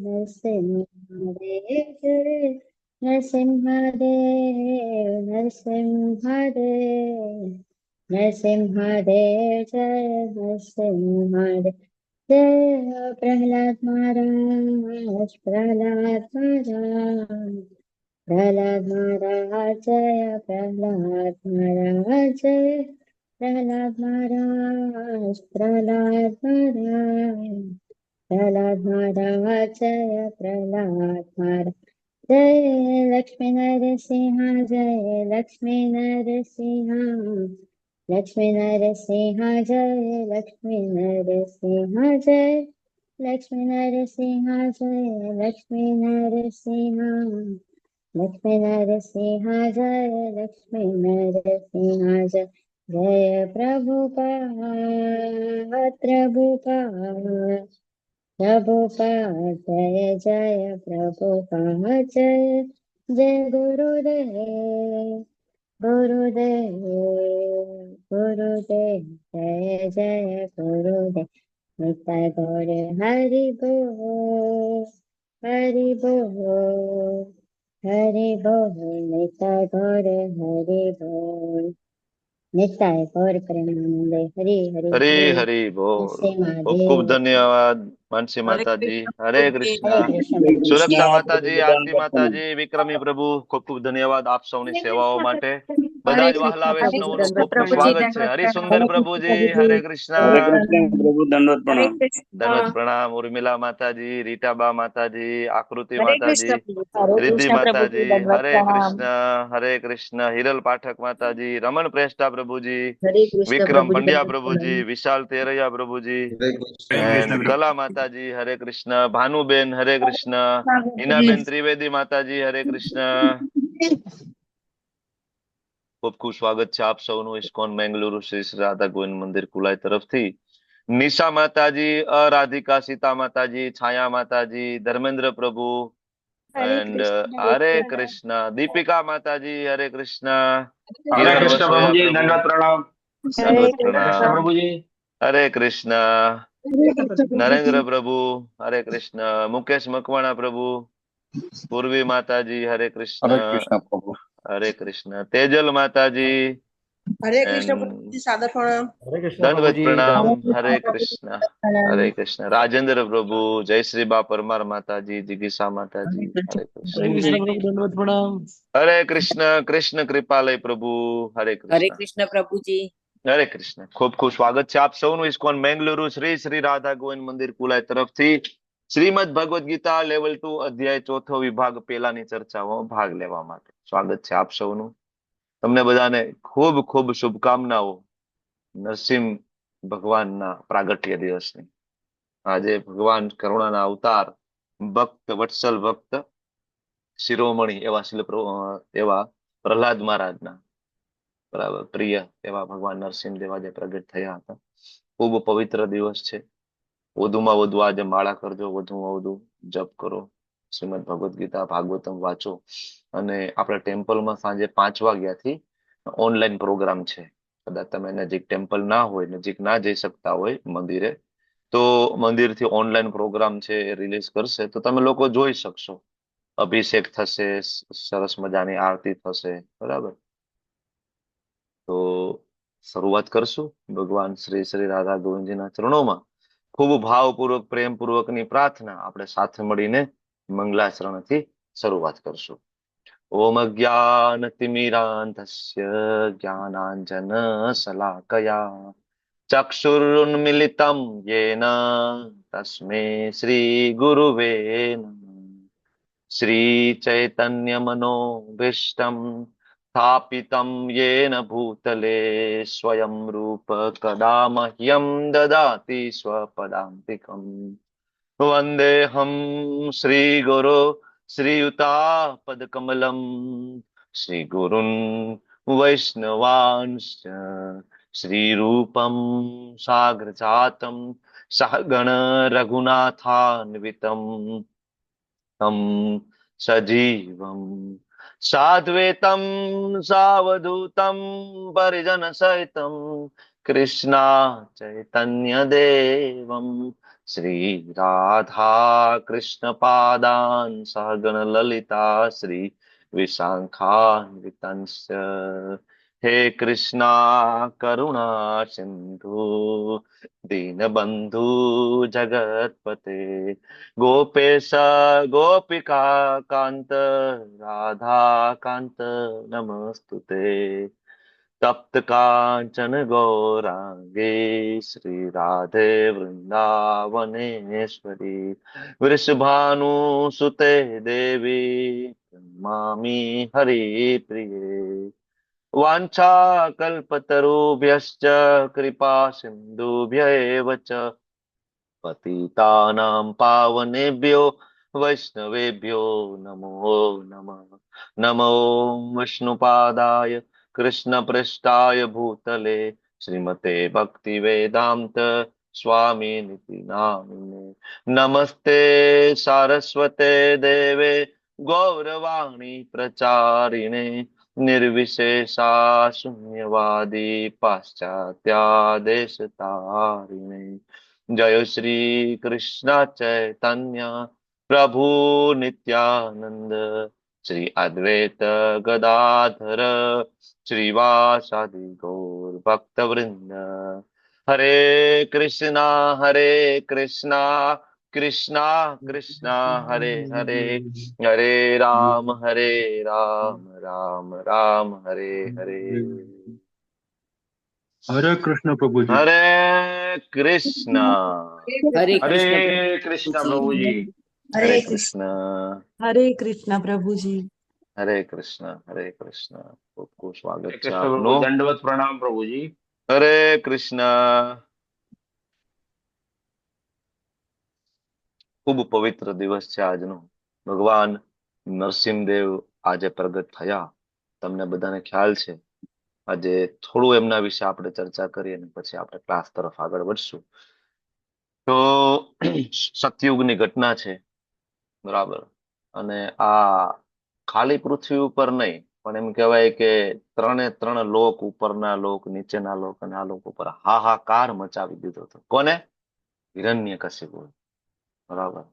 નરસિંહદેવ જય નરસિંહદેવ નરસિંહદેવ નરસિંહદેવ જય નરસિંહદેવ જય પ્રહલાદ મહારાજ પ્રહલાદ મહારાજ પ્રહલાદ મહારાજ જય પ્રહલાદ મહારાજ જય પ્રહલાદ મહારાજ પ્રહલાદ મહારાજ પ્રહલાદ મહારાજ જય પ્રહલાદ મહારાજ જય લક્ષ્મી નરસિંહ જય લક્ષ્મી નરસિંહ લક્ષ્મી નરસિંહ જય લક્ષ્મી નરસિંહ જય લક્ષ્મી નરસિંહ જય લક્ષ્મી નરસિંહ લક્ષ્મી નરસિંહ જય લક્ષ્મી નરસિંહ જય જય પ્રભુપાદ પ્રભુપાદ પ્રભુપાદ જય જય પ્રભુપાદ જય જય ગુરુદેવ ગુરુદેવ ગુરુદેવ જય જય ગુરુદેવ નિતાય ગૌર હરિ બોલ હરિ બોલ હરિ બોલ નિતાય ગૌર હરિ બોલ નિતાય ગૌર પ્રેમાનંદે હરિ હરિ હરે હરિ હરે બોલ. નરસિંહ ખૂબ ખૂબ મહાદેવ ધન્યવાદ માનસી માતાજી. હરે કૃષ્ણ. સુરક્ષા માતાજી, આરતી માતાજી, વિક્રમી પ્રભુ, ખૂબ ખૂબ ધન્યવાદ આપ સૌની સેવાઓ માટે. બધા જ વહાલા વૈષ્ણવોનું ખૂબ ખૂબ સ્વાગત છે. હરિસુંદર પ્રભુજી, હરે કૃષ્ણ. પ્રભુ દંડવત પ્રણામ. ધન્યવાદ પ્રણામ. ઉર્મિલા માતાજી, રીટાબા માતાજી, આકૃતિ માતાજી, રિદ્ધિ માતાજી, હરે કૃષ્ણ. હરે કૃષ્ણ. હિરલ પાઠક માતાજી, રમણ પ્રેષ્ઠા પ્રભુજી, વિક્રમ પંડ્યા પ્રભુજી, વિશાલ તેરૈયા પ્રભુજી, એન્ડ કલા માતાજી, હરે કૃષ્ણ. ભાનુબેન, હરે કૃષ્ણ. હિનાબેન ત્રિવેદી માતાજી, હરે કૃષ્ણ. ખૂબ ખૂબ સ્વાગત છે આપ સૌનું ઇસ્કોન બેંગલુરુ શ્રી શ્રી રાધા ગોવિંદ મંદિર કુલાઈ તરફથી. નિશા માતાજી, અરાધિકા સીતા માતાજી, છાયા માતાજી, ધર્મેન્દ્ર પ્રભુ, એન્ડ હરે કૃષ્ણ. દીપિકા માતાજી, હરે કૃષ્ણ. હરે કિરણ કૃષ્ણ વસોયા પ્રભુજી, પ્રભુ, દંડવત પ્રણામ. દંડવત હરે કૃષ્ણ પ્રણામ. પ્રભુજી. હરે કૃષ્ણ. નરેન્દ્ર પ્રભુ, હરે કૃષ્ણ. મુકેશ મકવાણા પ્રભુ, પૂર્વી માતાજી, હરે કૃષ્ણ. હરે કૃષ્ણ પ્રભુ. હરે કૃષ્ણ. તેજલ માતાજી, હરે એન્ડ કૃષ્ણ પ્રભુજી, સાદર પ્રણામ. હરે કૃષ્ણ દંડવત પ્રભુજી, પ્રણામ. દંડવત હરે કૃષ્ણ. હરે કૃષ્ણ. રાજેન્દ્ર પ્રભુ, જય શ્રી બા પરમાર માતાજી, જિગીસા માતાજી, હરે કૃષ્ણ. હરે કૃષ્ણ પ્રભુ, દંડવત પ્રણામ. હરે કૃષ્ણ. કૃષ્ણ કૃપાલય પ્રભુ, હરે હરે કૃષ્ણ. કૃષ્ણ પ્રભુજી. હરે કૃષ્ણ. ખૂબ ખૂબ સ્વાગત છે આપ સૌનું ઇસ્કોન બેંગલુરુ શ્રી શ્રી રાધા ગોવિંદ મંદિર કુલાઈ તરફથી શ્રીમદ ભગવદ ગીતા લેવલ 2 અધ્યાય 4 વિભાગ પહેલાની ચર્ચામાં ભાગ લેવા માટે સ્વાગત છે આપ સૌનું. તમને બધાને ખૂબ ખૂબ શુભકામનાઓ નરસિંહ ભગવાનના પ્રાગટ્ય દિવસની. આજે ભગવાન કરુણાના અવતાર, ભક્ત વત્સલ ભક્ત શિરોમણી એવા પ્રહલાદ મહારાજના બરાબર પ્રિય એવા ભગવાન નરસિંહદેવ આજે પ્રગટ થયા હતા. ખૂબ પવિત્ર દિવસ છે. વધુમાં વધુ આજે માળા કરજો, વધુમાં વધુ જપ કરો, શ્રીમદ ભગવદ ગીતા ભાગવતમ વાંચો. અને આપણા ટેમ્પલમાં સાંજે 5 વાગ્યાથી ઓનલાઈન પ્રોગ્રામ છે. કદાચ તમે નજીક ટેમ્પલ ના હોય, નજીક ના જઈ શકતા હોય મંદિરે, તો મંદિરથી ઓનલાઈન પ્રોગ્રામ છે એ રિલીઝ કરશે તો તમે લોકો જોઈ શકશો. અભિષેક થશે, સરસ મજાની આરતી થશે, બરાબર. તો શરૂઆત કરશું ભગવાન શ્રી શ્રી રાધા ગોવિંદજીના ચરણોમાં ખૂબ ભાવપૂર્વક પ્રેમપૂર્વકની પ્રાર્થના આપણે સાથે મળીને મંગલાચરણથી શરૂઆત કરશું. ઓમ જ્ઞાનતિમિરાંધસ્ય જ્ઞાનાંજન શલાકયા ચક્ષુરુન્મિલિતમ યેન તસ્મૈ શ્રી ગુરુવે નમઃ. શ્રી ચૈતન્ય મનોભીષ્ટમ સ્થાપિतं येन भूतले स्वयं रूप कदा मह्यं ददाति स्वपदान्तिकम्. वन्देऽहं श्रीगुरो श्रीयुतापदकमलं श्रीगुरुन् वैष्णवांश्च श्रीरूपं साग्रजातं सहगण रघुनाथान्वितं तं सजीवम् साद्वैतं सावधूतं परिजनसहितं कृष्णा चैतन्यदेवं શ્રી રાધા કૃષ્ણ પાદાન સહગણ લલિતા શ્રી વિશાખાન્વિતાંશ હે કૃષ્ણા કરુણા સિંધુ દીનબંધુ જગતપતે ગોપેશ ગોપિકા કાંત રાધા કાંત નમસ્તુતે તપ્ત કાંચન ગૌરાંગે શ્રી રાધે વૃંદાવનેશ્વરી વૃષભાનુસુતે દેવી નમામિ હરિપ્રિયે વાંછાકલ્પતરુભ્યશ્ચ કૃપા સિંધુભ્ય એવ ચ પતિતાનાં પાવનેભ્યો વૈષ્ણવેભ્યો નમો નમઃ નમો વિષ્ણુપાદાય કૃષ્ણ પૃષ્ઠાય ભૂતલે શ્રીમતે ભક્તિ વેદાંત સ્વામી નિતિ નામિને નમસ્તે સારસ્વતે દેવે ગૌરવાણી પ્રચારિણે નિર્વિશેષા શૂન્યવાદી પાશ્ચાત્યા દેશતારિણે જય શ્રી કૃષ્ણ ચૈતન્ય પ્રભુ નિત્યાનંદ શ્રી અદ્વૈત ગદાધર શ્રીવાસાદિ ગૌર ભક્તવૃંદ હરે કૃષ્ણ કૃષ્ણ કૃષ્ણ હરે હરે હરે રામ રામ રામ હરે હરે હરે કૃષ્ણ પ્રભુજી. હરે કૃષ્ણ હરે હરે કૃષ્ણ પ્રભુજી. હરે હરે કૃષ્ણ. કૃષ્ણ હરે કૃષ્ણ પ્રભુજી. હરે કૃષ્ણ હરે કૃષ્ણ. ખૂબ ખૂબ સ્વાગત છે કૃષ્ણ પ્રભુ આપનું. દંડવત પ્રણામ પ્રભુજી. હરે કૃષ્ણ. ખૂબ પવિત્ર દિવસ છે આજનો. ભગવાન નરસિંહદેવ આજે પ્રગટ થયા. તમને બધાને ખ્યાલ છે. આજે થોડું એમના વિશે આપણે ચર્ચા કરીએ અને પછી આપણે ક્લાસ તરફ આગળ વધશું. તો સતયુગની ઘટના છે, બરાબર. અને આ ખાલી પૃથ્વી ઉપર નહીં, પણ એમ કહેવાય કે ત્રણે ત્રણ લોક, ઉપરના લોક, નીચેના લોક અને આ લોક ઉપર હાહાકાર મચાવી દીધો હતો. કોને? હિરણ્યકશિપુ. બરાબર.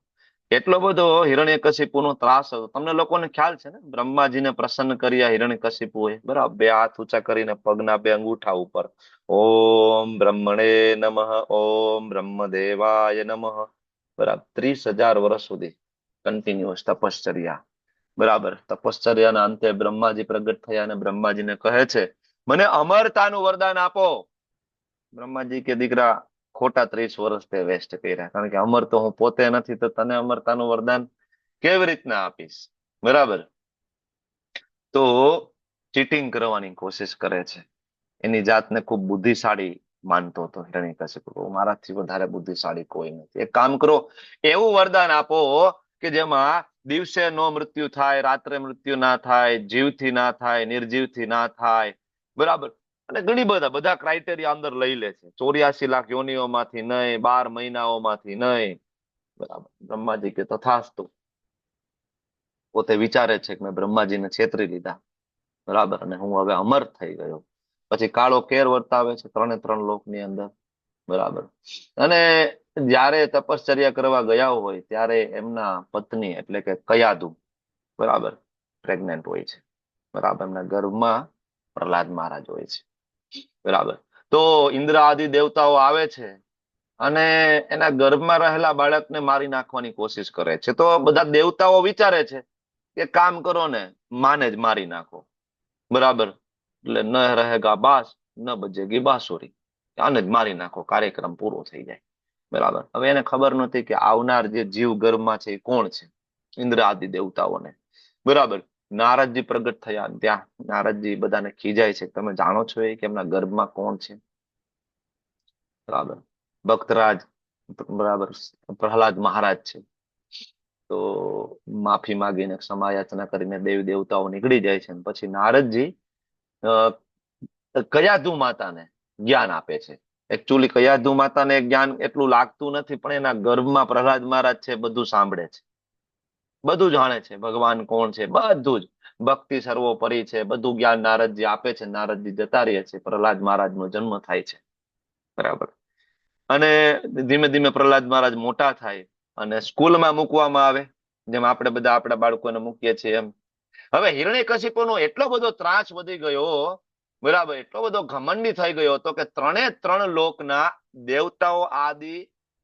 એટલો બધો હિરણ્યકશિપુનો ત્રાસ હતો. તમને લોકોને ખ્યાલ છે ને, બ્રહ્માજીને પ્રસન્ન કર્યા હિરણ્યકશિપુએ, બરાબર. બે હાથ ઊંચા કરીને પગના બે અંગૂઠા ઉપર ઓમ બ્રહ્મણે નમઃ, ઓમ બ્રહ્મદેવાય નમઃ. બરાબર. 30,000 વર્ષ સુધી કન્ટિન્યુઅસ તપશ્ચર્યા. બરાબર. તપશ્ચર્યાના અંતે બ્રહ્માજી પ્રગટ થયા અને બ્રહ્માજીને કહે છે, મને અમરતાનું વરદાન આપો. બ્રહ્માજી કે દીકરા, ખોટા 30 વર્ષ તે વેસ્ટ કર્યા, કારણ કે અમર તો હું પોતે નથી, તો તને અમરતાનું વરદાન કેવી રીતના આપીશ? બરાબર. તો ચીટિંગ કરવાની કોશિશ કરે છે. એની જાતને ખૂબ બુદ્ધિશાળી માનતો હતો હિરણ્યકશિપુ. મારાથી વધારે બુદ્ધિશાળી કોઈ નથી. એક કામ કરો, એવું વરદાન આપો કે જેમાં દિવસે નો મૃત્યુ થાય, રાત્રે મૃત્યુ ના થાય, જીવથી ના થાય, નિર્જીવથી ના થાય. બરાબર. અને ઘણી બધા ક્રાઇટેરિયા અંદર લઈ લે છે. 84 લાખ યોનિઓમાંથી નહીં, 12 મહિનાઓમાંથી નહીં. બરાબર. બ્રહ્માજી કે તથાસ્તુ. પોતે વિચારે છે કે મેં બ્રહ્માજીને છેતરી લીધા, બરાબર, અને હું હવે અમર થઈ ગયો. પછી કાળો કેર વર્તાવે છે ત્રણે ત્રણ લોકની અંદર, બરાબર. અને જ્યારે તપશ્ચર્યા કરવા ગયા હોય ત્યારે એમના પત્ની એટલે કે કયાદુ, બરાબર, પ્રેગ્નેન્ટ હોય છે. બરાબર. એમના ગર્ભમાં પ્રહલાદ મહારાજ હોય છે. બરાબર. તો ઇન્દ્ર આદિ દેવતાઓ આવે છે અને એના ગર્ભમાં રહેલા બાળકને મારી નાખવાની કોશિશ કરે છે. તો બધા દેવતાઓ વિચારે છે કે કામ કરો ને, માને જ મારી નાખો. બરાબર. એટલે ન રહેગા બાસ ન બજેગી બાંસુરી, આને જ મારી નાખો, કાર્યક્રમ પૂરો થઈ જાય. બરાબર. હવે એને ખબર નથી કે આવનાર જે જીવ ગર્ભમાં છે એ કોણ છે, ઇન્દ્ર આદિ દેવતાઓને. બરાબર. નારદજી પ્રગટ થયા. ત્યાં નારદજી બધાને ખીજાય છે, તમે જાણો છો એ કે એમના ગર્ભમાં કોણ છે? બરાબર. ભક્તરાજ, બરાબર, પ્રહલાદ મહારાજ છે. તો માફી માંગીને ક્ષમાયાચના કરીને દેવી દેવતાઓ નીકળી જાય છે. પછી નારદજી કયાધુ માતાને જ્ઞાન આપે છે. એકચ્યુઅલી કયાધુ માતાને જ્ઞાન એટલું લાગતું નથી, પણ એના ગર્ભમાં પ્રહલાદ મહારાજ છે, બધું સાંભળે છે, બધું જાણે છે, ભગવાન કોણ છે, બધું જ. ભક્તિ સર્વોપરી છે, બધું જ્ઞાન નારદજી આપે છે. નારદજી જતા રહે છે. પ્રહલાદ મહારાજ નો જન્મ થાય છે. બરાબર. અને ધીમે ધીમે પ્રહલાદ મહારાજ મોટા થાય અને સ્કૂલમાં મૂકવામાં આવે, જેમ આપણે બધા આપણા બાળકોને મૂકીએ છીએ એમ. હવે હિરણ્યકશિપુનો એટલો બધો ત્રાસ વધી ગયો, બરાબર, એટલો બધો ઘમંડી થઈ ગયો હતો કે 3 લોકના દેવતાઓ આદિ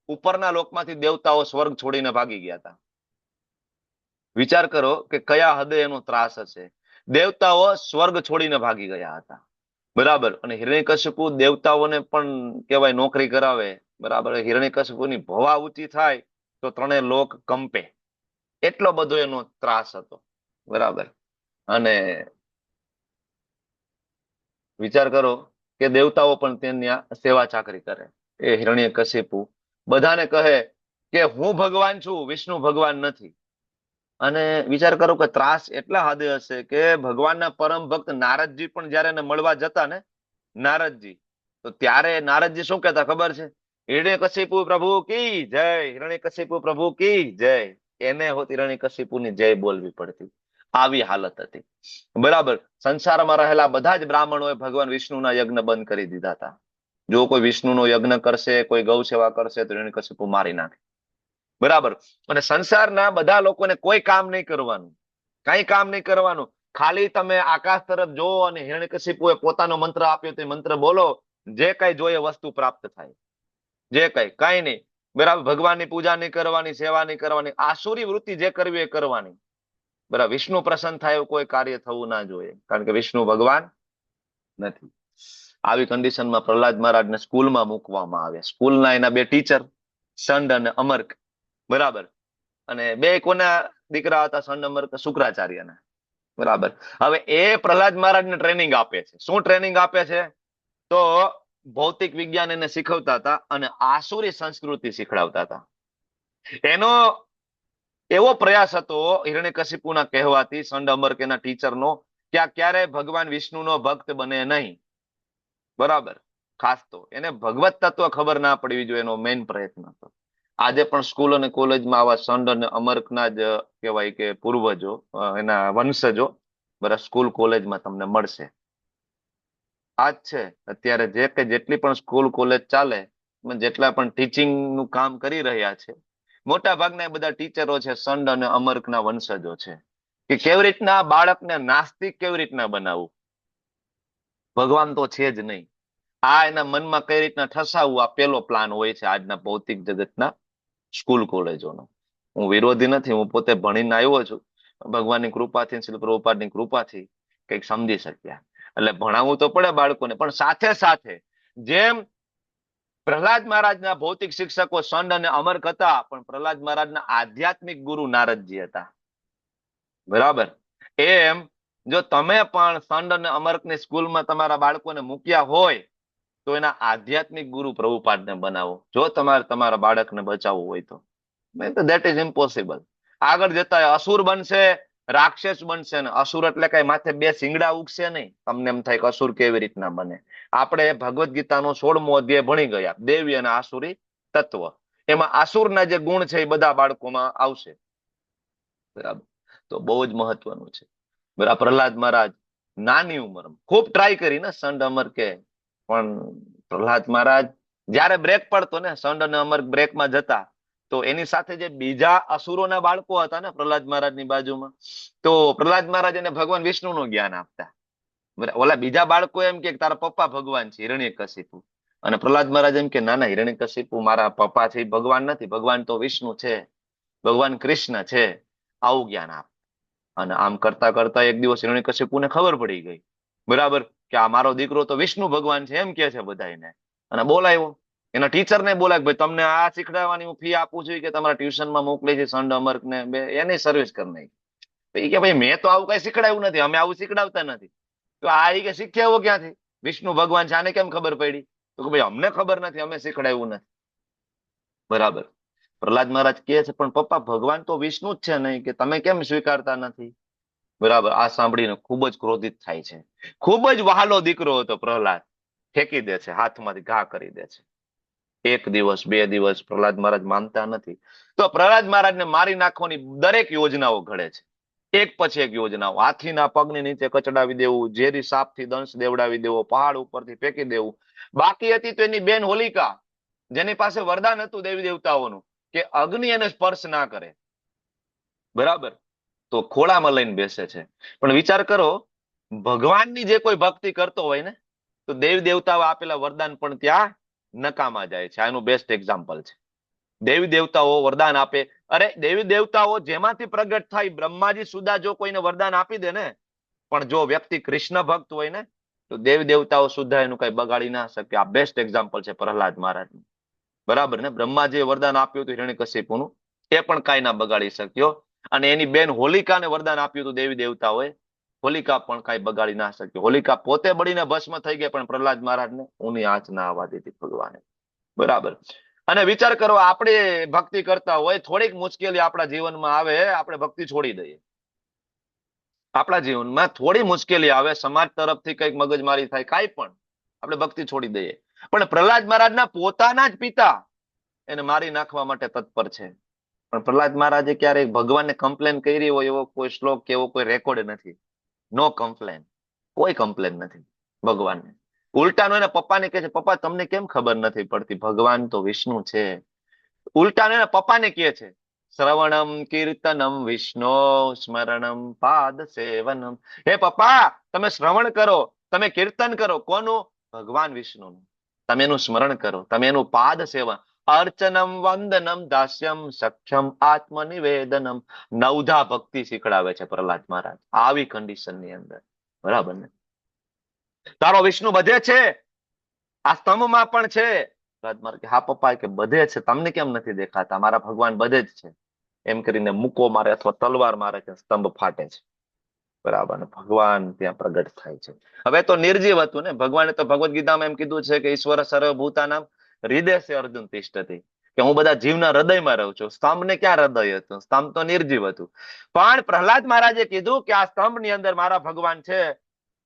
ઉપરના લોકમાંથી દેવતાઓ સ્વર્ગ છોડીને ભાગી ગયા હતા. વિચાર કરો કે કયા હદે એનો ત્રાસ હશે. દેવતાઓ સ્વર્ગ છોડીને ભાગી ગયા હતા, બરાબર. અને હિરણ્યકશિપુ દેવતાઓને પણ કહેવાય નોકરી કરાવે, બરાબર. હિરણ્યકશિપુની ભવા ઊંચી થાય તો 3 લોક કંપે, એટલો બધો એનો ત્રાસ હતો, બરાબર. અને વિચાર કરો કે દેવતાઓ પણ તેની સેવા ચાકરી કરે. એ હિરણ્યકશિપુ બધાને કહે કે હું ભગવાન છું, વિષ્ણુ ભગવાન નથી. અને વિચાર કરો કે ત્રાસ એટલા હદે હશે કે ભગવાનના પરમ ભક્ત નારદજી પણ જયારે એને મળવા જતા ને, નારદજી, તો ત્યારે નારદજી શું કહેતા ખબર છે? હિરણ્યકશિપુ પ્રભુ કી જય, હિરણ્યકશિપુ પ્રભુ કી જય. એને હોત હિરણ્યકશિપુની જય બોલવી પડતી, આવી હાલત હતી, બરાબર. સંસારમાં રહેલા બધા જ બ્રાહ્મણોએ ભગવાન વિષ્ણુના યજ્ઞ બંધ કરી દીધા હતા. જો કોઈ વિષ્ણુનો યજ્ઞ કરશે, કોઈ ગૌ સેવા કરશે તો હિરણ્યકશિપુ મારી નાખે, બરાબર. અને સંસારના બધા લોકોને કોઈ કામ નહીં કરવાનું, કઈ કામ નહીં કરવાનું. ખાલી તમે આકાશ તરફ જોવો અને હિરણ્યકશિપુએ પોતાનો મંત્ર આપ્યો તે મંત્ર બોલો, જે કઈ જોઈએ વસ્તુ પ્રાપ્ત થાય, જે કઈ નહીં, બરાબર. ભગવાનની પૂજા નહીં કરવાની, સેવા નહીં કરવાની, આસુરી વૃત્તિ જે કરવી એ કરવાની, બરાબર. વિષ્ણુ પ્રસન્ન થાય એવું કોઈ કાર્ય થવું ના જોઈએ, કારણ કે વિષ્ણુ ભગવાન નથી. આવી કન્ડિશનમાં પ્રહલાદ મહારાજને સ્કૂલમાં મૂકવામાં આવે. સ્કૂલના એના 2 ટીચર, સંડ અને અમર્ક, બરાબર. અને 2 કોના દીકરા હતા? સંડ અમર્ક શુક્રાચાર્યના, બરાબર. હવે એ પ્રહલાદ મહારાજને ટ્રેનિંગ આપે છે. શું ટ્રેનિંગ આપે છે? તો ભૌતિક વિજ્ઞાન એને શીખવતા હતા અને આસુરી સંસ્કૃતિ શીખડાવતા હતા. એનો એવો પ્રયાસ હતો હિરણ્યકશિપુના કહેવાથી, સંડ અમર્ક એના ટીચરનો, કે આ ક્યારે ભગવાન વિષ્ણુનો ભક્ત બને નહીં, બરાબર. ખાસ તો એને ભગવત તત્વ ખબર ના પડવી જોઈએ, એનો મેઇન પ્રયત્ન હતો. આજે પણ સ્કૂલ અને કોલેજમાં આવા સંડ અને અમર્કના જ કહેવાય કે પૂર્વજો, એના વંશજો, બરાબર, સ્કૂલ કોલેજમાં તમને મળશે. આજ છે અત્યારે જેટલી પણ સ્કૂલ કોલેજ ચાલે, જેટલા પણ ટીચિંગ નું કામ કરી રહ્યા છે, મોટા ભાગના બધા ટીચરો છે સંડ અને અમર્કના વંશજો છે. કે કેવી રીતના બાળકને નાસ્તિક કેવી રીતના બનાવવું, ભગવાન તો છે જ નહીં, આ એના મનમાં કઈ રીતના ઠસાવવું, આ પેલો પ્લાન હોય છે આજના ભૌતિક જગતના સ્કૂલ કોલેજોનો. હું વિરોધી નથી, હું પોતે ભણીને આવ્યો છું. ભગવાનની કૃપાથી, શ્રી પ્રભુપાદની કૃપાથી કંઈક સમજી શક્યા. એટલે ભણાવવું તો પડે બાળકોને, પણ સાથે સાથે જેમ પ્રહલાદ મહારાજના ભૌતિક શિક્ષકો સંડ અને અમર્ક હતા, પણ પ્રહલાદ મહારાજના આધ્યાત્મિક ગુરુ નારદજી હતા, બરાબર. એમ જો તમે પણ સંડ અને અમર્કની સ્કૂલમાં તમારા બાળકોને મૂક્યા હોય તો એના આધ્યાત્મિક ગુરુ પ્રભુપાદને બનાવો, જો તમારે તમારા બાળકને બચાવવું હોય તો. That is impossible. આગળ જતા અસુર બનશે, રાક્ષસ બનશે. ને અસુર એટલે કઈ માથે 2 શિંગડા ઉગશે નહીં. તમને એમ થાય કે અસુર કેવી રીતના બને? આપણે ભગવદ્ ગીતાનો 16મો અધ્યાય ભણી ગયા, દેવી અને આસુરી તત્વ. એમાં આસુરના જે ગુણ છે એ બધા બાળકોમાં આવશે, બરાબર. તો બહુ જ મહત્વનું છે, બરાબર. પ્રહલાદ મહારાજ નાની ઉંમરમાં ખૂબ ટ્રાય કરી ને સંડ અમર્કે, પણ પ્રહલાદ મહારાજ જયારે બ્રેક પડતો ને, સંડ અને અમર્ક બ્રેકમાં જતા, તો એની સાથે જે બીજા અસુરોના બાળકો હતા ને પ્રહલાદ મહારાજની બાજુમાં, તો પ્રહલાદ મહારાજ એને ભગવાન વિષ્ણુનું જ્ઞાન આપતા. ઓલા બીજા બાળકો એમ કે તારા પપ્પા ભગવાન છે, હિરણ્યકશિપુ. અને પ્રહલાદ મહારાજ એમ કે ના ના, હિરણ્યકશિપુ મારા પપ્પા છે, ભગવાન નથી, ભગવાન તો વિષ્ણુ છે, ભગવાન કૃષ્ણ છે. આવું જ્ઞાન આપ. અને આમ કરતા કરતા એક દિવસ હિરણ્યકશિપુને ખબર પડી ગઈ, બરાબર, કે આ મારો દીકરો તો વિષ્ણુ ભગવાન છે એમ કે છે બધાને. અને બોલાવ્યો એના ટીચરને, બોલાય ભાઈ તમને આ શીખડાવવાની હું ફી આપું છું કે તમારા ટ્યુશનમાં મોકલી છે સંડ અમર્કને, એની સર્વિસ કરી નાખી. કે ભાઈ મેં તો આવું કઈ શીખડાવ્યું નથી, અમે આવું શીખડાવતા નથી. તો આ કે શીખ્યા ક્યાંથી? વિષ્ણુ ભગવાન છે, આને કેમ ખબર પડી? તો કે ભાઈ અમને ખબર નથી, અમે શીખડાવ્યું નથી, બરાબર. પ્રહલાદ મહારાજ કહે છે પણ પપ્પા ભગવાન તો વિષ્ણુ જ છે નહીં, કે તમે કેમ સ્વીકારતા નથી? બરાબર. આ સાંભળીને ખૂબ જ ક્રોધિત થાય છે. ખૂબ જ વહાલો દીકરો હતો પ્રહલાદ, ફેંકી દે છે, હાથમાંથી ઘા કરી દે છે. 1 દિવસ 2 દિવસ પ્રહલાદ મહારાજ માનતા નથી, તો પ્રહલાદ મહારાજને મારી નાખવાની દરેક યોજનાઓ ઘડે છે, એક પછી એક યોજનાઓ. હાથીના પગની નીચે કચડાવી દેવું, ઝેરી સાપથી દંશ દેવડાવી દેવો, પહાડ ઉપરથી ફેંકી દેવું. બાકી હતી તો એની બેન હોલિકા, જેની પાસે વરદાન હતું દેવી દેવતાઓનું કે અગ્નિ એને સ્પર્શ ના કરે, બરાબર, તો ખોળામાં લઈને બેસે છે. પણ વિચાર કરો, ભગવાનની જે કોઈ ભક્તિ કરતો હોય ને, તો દેવી દેવતાઓ આપેલા વરદાન પણ ત્યાં નકામા જાય છે. આનું બેસ્ટ એક્ઝામ્પલ છે. દેવી દેવતાઓ વરદાન આપે, અરે દેવી દેવતાઓ જેમાંથી પ્રગટ થાય, બ્રહ્માજી સુદા જો કોઈને વરદાન આપી દે ને, પણ જો વ્યક્તિ કૃષ્ણ ભક્ત હોય ને, તો દેવી દેવતાઓ સુધા એનું કઈ બગાડી ના શકે. આ બેસ્ટ એક્ઝામ્પલ છે પ્રહલાદ મહારાજનું, બરાબર ને. બ્રહ્માજીએ વરદાન આપ્યું હતું હિરણ્યકશિપુનું, એ પણ કાંઈ ના બગાડી શક્યો. અને એની બેન હોલિકાને વરદાન આપ્યું હતું દેવી દેવતાઓએ, હોલિકા પણ કાંઈ બગાડી ના શક્યો. હોલિકા પોતે બળીને ભસ્મ થઈ ગઈ, પણ પ્રહલાદ મહારાજને ઊની આંચ ના આવવા દીધી ભગવાને, બરાબર. અને વિચાર કરો, આપણે ભક્તિ કરતા હોય, થોડીક મુશ્કેલી આપણા જીવનમાં આવે, આપણે ભક્તિ છોડી દઈએ. આપણા જીવનમાં થોડી મુશ્કેલી આવે, સમાજ તરફથી કંઈક મગજમારી થાય, કાંઈ પણ, આપણે ભક્તિ છોડી દઈએ. પણ પ્રહલાદ મહારાજના પોતાના જ પિતા એને મારી નાખવા માટે તત્પર છે. પણ પ્રહલાદ મહારાજે ક્યારેય ભગવાનને કમ્પ્લેન કરી હોય એવો કોઈ શ્લોક કે એવો કોઈ રેકોર્ડ નથી. નો કમ્પ્લેન, કોઈ કમ્પ્લેન નથી ભગવાનને. ઉલટાનો એના પપ્પાને કહે છે, પપ્પા તમને કેમ ખબર નથી પડતી, ભગવાન તો વિષ્ણુ છે. ઉલટાનો એના પપ્પાને કહે છે, શ્રવણમ કીર્તનમ વિષ્ણુ સ્મરણમ પાદ સેવનમ. હે પપ્પા, તમે શ્રવણ કરો, તમે કીર્તન કરો, કોનું? ભગવાન વિષ્ણુનું. તમે એનું સ્મરણ કરો, તમે એનું પાદ સેવન, અર્ચનમ વંદનમ દાસ્યમ સખ્યમ આત્મનિવેદનમ. નવધા ભક્તિ શીખડાવે છે પ્રહલાદ મહારાજ આવી કન્ડિશનની અંદર, બરાબર ને. તારો વિષ્ણુ બધે છે, આ સ્તંભમાં પણ છે. પ્રહલાદ મહારાજ કે, હા પપ્પા, કે બધે છે, તમને કેમ નથી દેખાતા? મારા ભગવાન બધે જ છે. એમ કરીને મુક્કો મારે અથવા તલવાર મારે છે, સ્તંભ ફાટે છે, બરાબર ને. ભગવાન ત્યાં પ્રગટ થાય છે. હવે તો નિર્જીવ હતું ને. ભગવાને તો ભગવદ ગીતામાં એમ કીધું છે કે ઈશ્વર સર્વભૂતાનામ હૃદયસે અર્જુન તિષ્ઠતિ, કે હું બધા જીવના હૃદયમાં રહું છું. સ્તંભને ક્યાં હૃદય હતું? સ્તંભ તો નિર્જીવ હતું. પણ પ્રહલાદ મહારાજે કીધું કે આ સ્તંભની અંદર મારા ભગવાન છે,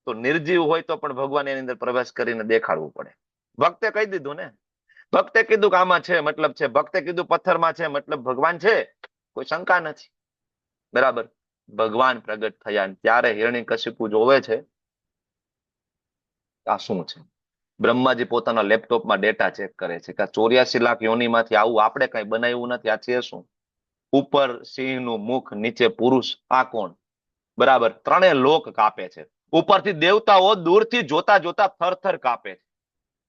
તો નિર્જીવ હોય તો પણ ભગવાન એની અંદર પ્રવેશ કરીને દેખાડવું પડે. ભક્તે કહી દીધું ને, ભક્તે કીધું કે આમાં છે, મતલબ છે. ભક્તે કીધું પથ્થરમાં છે, મતલબ ભગવાન છે, કોઈ શંકા નથી, બરાબર. ભગવાન પ્રગટ થયા, ત્યારે હિરણ્યકશિપુ જોવે છે આ શું છે. બ્રહ્માજી પોતાના લેપટોપમાં ડેટા ચેક કરે છે કે 84 લાખ યોનિમાંથી આવું આપણે કઈ બનાવ્યું નથી, આ છે શું? ઉપર સિંહનું મુખ, નીચે પુરુષ, આ કોણ? બરાબર. ત્રણેય લોક કાપે છે. ઉપરથી દેવતાઓ દૂરથી જોતા જોતા થરથર કાપે છે.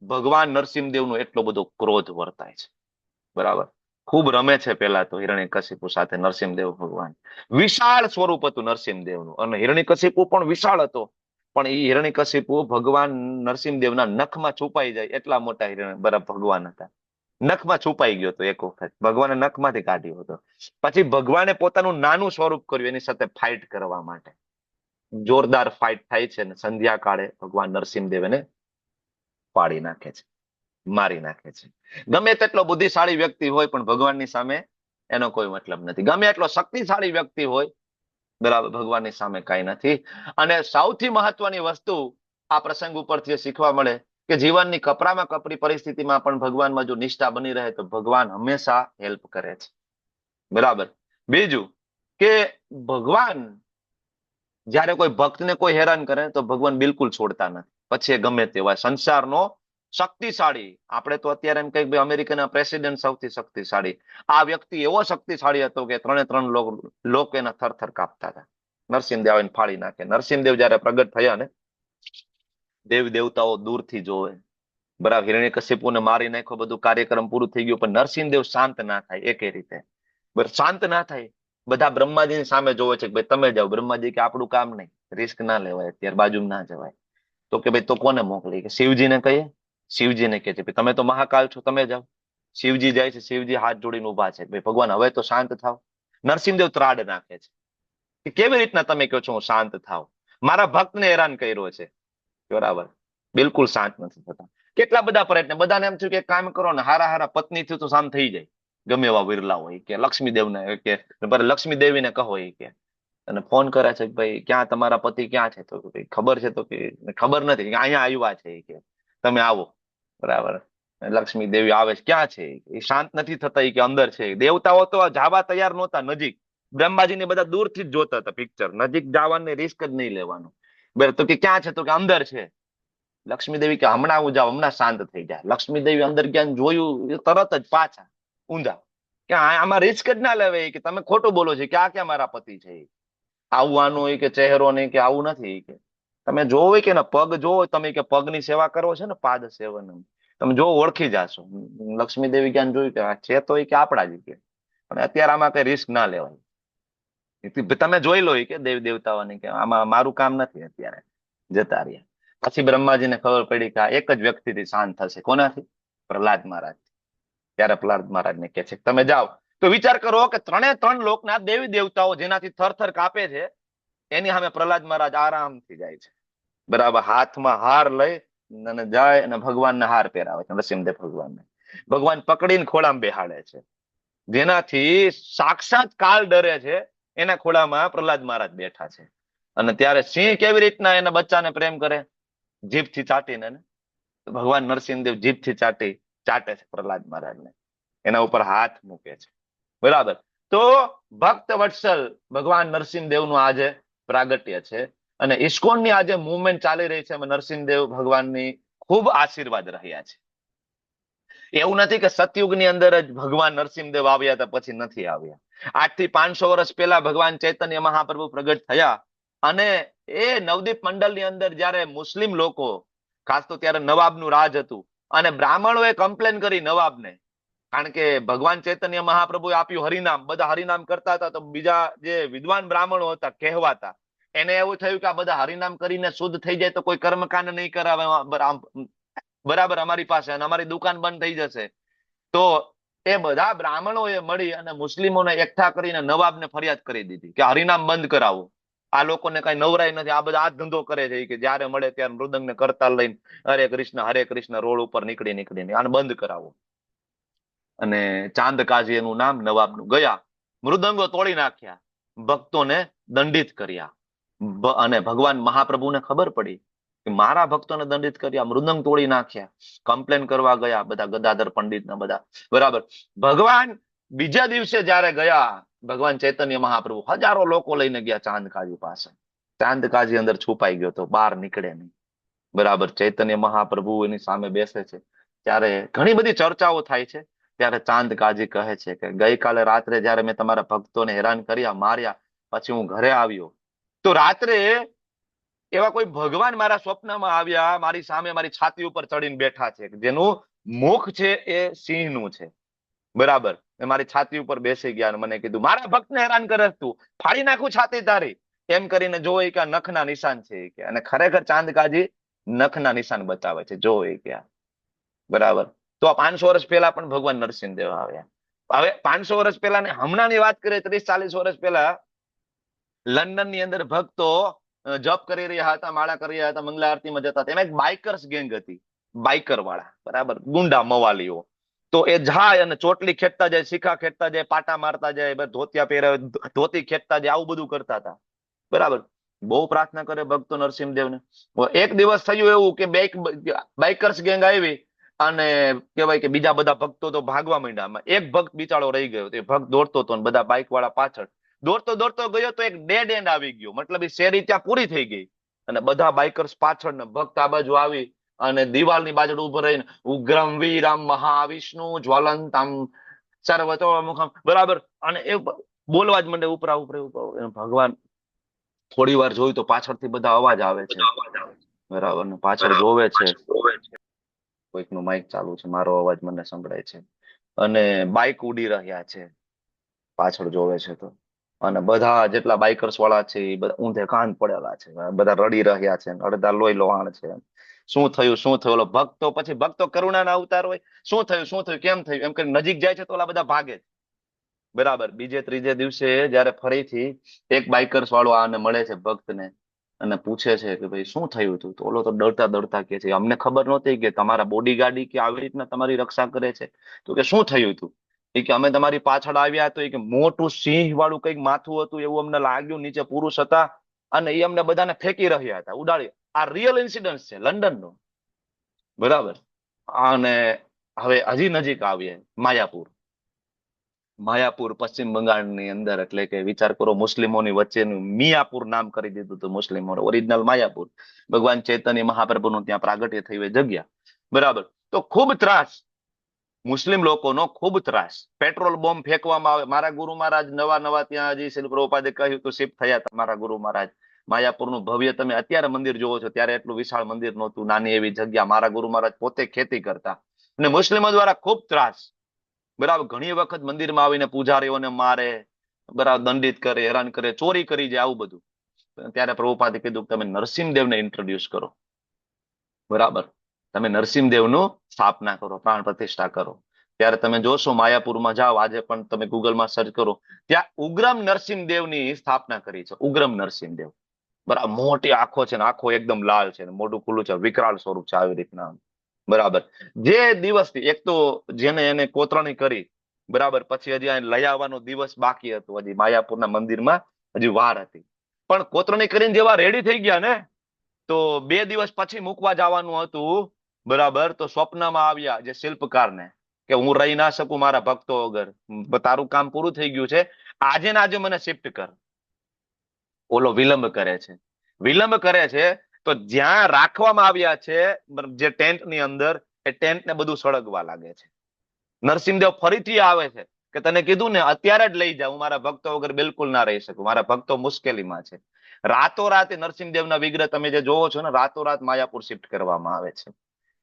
ભગવાન નરસિંહદેવનો એટલો બધો ક્રોધ વર્તાય છે, બરાબર. ખૂબ રમે છે પેલા તો હિરણ્યકશિપુ સાથે નરસિંહદેવ ભગવાન. વિશાળ સ્વરૂપ હતું નરસિંહદેવનું, અને હિરણ્યકશિપુ પણ વિશાળ હતો. પણ એ હિરણ્યકશિપુ ભગવાન નરસિંહદેવના નખમાં છુપાઈ જાય એટલા મોટા ભગવાન હતા. નખમાં છુપાઈ ગયો હતો એક વખત, ભગવાને નખમાંથી કાઢ્યો હતો. પછી ભગવાને પોતાનું નાનું સ્વરૂપ કર્યું એની સાથે ફાઇટ કરવા માટે. જોરદાર ફાઇટ થાય છે, ને સંધ્યા કાળે ભગવાન નરસિંહદેવ એને પાડી નાખે છે, મારી નાખે છે. ગમે તેટલો બુદ્ધિશાળી વ્યક્તિ હોય, પણ ભગવાનની સામે એનો કોઈ મતલબ નથી. ગમે એટલો શક્તિશાળી વ્યક્તિ હોય, બરાબર, ભગવાનની સામે કઈ નથી. અને સૌથી મહત્વની વસ્તુ આ પ્રસંગ ઉપરથી શીખવા મળે કે જીવનની કપરામાં કપરી પરિસ્થિતિમાં પણ ભગવાનમાં જો નિષ્ઠા બની રહે, તો ભગવાન હંમેશા હેલ્પ કરે છે, બરાબર. બીજું કે ભગવાન જયારે કોઈ ભક્તને કોઈ હેરાન કરે તો ભગવાન બિલકુલ છોડતા નથી, પછી એ ગમે તેવા સંસારનો શક્તિશાળી, આપણે તો અત્યારે એમ કહીએ અમેરિકાના પ્રેસિડેન્ટ સૌથી શક્તિશાળી, આ વ્યક્તિ એવો શક્તિશાળી હતો કે ત્રણે ત્રણ લોક એના થરથર કાપતા હતા. નરસિંહદેવ આવીને ફાડી નાખે. નરસિંહદેવ જયારે પ્રગટ થયા ને, દેવી દેવતાઓ દૂરથી જોવે, બરાબર. હિરણ્યકશિપુને મારી નાખ્યો, બધું કાર્યક્રમ પૂરું થઈ ગયું, પણ નરસિંહદેવ શાંત ના થાય એકે રીતે, બરાબર, શાંત ના થાય. બધા બ્રહ્માજીની સામે જોવે છે કે ભાઈ તમે જાઓ. બ્રહ્માજી કે આપણું કામ નહીં, રિસ્ક ના લેવાય, અત્યારે બાજુમાં ના જવાય. તો કે ભાઈ તો કોને મોકલી? કે શિવજીને કહીએ. શિવજીને કહે છે તમે તો મહાકાલ છો, તમે જાઓ. શિવજી જાય છે. શિવજી હાથ જોડીને ઉભા છે, ભાઈ ભગવાન હવે તો શાંત થાવ. નરસિંહદેવ ત્રાડ નાખે છે કે કેવી રીતના તમે કહો છો હું શાંત થાવ? મારા ભક્તને હેરાન કર્યો છે, બરાબર. બિલકુલ શાંત નથી થતા. કેટલા બધા પ્રયત્ન, બધાને એમ થયું કે કામ કરો ને, હારા હારા પત્ની થયું તો શાંત થઈ જાય. ગમે એવા વિરલા હોય કે લક્ષ્મીદેવને કે લક્ષ્મીદેવીને કહો એ કે, અને ફોન કરે છે કે ભાઈ ક્યાં તમારા પતિ ક્યાં છે? તો ખબર છે, તો કે ખબર નથી, અહીંયા આવ્યા છે કે તમે આવો, બરાબર. લક્ષ્મી દેવી આવે છે, ક્યાં છે? એ શાંત નથી થતા, એ કે અંદર છે. દેવતાઓ તો જવા તૈયાર નહોતા નજીક. બ્રહ્માજીને બધા દૂરથી જ જોતા હતા પિક્ચર, નજીક જવાની રિસ્ક જ નહીં લેવાનું. બરાબર. તો કે ક્યાં છે? તો કે અંદર છે. લક્ષ્મી દેવી કે હમણાં આવું જાઓ, હમણાં શાંત થઈ જાય. લક્ષ્મી દેવી અંદર ગયા જોયું, તરત જ પાછા ઊંધા કે આમાં રિસ્ક જ ના લેવાય, કે તમે ખોટું બોલો છો, કે આ ક્યાં મારા પતિ છે. આવું આનું હોય કે ચહેરો નહીં, કે આવું નથી કે તમે જોવો કે ને પગ જોવો તમે, કે પગની સેવા કરો છો ને, પાદ સેવન તમે જો ઓળખી જાશો. લક્ષ્મી દેવી જ્ઞાન જોયું કે આ છે તો કે આપણા જ કે, પણ અત્યારે આમાં કઈ રિસ્ક ના લેવાય. તમે જોઈ લો કે દેવી દેવતાઓને કે આમાં મારું કામ નથી, અત્યારે જતા રહ્યા. પછી બ્રહ્માજીને ખબર પડી કે આ એક જ વ્યક્તિથી શાંત થશે. કોનાથી? પ્રહલાદ મહારાજ. ત્યારે પ્રહલાદ મહારાજને કે છે તમે જાઓ. તો વિચાર કરો કે ત્રણે ત્રણ લોકના દેવી દેવતાઓ જેનાથી થરથર કાપે છે, એની સામે પ્રહલાદ મહારાજ આરામથી જાય છે. બરાબર, હાથમાં હાર લઈ અને જાય અને ભગવાનને હાર પહેરાવે છે, નરસિંહદેવ ભગવાનને. ભગવાન પકડીને ખોળામાં બેહાડે છે, જેનાથી સાક્ષાત કાળ ડરે છે. એના ખોળામાં પ્રહલાદ મહારાજ બેઠા છે. અને ત્યારે સિંહ કેવી રીતના એના બચ્ચાને પ્રેમ કરે, જીભથી ચાટીને. ભગવાન નરસિંહદેવ જીભથી ચાટે છે પ્રહલાદ મહારાજને, એના ઉપર હાથ મૂકે છે. બરાબર. તો ભક્ત વત્સલ ભગવાન નરસિંહદેવનું આજે પ્રાગટ્ય છે. અને ઇસ્કોનની આજે મુવમેન્ટ ચાલી રહી છે, એમાં નરસિંહદેવ ભગવાનની ખૂબ આશીર્વાદ રહ્યા છે. એવું નથી કે સતયુગની અંદર જ ભગવાન નરસિંહદેવ આવ્યા હતા પછી નથી આવ્યા. 800 થી 500 વર્ષ પહેલા ભગવાન ચૈતન્ય મહાપ્રભુ પ્રગટ થયા. અને એ નવદીપ મંડળની અંદર જયારે મુસ્લિમ લોકો, ખાસ તો ત્યારે નવાબનું રાજ હતું, અને બ્રાહ્મણોએ કમ્પ્લેન કરી નવાબને, કારણ કે ભગવાન ચૈતન્ય મહાપ્રભુએ આપ્યું હરિનામ, બધા હરિનામ કરતા હતા. તો બીજા જે વિદ્વાન બ્રાહ્મણો હતા કહેવાતા, એને એવું થયું કે આ બધા હરિનામ કરીને શુદ્ધ થઈ જાય તો કોઈ કર્મકાંડ નહીં કરાવે બરાબર અમારી પાસે, અને અમારી દુકાન બંધ થઈ જશે. તો એ બધા બ્રાહ્મણોએ મળી અને મુસ્લિમોને એકઠા કરીને નવાબને ફરિયાદ કરી દીધી કે હરિનામ બંધ કરાવો. આ લોકોને કઈ નવરાય નથી, આ બધા આ ધંધો કરે છે કે જયારે મળે ત્યારે મૃદંગને કરતાલ લઈને હરે કૃષ્ણ રોડ ઉપર નીકળીને આને બંધ કરાવો. અને ચાંદ કાજી એનું નામ નવાબનું, ગયા, મૃદંગો તોડી નાખ્યા, ભક્તોને દંડિત કર્યા. અને ભગવાન મહાપ્રભુને ખબર પડી કે મારા ભક્તોને દંડિત કર્યા, મૃદંગ તોડી નાખ્યા. કમ્પ્લેન કરવા ગયા બધા ગદાધર પંડિત ના બધા. બરાબર. ભગવાન બીજા દિવસે જયારે ગયા, ભગવાન ચૈતન્ય મહાપ્રભુ હજારો લોકો લઈને ગયા ચાંદ કાજી પાસે. ચાંદ કાજી અંદર છુપાઈ ગયો તો બહાર નીકળે નહીં. બરાબર. ચૈતન્ય મહાપ્રભુ એની સામે બેસે છે, ત્યારે ઘણી બધી ચર્ચાઓ થાય છે. ત્યારે ચાંદ કાજી કહે છે કે ગઈકાલે રાત્રે જયારે મેં તમારા ભક્તોને હેરાન કર્યા, માર્યા, પછી હું ઘરે આવ્યો, તો રાત્રે એવા કોઈ ભગવાન મારા સ્વપ્નમાં આવ્યા, મારી સામે મારી છાતી ઉપર ચડીને બેઠા છે, જેનું મુખ છે એ સિંહનું છે. બરાબર. મારી છાતી ઉપર બેસી ગયા અને મને કીધું મારા ભક્તને હેરાન કરે તું, ફાડી નાખું છાતી તારી, એમ કરીને જોઈ કે નખના નિશાન છે કે. અને ખરેખર ચાંદ કાજી નખના નિશાન બતાવે છે, જોઈ કે. બરાબર. તો આ 500 વર્ષ પહેલા પણ ભગવાન નરસિંહદેવ આવ્યા. હવે 500 વર્ષ પહેલા ને હમણાંની વાત કરીએ, 30-40 વર્ષ પહેલા લંડન ની અંદર ભક્તો જપ કરી રહ્યા હતા, માળા કરી રહ્યા હતા, મંગલા આરતીમાં જતા હતા. એમાં એક બાઇકર્સ ગેંગ હતી, બાઇકર વાળા, બરાબર, ગુંડા મવાલીઓ. તો એ જાય અને ચોટલી ખેંચતા જાય, શિખા ખેંચતા જાય, પાટા મારતા જાય, ધોતિયા પહેરે, ધોતી ખેંચતા જાય, આવું બધું કરતા હતા. બરાબર. બહુ પ્રાર્થના કરે ભક્તો નરસિંહદેવને. એક દિવસ થયું એવું કે બાઇકર્સ ગેંગ આવી અને કહેવાય કે બીજા બધા ભક્તો તો ભાગવા માંડ્યા. એક ભક્ત બિચારો રહી ગયો. એ ભક્ત દોડતો હતો, બધા બાઇક વાળા પાછળ. દોડતો દોડતો ગયો તો એક ડેડ એન્ડ આવી ગયો, મતલબ એ શેરી ત્યાં પૂરી થઈ ગઈ. અને બધા બાઇકર્સ પાછળ ને ભક્ત આ બાજુ આવી અને દિવાલની બાજુ ઉભો રહીને ઉગ્રમ વીરમ મહાવિષ્ણુ જ્વલંતમ સર્વતો મુખમ, બરાબર. અને એ બોલવા જ મંડે ઉપરા ઉપરે. ભગવાન થોડી વાર જોયું તો પાછળથી બધા અવાજ આવે છે, બરાબર. ને પાછળ જોવે છે, કોઈકનું માઇક ચાલુ છે, મારો અવાજ મને સંભળાય છે, અને બાઇક ઉડી રહ્યા છે, પાછળ જોવે છે તો. અને બધા જેટલા બાઇકર્સ વાળા છે એ બધા ઊંધે કાન પડેલા છે, બધા રડી રહ્યા છે, અડધા લોહી લોહાણ છે. શું થયું, શું થયું? ઓલો ભક્તો, પછી ભક્તો કરુણાના અવતાર હોય, શું થયું, શું થયું, કેમ થયું, એમ કરી નજીક જાય છે તો ઓલા બધા ભાગે. બરાબર. બીજે ત્રીજે દિવસે જયારે ફરીથી એક બાઇકર્સ વાળો આને મળે છે ભક્તને અને પૂછે છે કે ભાઈ શું થયું હતું, તો ઓલો તો ડરતા ડરતા કે છે અમને ખબર નહોતી કે તમારા બોડીગાર્ડ કે આવી રીતના તમારી રક્ષા કરે છે. તો કે શું થયું હતું? એ કે અમે તમારી પાછળ આવ્યા તો એ કે મોટું સિંહ વાળું કઈક માથું હતું એવું અમને લાગ્યું, નીચે પુરુષ હતા અને એ અમને બધાને ફેંકી રહ્યા હતા, ઉડાડી. આ રિયલ ઇન્સિડન્ટ છે લંડનનો. બરાબર. અને હવે હજી નજીક આવીએ માયાપુર. માયાપુર પશ્ચિમ બંગાળની અંદર, એટલે કે વિચાર કરો મુસ્લિમોની વચ્ચેનું મિયાપુર નામ કરી દીધું હતું મુસ્લિમો, ઓરિજિનલ માયાપુર. ભગવાન ચૈતન્ય મહાપ્રભુનું ત્યાં પ્રાગટ્ય થયું એ જગ્યા. બરાબર. તો ખૂબ ત્રાસ, મુસ્લિમ લોકોનો ખૂબ ત્રાસ. પેટ્રોલ બોમ્બ ફેંકવામાં આવે. મારા ગુરુ મહારાજ નવા નવા ત્યાં હજી શ્રીલ પ્રભુપાદે કહ્યું તો શિફ્ટ થયા હતા મારા ગુરુ મહારાજ. માયાપુરનું ભવ્ય તમે અત્યારે મંદિર જોવો છો, ત્યારે એટલું વિશાળ મંદિર નહોતું, નાની એવી જગ્યા. મારા ગુરુ મહારાજ પોતે ખેતી કરતા, અને મુસ્લિમો દ્વારા ખૂબ ત્રાસ. બરાબર. ઘણી વખત મંદિરમાં આવીને પૂજારીઓને મારે, બરાબર, દંડિત કરે, હેરાન કરે, ચોરી કરી જાય, આવું બધું. ત્યારે પ્રભુપાદે કીધું કે તમે નરસિંહદેવને ઇન્ટ્રોડ્યુસ કરો. બરાબર. તમે નરસિંહદેવનું સ્થાપના કરો, પ્રાણ પ્રતિષ્ઠા કરો. ત્યારે તમે જોશો માયાપુરમાં જાઓ, આજે પણ તમે ગૂગલમાં સર્ચ કરો, ત્યાં ઉગ્રમ નરસિંહદેવની સ્થાપના કરી છે. ઉગ્રમ નરસિંહદેવ. બરાબર. મોટી આંખો છે ને, આંખો એકદમ લાલ છે ને, મોઢું ખુલ્લું છે, વિકરાળ સ્વરૂપ છે, આવી રીતના. બરાબર. જે દિવસથી એક તો જેને એને કોતરણી કરી, બરાબર, પછી હજી અહીં લઈ આવવાનો દિવસ બાકી હતો, હજી માયાપુરના મંદિરમાં હજી વાર હતી. પણ કોતરણી કરીને જેવા રેડી થઈ ગયા ને, તો 2 દિવસ પછી મૂકવા જવાનું હતું. બરાબર. તો સ્વપ્નમાં આવ્યા જે શિલ્પકારને કે હું રહી ના શકું મારા ભક્તો વગર, તારું કામ પૂરું થઈ ગયું છે, આજે ને આજે મને શિફ્ટ કર. ઓલો વિલંબ કરે છે. વિલંબ કરે છે તો જ્યાં રાખવામાં આવ્યા છે જે ટેન્ટની અંદર, એ ટેન્ટને બધું સળગવા લાગે છે. નરસિંહદેવ ફરીથી આવે છે કે તને કીધું ને અત્યારે જ લઈ જા, હું મારા ભક્તો વગર બિલકુલ ના રહી શકું, મારા ભક્તો મુશ્કેલીમાં છે. રાતોરાત નરસિંહદેવના વિગ્રહ તમે જે જોવો છો ને, રાતોરાત માયાપુર શિફ્ટ કરવામાં આવે છે,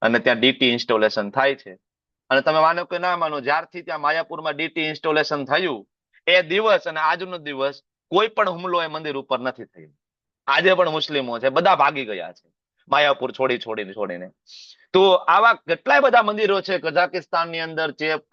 અને ત્યાં ડીટી ઇન્સ્ટોલેશન થાય છે. અને તમે માનો કે ના માનો, જ્યારથી ત્યાં માયાપુરમાં ડીટી ઇન્સ્ટોલેશન થયું એ દિવસ અને આજનો દિવસ કોઈ પણ હુમલો એ મંદિર ઉપર નથી થયો. આજે પણ મુસ્લિમો છે બધા ભાગી ગયા છે માયાપુર છોડીને. તો આવા કેટલાય બધા મંદિરો છે કઝાકિસ્તાનની અંદર, ચેક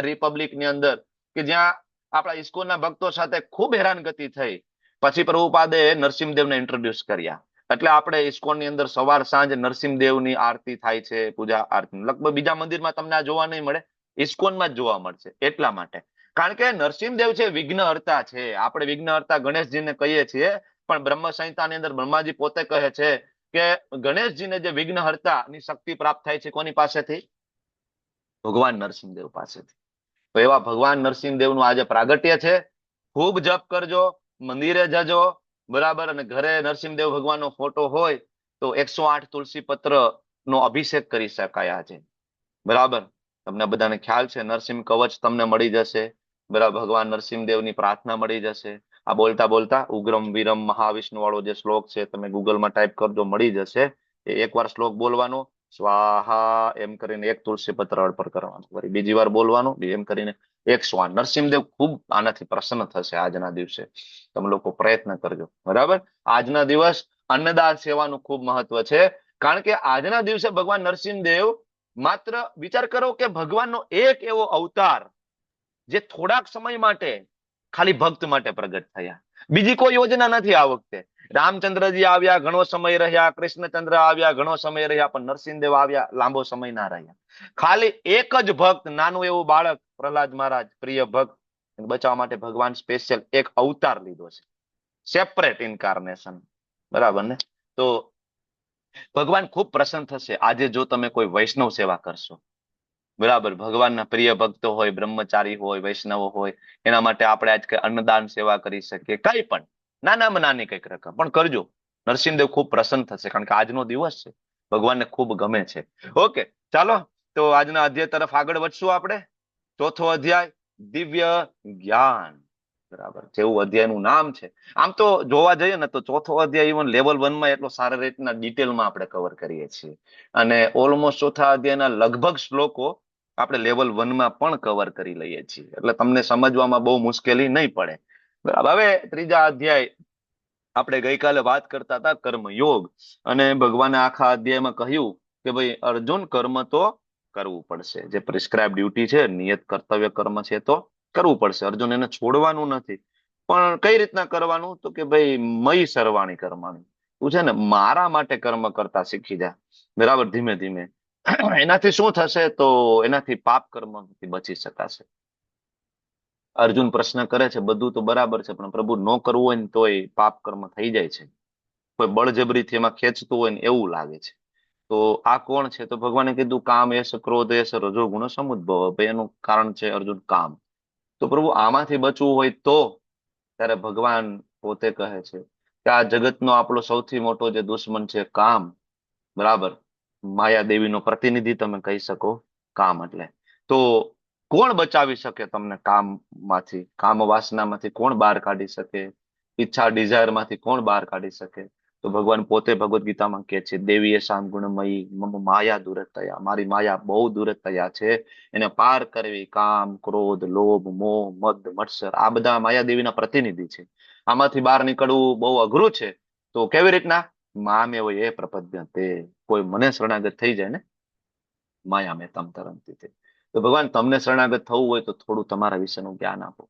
રિપબ્લિકની અંદર, કે જ્યાં આપણા ઇસ્કોનના ભક્તો સાથે ખૂબ હેરાનગતિ થઈ. પછી પ્રભુપાદે નરસિંહદેવને ઇન્ટ્રોડ્યુસ કર્યા. એટલે આપણે ઇસ્કોનની અંદર સવાર સાંજ નરસિંહદેવની આરતી થાય છે, પૂજા આરતી. લગભગ બીજા મંદિરમાં તમને આ જોવા નહીં મળે, ઇસ્કોનમાં જ જોવા મળશે. એટલા માટે, કારણ કે નરસિંહદેવ છે વિઘ્નહર્તા છે. આપણે વિઘ્નહર્તા ગણેશજીને કહીએ છીએ, પણ બ્રહ્મ સંહિતાની અંદર બ્રહ્માજી પોતે કહે છે કે ગણેશજીને જે વિઘ્નહર્તા ની શક્તિ પ્રાપ્ત થાય છે કોની પાસેથી? ભગવાન નરસિંહદેવ પાસેથી. તો એવા ભગવાન નરસિંહદેવનું આજે પ્રાગટ્ય છે. ખૂબ જપ કરજો, મંદિરે જજો, બરાબર. અને ઘરે નરસિંહદેવ ભગવાનનો ફોટો હોય તો 108 તુલસી પત્ર નો અભિષેક કરી શકાય આજે. બરાબર. તમને બધાને ખ્યાલ છે, નરસિંહ કવચ તમને મળી જશે. બરાબર. ભગવાન નરસિંહદેવની પ્રાર્થના મળી જશે. આ બોલતા બોલતા ઉગ્રમ વીરમ મહાવિષ્ણુ વાળો જે શ્લોક છે, તમે ગૂગલમાં ટાઈપ કરજો, મળી જશે. એ એકવાર શ્લોક બોલવાનો, સ્વાહા એમ કરીને 1 તુલસી પત્ર અર્પણ કરવાનું, વળી બીજી વાર બોલવાનું એમ કરીને 108. નરસિંહદેવ ખૂબ આનાથી પ્રસન્ન થશે આજના દિવસે. તમે લોકો પ્રયત્ન કરજો. બરાબર. આજના દિવસ અન્નદાન સેવાનું ખૂબ મહત્વ છે, કારણ કે આજના દિવસે ભગવાન નરસિંહદેવ માત્ર વિચાર કરો કે ભગવાનનો એક એવો અવતાર જે થોડાક સમય માટે ખાલી ભક્ત માટે પ્રગટ થયા. બીજી કોઈ યોજના નથી આ વખતે. રામચંદ્રજી આવ્યા, ઘણો સમય રહ્યા, કૃષ્ણચંદ્ર આવ્યા, ઘણો સમય રહ્યા, પણ નરસિંહદેવ આવ્યા, લાંબો સમય ના રહ્યા. ખાલી એક જ ભક્ત, નાનું એવું બાળક પ્રહલાદ મહારાજ, પ્રિય ભક્ત, બચાવવા માટે ભગવાન સ્પેશિયલ એક અવતાર લીધો છે, સેપરેટ ઇન્કાર્નેશન. બરાબર ને? તો ભગવાન ખૂબ પ્રસન્ન થશે આજે જો તમે કોઈ વૈષ્ણવ સેવા કરશો. બરાબર. ભગવાનના પ્રિય ભક્તો હોય, બ્રહ્મચારી હોય, વૈષ્ણવો હોય, એના માટે આપણે આજ અન્નદાન સેવા કરી શકીએ. કઈ પણ નાનામાં નાની કઈક રકમ પણ કરજો. નરસિંહદેવ ખૂબ પ્રસન્ન થશે, કારણ કે આજનો દિવસ છે, ભગવાનને ખૂબ ગમે છે. ઓકે, ચાલો તો આજના અધ્યાય તરફ આગળ વધશું આપણે. 4થો અધ્યાય, દિવ્ય જ્ઞાન. બરાબર. જેવું અધ્યાયનું નામ છે, આમ તો જોવા જઈએ ને તો 4થો અધ્યાય ઇવન લેવલ 1માં એટલો સારી રીતના ડિટેલમાં આપણે કવર કરીએ છીએ, અને ઓલમોસ્ટ 4થા અધ્યાયના લગભગ શ્લોકો આપણે લેવલ 1માં પણ કવર કરી લઈએ છીએ, એટલે તમને સમજવામાં બહુ મુશ્કેલી નહીં પડે. બરાબર. હવે 3જા અધ્યાય આપણે ગઈકાલે વાત કરતા હતા કર્મયોગ, અને ભગવાને આખા અધ્યાયમાં કહ્યું કે ભાઈ અર્જુન, કર્મ તો કરવું પડશે. જે પ્રિસ્ક્રાઇબ ડ્યુટી છે, નિયત કર્તવ્ય કર્મ છે, તો કરવું પડશે. અર્જુન એને છોડવાનું નથી. પણ કઈ રીતના કરવાનું? તો કે ભાઈ મય સર્વાણી કર્માણી, તું છે ને મારા માટે કર્મ કરતા શીખી જા. બરાબર. ધીમે ધીમે એનાથી શું થશે? તો એનાથી પાપ કર્મથી બચી શકાશે. અર્જુન પ્રશ્ન કરે છે, બધું તો બરાબર છે, પણ પ્રભુ ન કરવું હોય ને તોય પાપ કર્મ થઈ જાય છે, કોઈ બળજબરીથી એમાં ખેંચતું હોય ને એવું લાગે છે. તો આ કોણ છે? તો ભગવાને કીધું કામ એસ, ક્રોધ એસ, રજો ગુણ સમુદ્ભવ. ભાઈ એનું કારણ છે અર્જુન કામ. તો પ્રભુ આમાંથી બચવું હોય તો ત્યારે ભગવાન પોતે કહે છે કે આ જગતનો આપણો સૌથી મોટો જે દુશ્મન છે કામ, બરાબર, માયા દેવીનો પ્રતિનિધિ તમે કહી શકો કામ. એટલે તો કોણ બચાવી શકે તમને કામમાંથી, કામ વાસનામાંથી કોણ બહાર કાઢી શકે, ઈચ્છા ડિઝાયર માંથી કોણ બહાર કાઢી શકે? તો ભગવાન પોતે ભગવદ ગીતામાં કહે છે દેવીએ શામ ગુણમયી મમ માયા દુરતયા, મારી માયા બહુ દુરતયા છે, એને પાર કરવી. કામ, ક્રોધ, લોભ, મોહ, મદ, મત્સર આ બધા માયા દેવીના પ્રતિનિધિ છે. આમાંથી બહાર નીકળવું બહુ અઘરું છે. તો કેવી રીતના? મામેવ એ પ્રપદ્યન્તે, કોઈ મને શરણાગત થઈ જાય ને, માયા મેં તમ તરંતી તે. તો ભગવાન તમને શરણાગત થવું હોય તો થોડું તમારા વિશેનું જ્ઞાન આપો.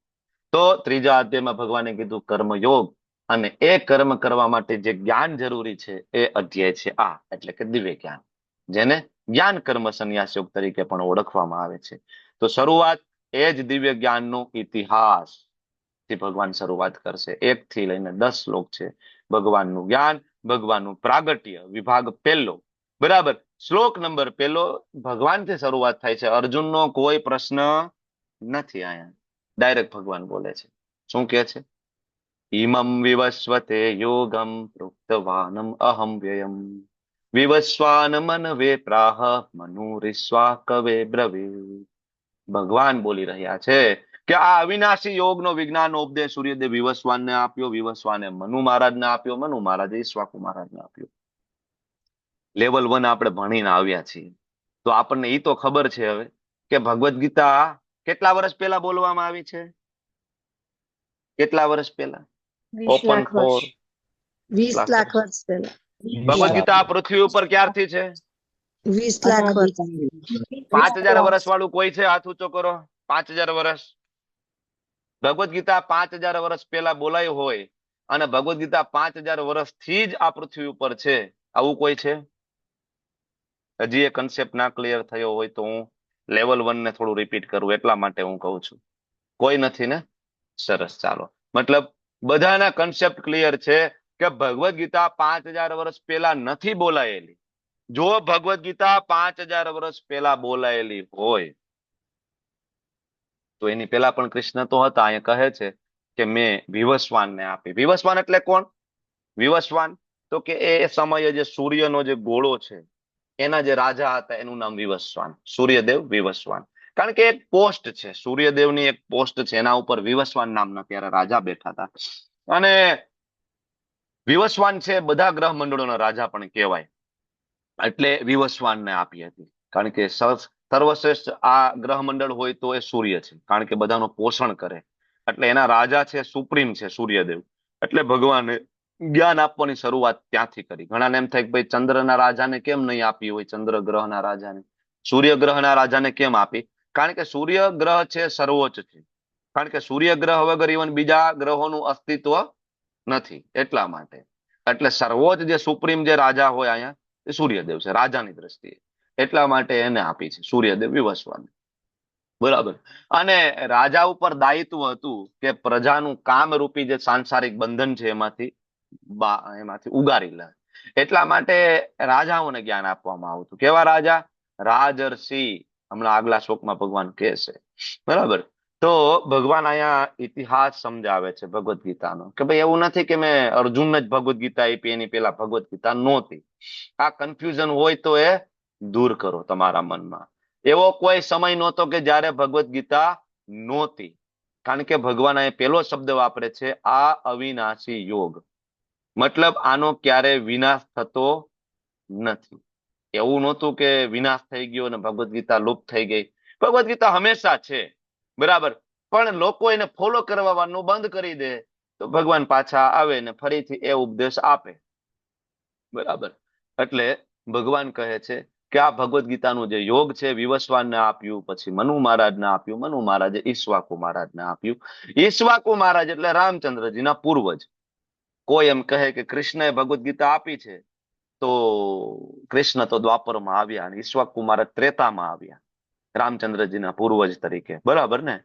તો ત્રીજા અધ્યાયમાં ભગવાને કીધું કર્મયોગ, અને એ કર્મ કરવા માટે જે જ્ઞાન જરૂરી છે એ અધ્યાય છે આ, એટલે કે દિવ્ય જ્ઞાન, જેને જ્ઞાન કર્મ સંન્યાસ યોગ તરીકે પણ ઓળખવામાં આવે છે. તો શરૂઆત એ જ દિવ્ય જ્ઞાનનો ઇતિહાસ થી ભગવાન શરૂઆત કરશે. 1 થી લઈને 10 શ્લોક છે ભગવાનનું જ્ઞાન, ભગવાનનું પ્રાગટ્ય, વિભાગ પહેલો, બરાબર. શ્લોક નંબર પહેલો ભગવાનથી શરૂઆત થાય છે. અર્જુનનો કોઈ પ્રશ્ન નથી. અહીંયા ડાયરેક્ટ ભગવાન બોલે છે. શું કહે છે? ઇમં વિવસ્વતે યોગમ પ્રોક્તવાનમ અહમ વ્યયમ વિવસ્વાન મનવે પ્રાહ મનુરિસ્વા કવે બ્રવે. ભગવાન બોલી રહ્યા છે કે આ અવિનાશી યોગનો વિજ્ઞાનનો ઉપદેશ સૂર્યદેવ વિવસ્વાનને આપ્યો, વિવસ્વાને મનુ મહારાજને આપ્યો, મનુ મહારાજે ઈક્ષ્વાકુ મહારાજને આપ્યો. લેવલ 1 આપણે ભણીને આવ્યા છીએ. તો આપણને એ તો ખબર છે હવે કે ભગવદ ગીતા કેટલા વર્ષ પહેલા બોલવામાં આવી છે? કેટલા વર્ષ પહેલા? 20 ઓપન લાખ ફોર વર્ષ 20 લાખ વર્ષ પહેલા ભગવદ ગીતા આ પૃથ્વી ઉપર ક્યારથી છે? 20 લાખ વર્ષ 5000 વર્ષ વાળું કોઈ છે? હાથ ઊંચો કરો. 5000 વર્ષ. ભગવદ ગીતા 5000 વર્ષ પહેલા બોલાય હોય અને ભગવદ ગીતા 5000 વર્ષથી જ આ પૃથ્વી ઉપર છે, આવું કોઈ છે? હજી એ કન્સેપ્ટ ના ક્લિયર થયો હોય તો હું લેવલ 1 ને થોડું રિપીટ કરું, એટલા માટે હું કહું છું. કોઈ નથી ને? સરસ, ચાલો. મતલબ બધાના કન્સેપ્ટ ક્લિયર છે કે ભગવદ ગીતા 5000 વર્ષ પહેલા નથી બોલાયેલી. જો ભગવદ ગીતા 5000 વર્ષ પહેલા બોલાયેલી હોય તો એની પહેલા પણ કૃષ્ણ તો હતા. અહીંયા કહે છે કે મેં વિવસ્વાનને આપી. વિવસ્વાન એટલે કોણ? વિવસ્વાન તો કે એ સમયે જે સૂર્યનો જે ગોળો છે એના જે રાજા હતા એનું નામ વિવસ્વાન, સૂર્યદેવ વિવસ્વાન. કારણ કે એક પોસ્ટ છે, સૂર્યદેવની એક પોસ્ટ છે, એના ઉપર વિવસ્વાન નામના ત્યારે રાજા બેઠા હતા. અને વિવસ્વાન છે બધા ગ્રહ મંડળોના રાજા પણ કહેવાય. એટલે વિવસ્વાનને આપી હતી. કારણ કે સર્વશ્રેષ્ઠ આ ગ્રહ મંડળ હોય તો એ સૂર્ય છે, કારણ કે બધાનું પોષણ કરે. એટલે એના રાજા છે, સુપ્રીમ છે સૂર્યદેવ. એટલે ભગવાને જ્ઞાન આપવાની શરૂઆત ત્યાંથી કરી. ઘણાને એમ થાય કે ભાઈ ચંદ્રના રાજાને કેમ નહીં આપી હોય, ચંદ્ર ગ્રહના રાજાને, સૂર્ય ગ્રહના રાજાને કેમ આપી? કારણ કે સૂર્ય ગ્રહ છે સર્વોચ્ચ છે. કારણ કે સૂર્ય ગ્રહ વગર ઇવન બીજા ગ્રહોનું અસ્તિત્વ નથી, એટલા માટે. એટલે સર્વોચ્ચ જે સુપ્રીમ જે રાજા હોય અહીંયા એ સૂર્યદેવ છે રાજાની દ્રષ્ટિએ. એટલા માટે એને આપી છે સૂર્યદેવ વિવસ્વાન, બરાબર. અને રાજા ઉપર દાયિત્વ હતું કે પ્રજાનું કામરૂપી જે સાંસારિક બંધન છે એમાંથી ઉગારી લે. એટલા માટે રાજાઓને જ્ઞાન આપવામાં આવતું. કેવા રાજા? રાજર્ષિ. હમણાં આગલા શ્લોકમાં ભગવાન કહે છે, બરાબર. તો ભગવાન અહીંયા ઇતિહાસ સમજાવે છે ભગવદ ગીતાનો, કે ભાઈ એવું નથી કે મેં અર્જુનને જ ભગવદ ગીતા આપી, એની પેલા ભગવદ ગીતા નહોતી. આ કન્ફ્યુઝન હોય તો એ દૂર કરો તમારા મનમાં. એવો કોઈ સમય નહોતો કે જ્યારે ભગવદ ગીતા નહોતી. કારણ કે ભગવાન અહીં પહેલો શબ્દ વાપરે છે, આ અવિનાશી યોગ. મતલબ આનો ક્યારે વિનાશ થતો નથી. એવું નહોતું કે વિનાશ થઈ ગયો અને ભગવદ ગીતા લુપ્ત થઈ ગઈ. ભગવદ ગીતા હંમેશા છે, બરાબર. પણ લોકો એને ફોલો કરવાનું બંધ કરી દે તો ભગવાન પાછા આવે ને ફરીથી એ ઉપદેશ આપે, બરાબર. એટલે ભગવાન કહે છે કે આ ભગવદ ગીતાનું જે યોગ છે વિવસ્વાનને આપ્યું, પછી મનુ મહારાજને આપ્યું, મનુ મહારાજે ઈક્ષ્વાકુ મહારાજને આપ્યું. ઈક્ષ્વાકુ મહારાજ એટલે રામચંદ્રજીના પૂર્વજ. કોઈ એમ કહે કે કૃષ્ણએ ભગવદ ગીતા આપી છે તો કૃષ્ણ તો દ્વાપરમાં આવ્યા અને ઈક્ષ્વાકુ મહારાજ ત્રેતામાં આવ્યા રામચંદ્રજીના પૂર્વજ તરીકે, બરાબર ને?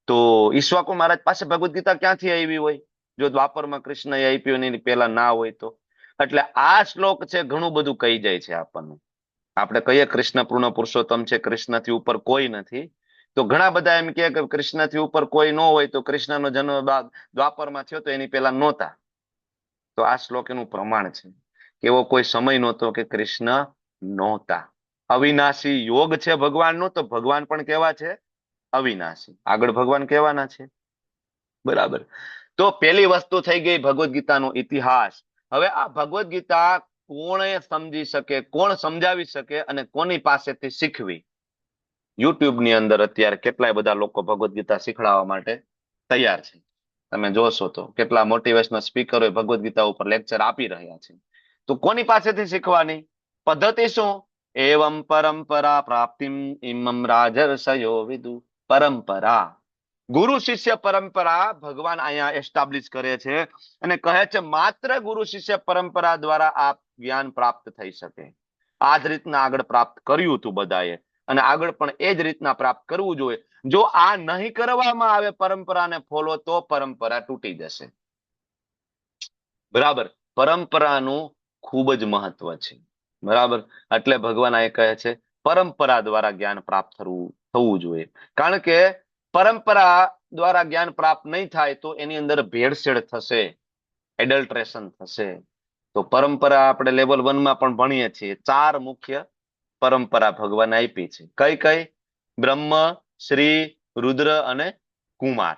તો ઈક્ષ્વાકુ મહારાજ પાસે ભગવદ ગીતા ક્યાંથી આવી હોય જો દ્વાપરમાં કૃષ્ણએ આપ્યું એની પહેલા ના હોય તો? એટલે આ શ્લોક છે ઘણું બધું કહી જાય છે આપણને. આપણે કહીએ કૃષ્ણ પૂર્ણ પુરુષોત્તમ છે, કૃષ્ણથી ઉપર કોઈ નથી. તો ઘણા બધા એમ કે કૃષ્ણથી ઉપર કોઈ ન હોય તો કૃષ્ણનો જન્મ દ્વાપરમાં થયો તો એની પહેલા નહોતા. તો આ શ્લોક એનું પ્રમાણ છે કે એવો કોઈ સમય નહોતો કે કૃષ્ણ નહોતા. અવિનાશી યોગ છે ભગવાનનો, તો ભગવાન પણ કેવા છે? અવિનાશી. આગળ ભગવાન કેવાના છે, બરાબર. તો પેલી વસ્તુ થઈ ગઈ ભગવદ્ ગીતાનો ઇતિહાસ. હવે આ ભગવદ્ ગીતા કોણ સમજી શકે, કોણ સમજાવી શકે અને કોની પાસેથી શીખવી? યુટ્યુબ ની અંદર અત્યારે કેટલાય બધા લોકો ભગવદ્ ગીતા શીખડાવવા માટે તૈયાર છે. તમે જોશો તો કેટલા મોટિવેશનલ સ્પીકરો ભગવદ્ ગીતા ઉપર લેક્ચર આપી રહ્યા છે. તો કોની પાસેથી શીખવાની પદ્ધતિ શું? એવમ પરંપરા પ્રાપ્તિમ ઇમમ રાજર્ષયો વિદુ. પરંપરા, ગુરુ શિષ્ય પરંપરા ભગવાન અહીંયા એસ્ટાબ્લિશ કરે છે અને કહે છે માત્ર ગુરુ શિષ્ય પરંપરા દ્વારા આ જ્ઞાન પ્રાપ્ત થઈ શકે. આ જ રીતના આગળ પ્રાપ્ત કર્યું હતું બધાએ અને આગળ પણ એ જ રીતના પ્રાપ્ત કરવું જોઈએ. જો આ નહીં કરવામાં આવે પરંપરાને ફોલો, તો પરંપરા તૂટી જશે. બરાબર. પરંપરાનું ખૂબ જ મહત્વ છે, બરાબર. એટલે ભગવાન આ કહે છે પરંપરા દ્વારા જ્ઞાન પ્રાપ્ત થવું જોઈએ. કારણ કે પરંપરા દ્વારા જ્ઞાન પ્રાપ્ત નહીં થાય તો એની અંદર ભેળસેળ થશે, એડલ્ટ્રેશન થશે. તો પરંપરા આપણે લેવલ 1 માં પણ ભણીએ છીએ. 4 મુખ્ય પરંપરા ભગવાન આપી છે. કઈ કઈ? બ્રહ્મ, શ્રી, રુદ્ર અને કુમાર.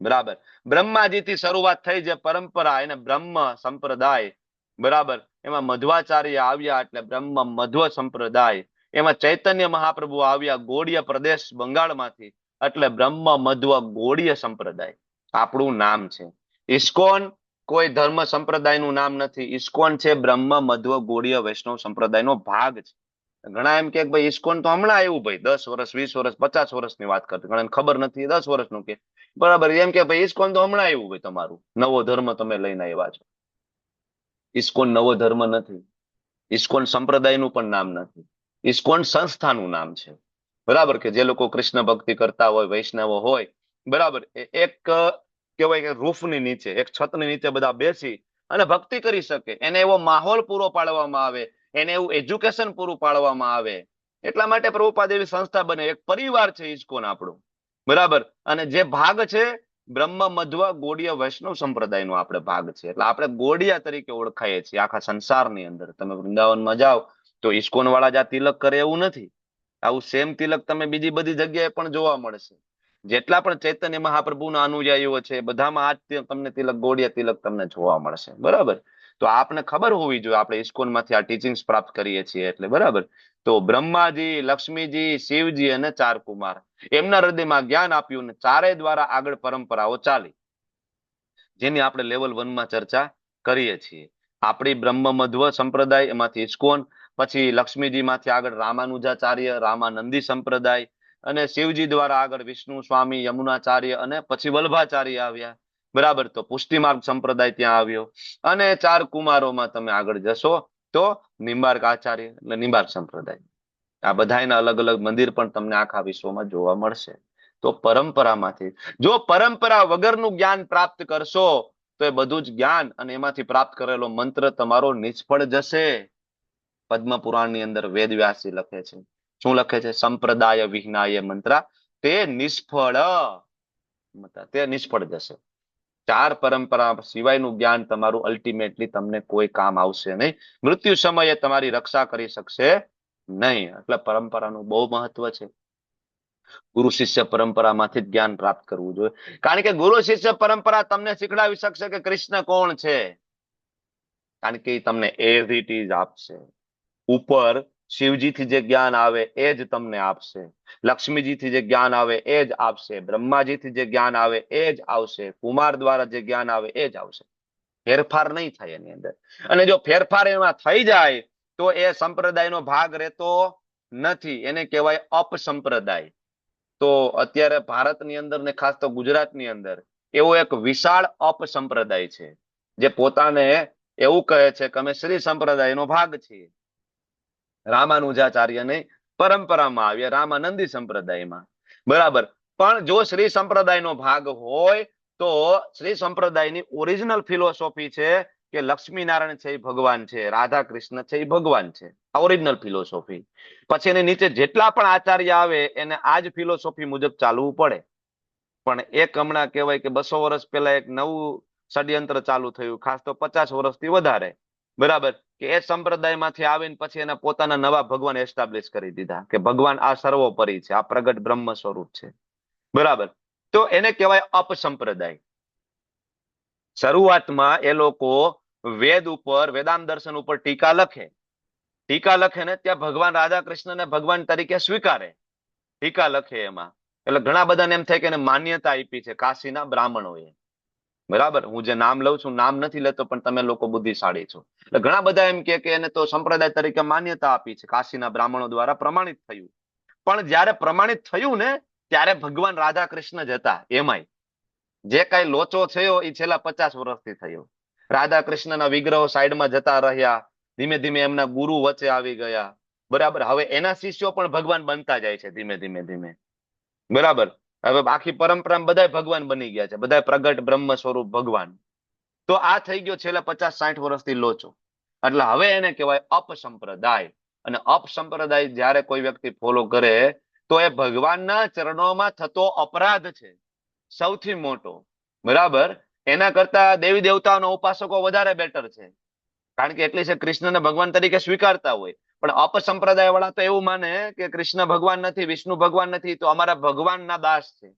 બરાબર. બ્રહ્માજી થી શરૂઆત થઈ જે પરંપરા, એને બ્રહ્મ સંપ્રદાય. બરાબર. એમાં મધ્વાચાર્ય આવ્યા એટલે બ્રહ્મ મધ્વ સંપ્રદાય. એમાં ચૈતન્ય મહાપ્રભુ આવ્યા ગોળીય પ્રદેશ બંગાળમાંથી એટલે બ્રહ્મ મધ્વ ગોળીય સંપ્રદાય આપણું નામ છે. ઇસ્કોન કોઈ ધર્મ સંપ્રદાયનું નામ નથી. ઇસ્કોન છે બ્રહ્મ મધ્વ ગોળીય વૈષ્ણવ સંપ્રદાયનો ભાગ છે. ઘણા એમ કે ભાઈ ઇસ્કોન તો હમણાં આવ્યું, ભાઈ 10 વર્ષ 20 વર્ષ 50 વર્ષની વાત કરતી, ઘણા ખબર નથી 10 વર્ષનું કે બરાબર. એમ કે ભાઈ ઇસ્કોન તો હમણાં આવ્યું, ભાઈ તમારું નવો ધર્મ તમે લઈને આવ્યા છો. ઇસ્કોન નવો ધર્મ નથી. ઇસ્કોન સંપ્રદાયનું પણ નામ નથી. ઇસ્કોન સંસ્થાનું નામ છે, બરાબર. કે જે લોકો કૃષ્ણ ભક્તિ કરતા હોય, વૈષ્ણવો હોય, બરાબર, એક કહેવાય કે રૂફની નીચે, એક છતની નીચે બધા બેસી અને ભક્તિ કરી શકે, એને એવો માહોલ પૂરો પાડવામાં આવે, એને એવું એજ્યુકેશન પૂરું પાડવામાં આવે. એટલા માટે પ્રભુપાદ એવી સંસ્થા બને. એક પરિવાર છે ઇસ્કોન આપણું, બરાબર. અને જે ભાગ છે બ્રહ્મ મધ્વ ગોળીય વૈષ્ણવ સંપ્રદાયનો આપણે ભાગ છે. એટલે આપણે ગોળિયા તરીકે ઓળખાઈએ છીએ આખા સંસારની અંદર. તમે વૃંદાવનમાં જાઓ તો ઇસ્કોન વાળા જ આ તિલક કરે એવું નથી. આવું સેમ તિલક તમે બીજી બધી જગ્યાએ પણ જોવા મળશે. જેટલા પણ ચૈતન્ય મહાપ્રભુના અનુયાયીઓ છે બધામાં આ તમને તિલક, ગોળિયા તિલક તમને જોવા મળશે, બરાબર. તો આપને ખબર હોવી જોઈએ, આપણે ઇસ્કોન માંથી આ ટીચિંગ્સ પ્રાપ્ત કરીએ છીએ એટલે, બરાબર. તો બ્રહ્માજી, લક્ષ્મીજી, શિવજી અને 4 કુમાર, એમના હૃદયમાં જ્ઞાન આપ્યું ને ચારે દ્વારા આગળ પરંપરાઓ ચાલી, જેની આપણે લેવલ 1 માં ચર્ચા કરીએ છીએ. આપણી બ્રહ્મ મધ્વ સંપ્રદાય, એમાંથી ઇસ્કોન, પછી લક્ષ્મીજી માંથી આગળ રામાનુજાચાર્ય, રામાનંદી સંપ્રદાય, અને શિવજી દ્વારા આગળ વિષ્ણુ સ્વામી, યમુનાચાર્ય અને પછી વલ્ભાચાર્ય આવ્યા, બરાબર. તો પુષ્ટિમાર્ગ સંપ્રદાય ત્યાં આવ્યો. અને 4 કુમારોમાં તમે આગળ જશો તો નિંબાર્ક આચાર્ય એટલે નિંબાર્ક સંપ્રદાય. આ બધાના અલગ અલગ મંદિર પણ તમને આખા વિશ્વમાં જોવા મળશે. તો પરંપરામાંથી, જો પરંપરા વગરનું જ્ઞાન પ્રાપ્ત કરશો તો એ બધું જ જ્ઞાન અને એમાંથી પ્રાપ્ત કરેલો મંત્ર તમારો નિષ્ફળ જશે. પદ્મ પુરાણની અંદર વેદવ્યાસજી લખે છે, શું લખે છે? સંપ્રદાય વિહ્નાય મંત્ર તે નિષ્ફળ જશે. 4 પરંપરા સિવાયનું જ્ઞાન તમારું અલ્ટિમેટલી તમને કોઈ કામ આવશે નહીં. મૃત્યુ સમયે તમારી રક્ષા કરી શકશે નહીં. એટલે પરંપરાનું બહુ મહત્વ છે. ગુરુ શિષ્ય પરંપરામાંથી જ જ્ઞાન પ્રાપ્ત કરવું જોઈએ. કારણ કે ગુરુ શિષ્ય પરંપરા તમને શીખડાવી શકશે કે કૃષ્ણ કોણ છે. કારણ કે એ તમને એઝ ઇટ ઇઝ આપશે. ઉપર શિવજીથી જે જ્ઞાન આવે એ જ તમને આપશે. લક્ષ્મીજીથી જે જ્ઞાન આવે એ જ આપશે. બ્રહ્માજીથી જે જ્ઞાન આવે એ જ આવશે. કુમાર દ્વારા જે જ્ઞાન આવે એ જ આવશે. ફેરફાર નહીં થાય એની અંદર. અને જો ફેરફાર એમાં થઈ જાય તો એ સંપ્રદાયનો ભાગ રહેતો નથી. એને કહેવાય અપસંપ્રદાય. તો અત્યારે ભારતની અંદર ને ખાસ તો ગુજરાતની અંદર એવો એક વિશાળ અપસંપ્રદાય છે જે પોતાને એવું કહે છે કે અમે શ્રી સંપ્રદાયનો ભાગ છીએ. રામાનુજાચાર્યની પરંપરામાં આવ્યા, રામાનંદી સંપ્રદાયમાં, બરાબર. પણ જો શ્રી સંપ્રદાયનો ભાગ હોય તો શ્રી સંપ્રદાયની ઓરિજિનલ ફિલોસોફી છે કે લક્ષ્મીનારાયણ છે એ ભગવાન છે, રાધા કૃષ્ણ છે એ ભગવાન છે, આ ઓરિજિનલ ફિલોસોફી. પછી એની નીચે જેટલા પણ આચાર્ય આવે એને આ જ ફિલોસોફી મુજબ ચાલવું પડે. પણ એક હમણાં કહેવાય કે 200 વર્ષ પહેલા એક નવું ષડયંત્ર ચાલુ થયું, ખાસ તો 50 વર્ષથી વધારે, બરાબર, કે એ સંપ્રદાયમાંથી આવીને પછી એના પોતાના નવા ભગવાન એસ્ટાબ્લિશ કરી દીધા કે ભગવાન આ સર્વોપરી છે, આ પ્રગટ બ્રહ્મ સ્વરૂપ છે, બરાબર. તો એને કહેવાય અપસંપ્રદાય. શરૂઆતમાં એ લોકો વેદ ઉપર, વેદાંત દર્શન ઉપર ટીકા લખે ને ત્યાં ભગવાન રાધા કૃષ્ણને ભગવાન તરીકે સ્વીકારે, ટીકા લખે એમાં. એટલે ઘણા બધાને એમ થાય કે એને માન્યતા આપી છે કાશીના બ્રાહ્મણોએ, બરાબર. હું જે નામ લઉં છું નામ નથી લેતો, પણ તમે લોકો બુદ્ધિશાળી છો. એટલે ઘણા બધા એમ કે એને તો સંપ્રદાય તરીકે માન્યતા આપી છે, કાશીના બ્રાહ્મણો દ્વારા પ્રમાણિત થયું. પણ જયારે પ્રમાણિત થયું ને ત્યારે ભગવાન રાધા કૃષ્ણ જ હતા. એમાંય જે કઈ લોચો થયો એ છેલ્લા 50 વર્ષથી થયો. રાધા કૃષ્ણના વિગ્રહો સાઈડમાં જતા રહ્યા, ધીમે ધીમે એમના ગુરુ વચ્ચે આવી ગયા, બરાબર. હવે એના શિષ્યો પણ ભગવાન બનતા જાય છે ધીમે ધીમે, બરાબર. હવે આખી પરંપરા બધા ભગવાન બની ગયા છે, બધા પ્રગટ બ્રહ્મ સ્વરૂપ ભગવાન. તો આ થઈ ગયો છેલ્લા 50-60 વર્ષથી લોચો. એટલે હવે એને કહેવાય અપસંપ્રદાય. અને અપસંપ્રદાય જયારે કોઈ વ્યક્તિ ફોલો કરે તો એ ભગવાનના ચરણોમાં થતો અપરાધ છે સૌથી મોટો, બરાબર. એના કરતા દેવી દેવતાઓના ઉપાસકો વધારે બેટર છે, કારણ કે એટલી છે કૃષ્ણને ભગવાન તરીકે સ્વીકારતા હોય. પણ અપસંપ્રદાય વાળા તો એવું માને કે કૃષ્ણ ભગવાન નથી, વિષ્ણુ ભગવાન નથી, તો અમારા ભગવાનના દાસ છે.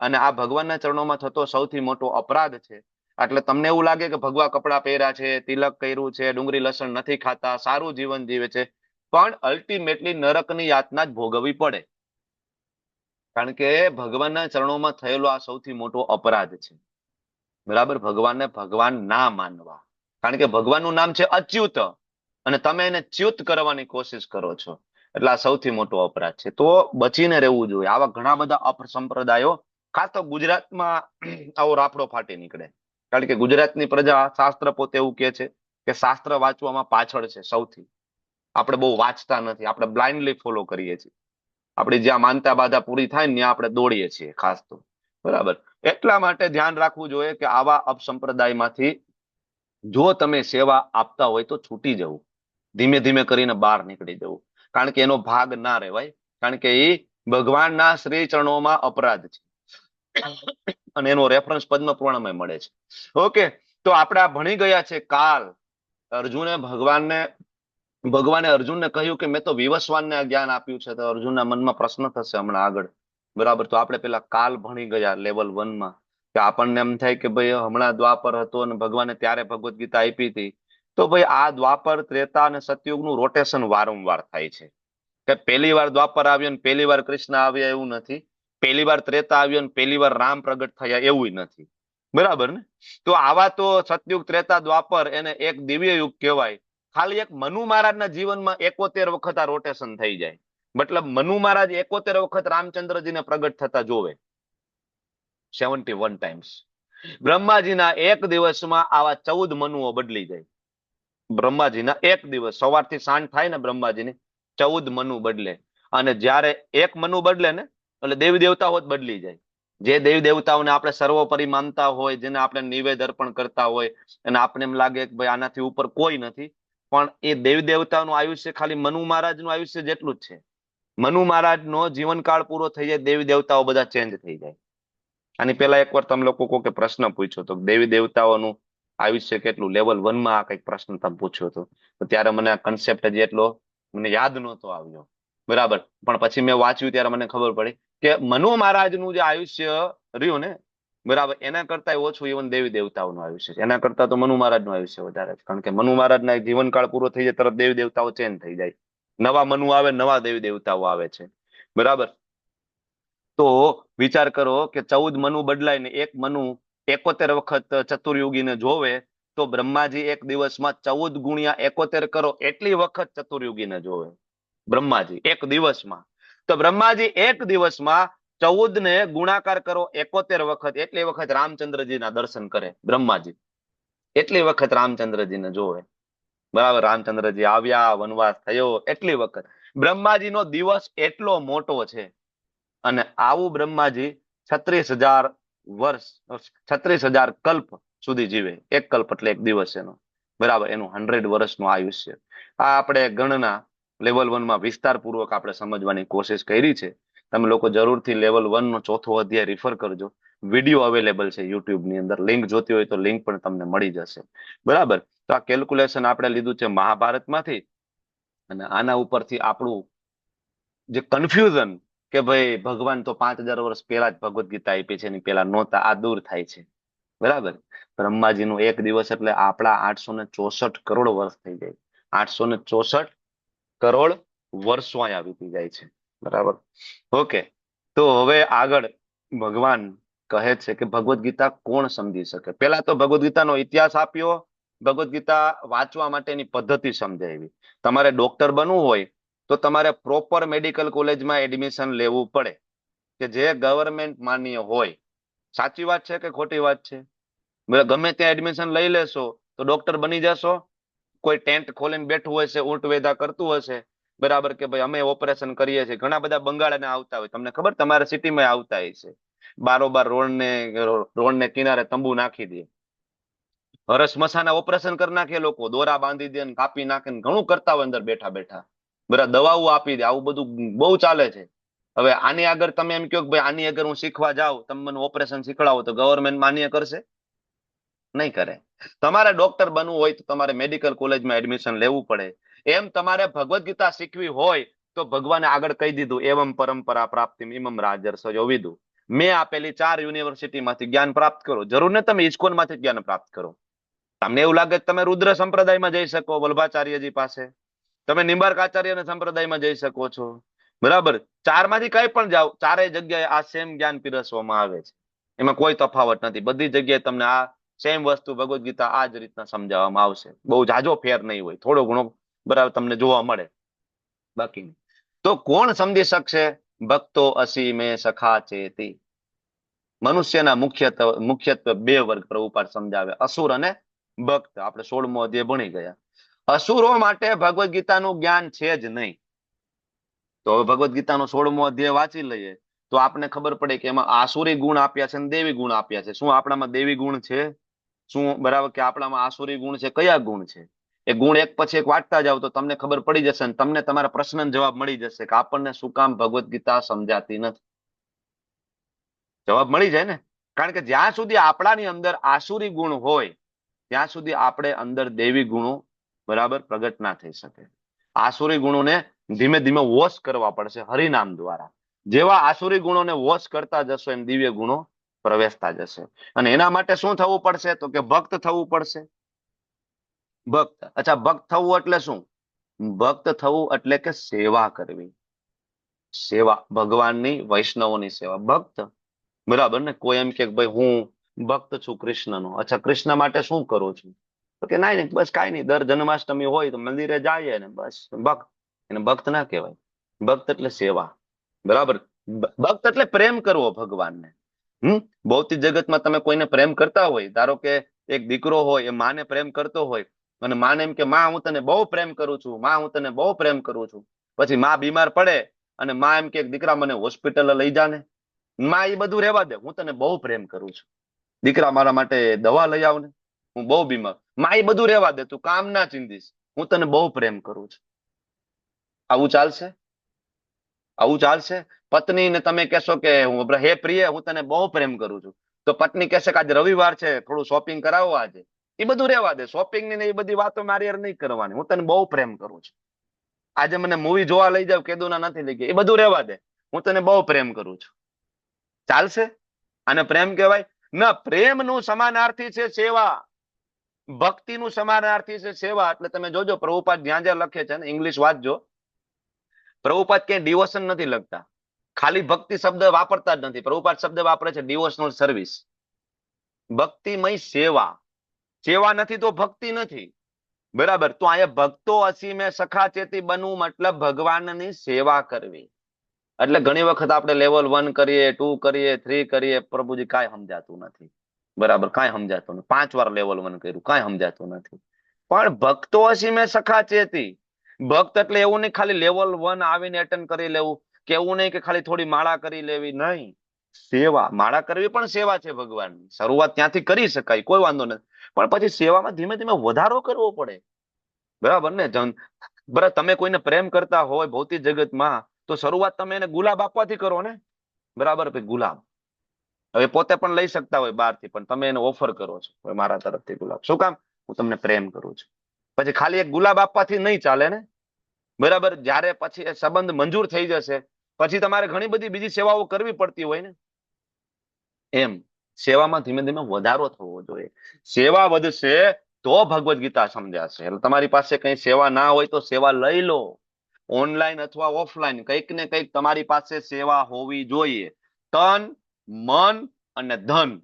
અને આ ભગવાનના ચરણોમાં થતો સૌથી મોટો અપરાધ છે. એટલે તમને એવું લાગે કે ભગવા કપડા પહેર્યા છે, તિલક કર્યું છે, ડુંગળી લસણ નથી ખાતા, સારું જીવન જીવે છે, પણ અલ્ટિમેટલી નરકની યાતના જ ભોગવવી પડે. કારણ કે ભગવાનના ચરણોમાં થયેલો આ સૌથી મોટો અપરાધ છે, બરાબર. ભગવાનને ભગવાન ના માનવા, કારણ કે ભગવાનનું નામ છે અચ્યુત અને તમે એને ચ્યુત કરવાની કોશિશ કરો છો, એટલે આ સૌથી મોટો અપરાધ છે. તો બચીને રહેવું જોઈએ. આવા ઘણા બધા અપસંપ્રદાયો, ખાસ તો ગુજરાતમાં આવો રાફડો ફાટી નીકળે. કારણ કે ગુજરાતની પ્રજા, શાસ્ત્ર પોતે એવું કે છે કે શાસ્ત્ર વાંચવામાં પાછળ છે સૌથી. આપણે બહુ વાંચતા નથી, આપણે બ્લાઇન્ડલી ફોલો કરીએ છીએ. આપણે જ્યાં માનતા બાધા પૂરી થાય ને ત્યાં આપણે દોડીએ છીએ ખાસ તો, બરાબર. એટલા માટે ધ્યાન રાખવું જોઈએ કે આવા અપસંપ્રદાયમાંથી જો તમે સેવા આપતા હોય તો છૂટી જવું, ધીમે ધીમે કરીને બહાર નીકળી જવું. કારણ કે એનો ભાગ ના રહેવાય, કારણ કે એ ભગવાનના શ્રી ચરણોમાં અપરાધ છે. અને એનો રેફરન્સ પદ્મ પુરાણમાં મળે છે. ઓકે, તો આપણે આ ભણી ગયા છે કાલ. ભગવાને અર્જુનને કહ્યું કે મેં તો વિવસ્વાનને આ જ્ઞાન આપ્યું છે. તો અર્જુનના મનમાં પ્રશ્ન થશે હમણાં આગળ, બરાબર. તો આપણે પેલા કાલ ભણી ગયા લેવલ 1 માં, કે આપણને એમ થાય કે ભાઈ હમણાં દ્વાપર હતો અને ભગવાને ત્યારે ભગવદ્ ગીતા આપી હતી. તો ભાઈ આ દ્વાપર, ત્રેતા અને સતયુગનું રોટેશન વારંવાર થાય છે. કે પહેલી વાર દ્વાપર આવ્યો ને પહેલી વાર કૃષ્ણ આવ્યા એવું નથી, પહેલી વાર ત્રેતા આવ્યો ને પહેલી વાર રામ પ્રગટ થયા એવું નથી, બરાબર ને. તો આવા તો સતયુગ, ત્રેતા, દ્વાપર એને એક દિવ્ય યુગ કહેવાય. ખાલી એક મનુ મહારાજના જીવનમાં 71 વખત આ રોટેશન થઈ જાય. મતલબ મનુ મહારાજ 71 વખત રામચંદ્રજીને પ્રગટ થતા જોવે, 71 ટાઈમ્સ. બ્રહ્માજીના એક દિવસમાં આવા 14 મનુઓ બદલી જાય. બ્રહ્માજીના એક દિવસ, સવારથી સાંજ થાય ને બ્રહ્માજીને 14 મનુ બદલે. અને જ્યારે એક મનુ બદલે ને એટલે દેવી દેવતાઓ જ બદલી જાય. જે દેવી દેવતાઓને આપણે સર્વોપરી માનતા હોય, જેને આપણે નિવેદ અર્પણ કરતા હોય, અને આપણે એમ લાગે કે ભાઈ આનાથી ઉપર કોઈ નથી, પણ એ દેવી દેવતાનું આયુષ્ય ખાલી મનુ મહારાજનું આયુષ્ય જેટલું જ છે. મનુ મહારાજનો જીવનકાળ પૂરો થઈ જાય, દેવી દેવતાઓ બધા ચેન્જ થઈ જાય. આની પહેલા એકવાર તમે લોકો કોઈ પ્રશ્ન પૂછ્યો તો દેવી દેવતાઓનું આયુષ્ય કેટલું, લેવલ 1 માં આ કઈક પ્રશ્ન તમે પૂછ્યો હતો. તો ત્યારે મને આ કન્સેપ્ટ હજી એટલો મને યાદ નહોતો આવ્યો, બરાબર. પણ પછી મેં વાંચ્યું ત્યારે મને ખબર પડી કે મનુ મહારાજનું જે આયુષ્ય રહ્યું ને, બરાબર, એના કરતા ઓછું ઇવન દેવી દેવતાઓનું આયુષ્ય છે. એના કરતા તો મનુ મહારાજનું આયુષ્ય વધારે છે. કારણ કે મનુ મહારાજના જીવનકાળ પૂરો થઈ જાય તરત દેવી દેવતાઓ ચેન્જ થઈ જાય, નવા મનુ આવે, નવા દેવી દેવતાઓ આવે છે, બરાબર. તો વિચાર કરો કે 14 મનુ બદલાય ને એક મનુ 71 વખત ચતુર્યુગીને જોવે, તો બ્રહ્માજી એક દિવસમાં 14 ગુણ્યા 71 કરો એટલી વખત ચતુર્યુગીને જોવે બ્રહ્માજી એક દિવસમાં. તો બ્રહ્માજી એક દિવસમાં 14 ને ગુણાકાર કરો 71 વખત, એટલી વખત રામચંદ્રજીના દર્શન કરે બ્રહ્માજી, એટલી વખત રામચંદ્રજીને જોવે, બરાબર. રામચંદ્રજી આવ્યા, વનવાસ થયો, એટલી વખત. બ્રહ્માજીનો દિવસ એટલો મોટો છે. અને આવું બ્રહ્માજી 36,000 વર્ષ, 36,000 કલ્પ સુધી જીવે. એક કલ્પ એટલે એક દિવસ એનો, બરાબર, એનું 100 વર્ષનું આયુષ્ય. આ આપણે ગણના લેવલ 1 માં વિસ્તારપૂર્વક આપણે સમજવાની કોશિશ કરી છે. તમે લોકો જરૂરથી લેવલ 1 નો 4થો અધ્યાય રિફર કરજો. વિડીયો અવેલેબલ છે યુટ્યુબ ની અંદર, લિંક જોતી હોય તો લિંક પણ તમને મળી જશે. બરાબર. તો આ કેલ્ક્યુલેશન આપણે લીધું છે મહાભારતમાંથી, અને આના ઉપરથી આપણું જે કન્ફ્યુઝન કે ભાઈ ભગવાન તો 5000 વર્ષ પહેલા જ ભગવદ ગીતા આપી છે, એની પહેલા નહોતા, આ દૂર થાય છે. બરાબર. બ્રહ્માજીનું એક દિવસ એટલે આપણા 864 કરોડ વર્ષ થઈ જાય. 864 કરોડ વર્ષો અહીંયા વીતી જાય છે. બરાબર. ઓકે. તો હવે આગળ ભગવાન કહે છે કે ભગવદ ગીતા કોણ સમજી શકે. પેલા તો ભગવદ ગીતાનો ઇતિહાસ આપ્યો, ભગવદ ગીતા વાંચવા માટેની પદ્ધતિ સમજાવી. તમારે ડોક્ટર બનવું હોય તો તમારે પ્રોપર મેડિકલ કોલેજમાં એડમિશન લેવું પડે, કે જે ગવર્મેન્ટ માન્ય હોય. સાચી વાત છે કે ખોટી વાત છે? ગમે ત્યાં એડમિશન લઈ લેશો તો ડોક્ટર બની જશો? કોઈ ટેન્ટ ખોલીને બેઠું હશે, ઊંટ વેદા કરતું હશે, બરાબર, કે ભાઈ અમે ઓપરેશન કરીએ છીએ. ઘણા બધા બંગાળને આવતા હોય, તમને ખબર, તમારા સિટીમાં આવતા હશે. બારોબાર રોડ ને કિનારે તંબુ નાખી દે, હરસ મસાના ઓપરેશન કરી નાખે લોકો, દોરા બાંધી દે ને કાપી નાખે ને ઘણું કરતા હોય અંદર બેઠા બેઠા. બરાબર, દવાઓ આપી દે, આવું બધું બહુ ચાલે છે. હવે આની આગળ તમે એમ કહો કે ભાઈ આની આગળ હું શીખવા જાઉં, તમે મને ઓપરેશન શીખડાવો, તો ગવર્મેન્ટ માન્ય કરશે? નહીં કરે. તમારે ડોક્ટર બનવું હોય તો તમારે મેડિકલ કોલેજમાં એડમિશન લેવું પડે. એમ તમારે ભગવદ ગીતા શીખવી હોય તો ભગવાને આગળ કહી દીધું, એવમ પરંપરા પ્રાપ્તિ ઇમમ રાજર્ષયો વિદુ. મેં આપેલી 4 યુનિવર્સિટીમાંથી જ્ઞાન પ્રાપ્ત કરો. જરૂર ને તમે ઇસ્કોન માંથી જ્ઞાન પ્રાપ્ત કરો. તમને એવું લાગે તમે રુદ્ર સંપ્રદાયમાં જઈ શકો, વલ્ભાચાર્યજી પાસે, તમે નિંબાર્કાચાર્યના સંપ્રદાયમાં જઈ શકો છો. બરાબર. 4 માંથી કઈ પણ જાઓ, ચારેય જગ્યાએ આ સેમ જ્ઞાન પીરસવામાં આવે છે. એમાં કોઈ તફાવત નથી. બધી જગ્યાએ તમને આ સેમ વસ્તુ ભગવદ ગીતા આ જ રીતના સમજાવવામાં આવશે. બહુ જાજો ફેર નહીં હોય, થોડો ઘણો બરાબર તમને જોવા મળે, બાકી નહીં. તો કોણ સમજી શકશે? ભક્તો અસી મેં સખા ચેતી. મનુષ્યના મુખ્યત્વે 2 વર્ગ પ્રભુપાદ સમજાવે, અસુર અને ભક્ત. આપણે 16મો અધ્યાય ભણી ગયા. અસુરો માટે ભગવદ ગીતાનું જ્ઞાન છે જ નહીં. તો હવે ભગવદ ગીતાનો 16મો અધ્યાય વાંચી લઈએ તો આપણને ખબર પડે કે એમાં આસુરી ગુણ આપ્યા છે અને દેવી ગુણ આપ્યા છે. શું આપણામાં દેવી ગુણ છે? શું બરાબર કે આપણામાં આસુરી ગુણ છે? કયા ગુણ છે? એ ગુણ એક પછી એક વાંચતા જાવ તો તમને ખબર પડી જશે, અને તમને તમારા પ્રશ્નનો જવાબ મળી જશે કે આપણને શું કામ ભગવદ ગીતા સમજાતી નથી. જવાબ મળી જાય ને. કારણ કે જ્યાં સુધી આપણાની અંદર આસુરી ગુણ હોય ત્યાં સુધી આપણે અંદર દેવી ગુણો બરાબર પ્રગટ ના થઈ શકે. આસુરી ગુણોને ધીમે ધીમે વોશ કરવા પડશે હરિનામ દ્વારા. જેવા આસુરી ગુણોને વોશ કરતા જશો એમ દિવ્ય ગુણો પ્રવેશતા જશે. અને એના માટે શું થવું પડશે? તો કે ભક્ત થવું પડશે. ભક્ત. અચ્છા, ભક્ત થવું એટલે શું? ભક્ત થવું એટલે કે સેવા કરવી. સેવા, ભગવાનની, વૈષ્ણવોની સેવા. ભક્ત, બરાબર ને. કોઈ એમ કે ભાઈ હું ભક્ત છું કૃષ્ણનો. અચ્છા, કૃષ્ણ માટે શું કરું છું? તો કે નહીં, બસ કાંઈ નહીં, દર જન્માષ્ટમી હોય તો મંદિરે જાય ને બસ. ભક્ત. એને ભક્ત ના કહેવાય. ભક્ત એટલે સેવા. બરાબર. ભક્ત એટલે પ્રેમ કરવો ભગવાનને. ભૌતિક જગતમાં તમે કોઈને પ્રેમ કરતા હોય, ધારો કે એક દીકરો હોય એ માને પ્રેમ કરતો હોય, અને માને એમ કે માં હું તને બહુ પ્રેમ કરું છું, માં હું તને બહુ પ્રેમ કરું છું. પછી માં બીમાર પડે અને માં એમ કે દીકરા મને હોસ્પિટલ લઈ જા ને. માં એ બધું રહેવા દે, હું તને બહુ પ્રેમ કરું છું, દીકરા મારા માટે દવા લઈ આવ ને, હું બહુ બીમાર. માં એ બધું રહેવા દે, તું કામ ના ચિંતીશ, હું તને બહુ પ્રેમ કરું છું. આવું ચાલશે? આવું ચાલશે? પત્નીને તમે કહેશો કે હે પ્રિય હું તને બહુ પ્રેમ કરું છું, તો પત્ની કહેશે કે આજે રવિવાર છે, થોડું શોપિંગ કરાવો આજે. એ બધું રહેવા દે, શોપિંગ ની એ બધી વાતો મારી યાર નહીં કરવાની, હું તને બહુ પ્રેમ કરું છું. આજે મને મૂવી જોવા લઈ જાવ, કેદુના નથી લઈ ગયા, એ બધું રહેવા દે, હું તને બહુ પ્રેમ કરું છું. ચાલશે? આને પ્રેમ કહેવાય? ના, પ્રેમનું સમાનાર્થી છે સેવા. ભક્તિનું સમાનાર્થી છે સેવા. એટલે તમે જોજો પ્રભુપાદ જ્યાં જ્યાં લખે છે ને, ઇંગ્લિશ વાંચજો, પ્રભુપાદ ક્યાંય ડિવોશન નથી લખતા, ખાલી ભક્તિ શબ્દ વાપરતા જ નથી. પ્રભુપાદ શબ્દ વાપરે છે ડિવોશનલ સર્વિસ, ભક્તિમય સેવા. સેવા નથી તો ભક્તિ નથી. બરાબર. તો અહીંયા ભક્તો અસીમે સખા ચેતી બનવું મતલબ ભગવાનની સેવા કરવી. એટલે ઘણી વખત આપણે લેવલ 1 કરીએ, 2 કરીએ, 3 કરીએ, પ્રભુજી કાંઈ સમજાતું નથી. બરાબર, કાંઈ સમજાતું નથી. 5 વાર લેવલ 1 કર્યું, કાંઈ સમજાતું નથી. પણ ભક્તો અસીમે સખા ચેતી. ભક્ત એટલે એવું નહીં ખાલી લેવલ 1 આવીને એટેન્ડ કરી લેવું, કે એવું નહીં કે ખાલી થોડી માળા કરી લેવી, નહીં. સેવા, માળા કરવી પણ સેવા છે ભગવાનની. શરૂઆત ત્યાંથી કરી શકાય, કોઈ વાંધો નથી, પણ પછી સેવામાં ધીમે ધીમે વધારો કરવો પડે. બરાબર ને? બરાબર, તમે કોઈને પ્રેમ કરતા હોય ભૌતિક જગતમાં, તો શરૂઆત તમે એને ગુલાબ આપવાથી કરો ને. બરાબર, ભાઈ ગુલાબ હવે પોતે પણ લઈ શકતા હોય બહારથી, પણ તમે એને ઓફર કરો છો, "હવે મારા તરફથી ગુલાબ." શું કામ? હું તમને પ્રેમ કરું છું. પછી ખાલી એક ગુલાબ આપવાથી નહીં ચાલે ને. બરાબર, જ્યારે પછી એ સંબંધ મંજૂર થઈ જશે, પછી તમારે ઘણી બધી બીજી સેવાઓ કરવી પડતી હોય ને. એમ સેવામાં ધીમે ધીમે વધારો થવો જોઈએ. સેવા વધશે તો ભગવદ્ ગીતા સમજાશે. એટલે તમારી પાસે કઈ સેવા ના હોય તો સેવા લઈ લો, ઓનલાઈન અથવા ઓફલાઈન, કંઈક ને કંઈક તમારી પાસે સેવા હોવી જોઈએ. તન, મન અને ધન,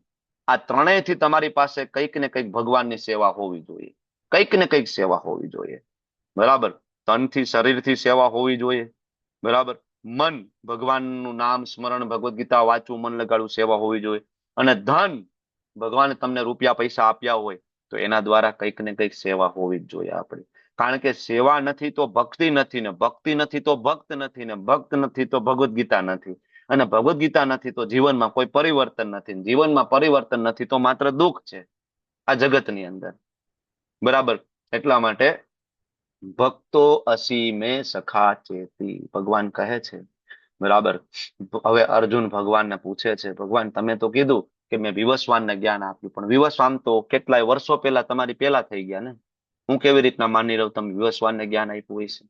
આ ત્રણેયથી તમારી પાસે કંઈક ને કંઈક ભગવાનની સેવા હોવી જોઈએ. કંઈક ને કંઈક સેવા હોવી જોઈએ. બરાબર, તનથી, શરીરથી સેવા હોવી જોઈએ. બરાબર, મન, ભગવાનનું નામ સ્મરણ, ભગવદ્ ગીતા વાંચવું, મન લગાડવું, સેવા હોવી જોઈએ. અને ધન, ભગવાને તમને રૂપિયા પૈસા આપ્યા હોય તો એના દ્વારા કંઈક ને કંઈક સેવા હોવી જ જોઈએ આપણી. કારણ કે સેવા નથી તો ભક્તિ નથી, ને ભક્તિ નથી તો ભક્ત નથી, ને ભક્ત નથી તો ભગવદ્ ગીતા નથી, અને ભગવદ્ ગીતા નથી તો જીવનમાં કોઈ પરિવર્તન નથી, જીવનમાં પરિવર્તન નથી તો માત્ર દુઃખ છે આ જગતની અંદર. બરાબર, એટલા માટે ભક્તો અસીમે સખા ચેતી, ભગવાન કહે છે. બરાબર, હવે અર્જુન ભગવાનને પૂછે છે, "ભગવાન, તમે તો કીધું કે મેં વિવસ્વાનને જ્ઞાન આપ્યું, પણ વિવસ્વાન તો કેટલાય વર્ષો પહેલા તમારી પહેલા થઈ ગયા ને. હું કેવી રીતના માની રહું તમે વિવસ્વાનને જ્ઞાન આપ્યું હોય છે?"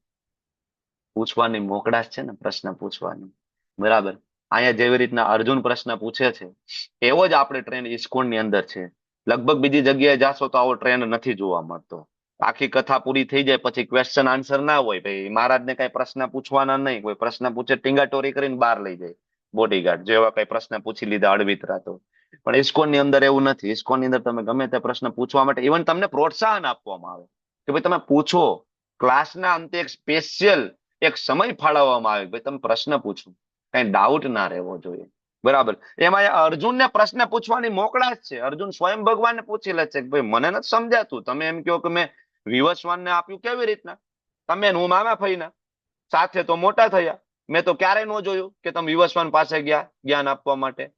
પૂછવાની મોકળાશ છે ને, પ્રશ્ન પૂછવાની. બરાબર, અહીંયા જેવી રીતના અર્જુન પ્રશ્ન પૂછે છે, એવો જ આપણે ટ્રેન્ડ ઇસ્કોનની અંદર છે. લગભગ બીજી જગ્યાએ જાશો તો આવો ટ્રેન્ડ નથી જોવા મળતો. આખી કથા પૂરી થઈ જાય પછી ક્વેશ્ચન આન્સર ના હોય. ભાઈ મહારાજને કઈ પ્રશ્ન પૂછવાના નહીં, કોઈ પ્રશ્ન પૂછે ટીંગાટોરી કરીને બહાર લઈ જાય બોડીગાર્ડ, જેવા કઈ પ્રશ્ન પૂછી લીધા અળવિતરા તો. પણ ઇસ્કોનની અંદર એવું નથી. ઇસ્કોનની અંદર તમે ગમે તે પ્રશ્ન પૂછવા માટે ઇવન તમને પ્રોત્સાહન આપવામાં આવે કે ભાઈ તમે પૂછો. ક્લાસના અંતે એક સ્પેશિયલ એક સમય ફાળવવામાં આવે, ભાઈ તમે પ્રશ્ન પૂછો, કઈ ડાઉટ ના રહેવો જોઈએ. બરાબર, એમાં અર્જુનને પ્રશ્ન પૂછવાની મોકળાશ છે. અર્જુન સ્વયં ભગવાનને પૂછી લે છે કે ભાઈ મને નથી સમજાતું, તમે એમ કહો કે મેં વિવસ્વાનને આપ્યું કેવી રીતના? તમે હું મામા ફઈના સાથે તો મોટા થયા, મેં તો ક્યારેય ન જોયું કે તમે વિવસ્વાન પાસે ગયા જ્ઞાન આપવા માટે.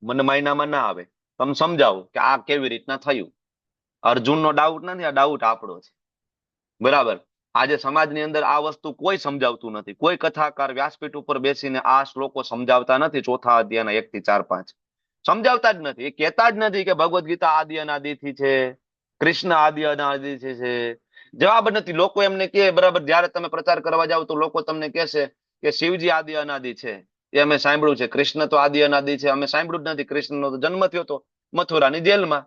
મને માયનામાં ના આવે, તમે સમજાવો કે આ કેવી રીતના થયું. અર્જુનનો ડાઉટ નથી, આ ડાઉટ આપણો છે. બરાબર, આજે સમાજની અંદર આ વસ્તુ કોઈ સમજાવતું નથી. કોઈ કથાકાર વ્યાસપીઠ ઉપર બેસીને આ શ્લોકો સમજાવતા નથી. ચોથા અધ્યાયના 1 થી 4 5 સમજાવતા જ નથી. એ કહેતા જ નથી કે ભગવદ્ ગીતા આદિ અનાદિથી છે, કૃષ્ણ આદિ અનાદિથી છે. જવાબ નથી. લોકો એમને કહે, બરાબર, જયારે તમે પ્રચાર કરવા જાવ તો લોકો તમને કહેશે કે શિવજી આદિ અનાદિ છે, એ અમે સાંભળ્યું છે. કૃષ્ણ તો આદિ અનાદિ છે, અમે સાંભળ્યું જ નથી. કૃષ્ણનો તો જન્મ થયો હતો મથુરાની જેલમાં.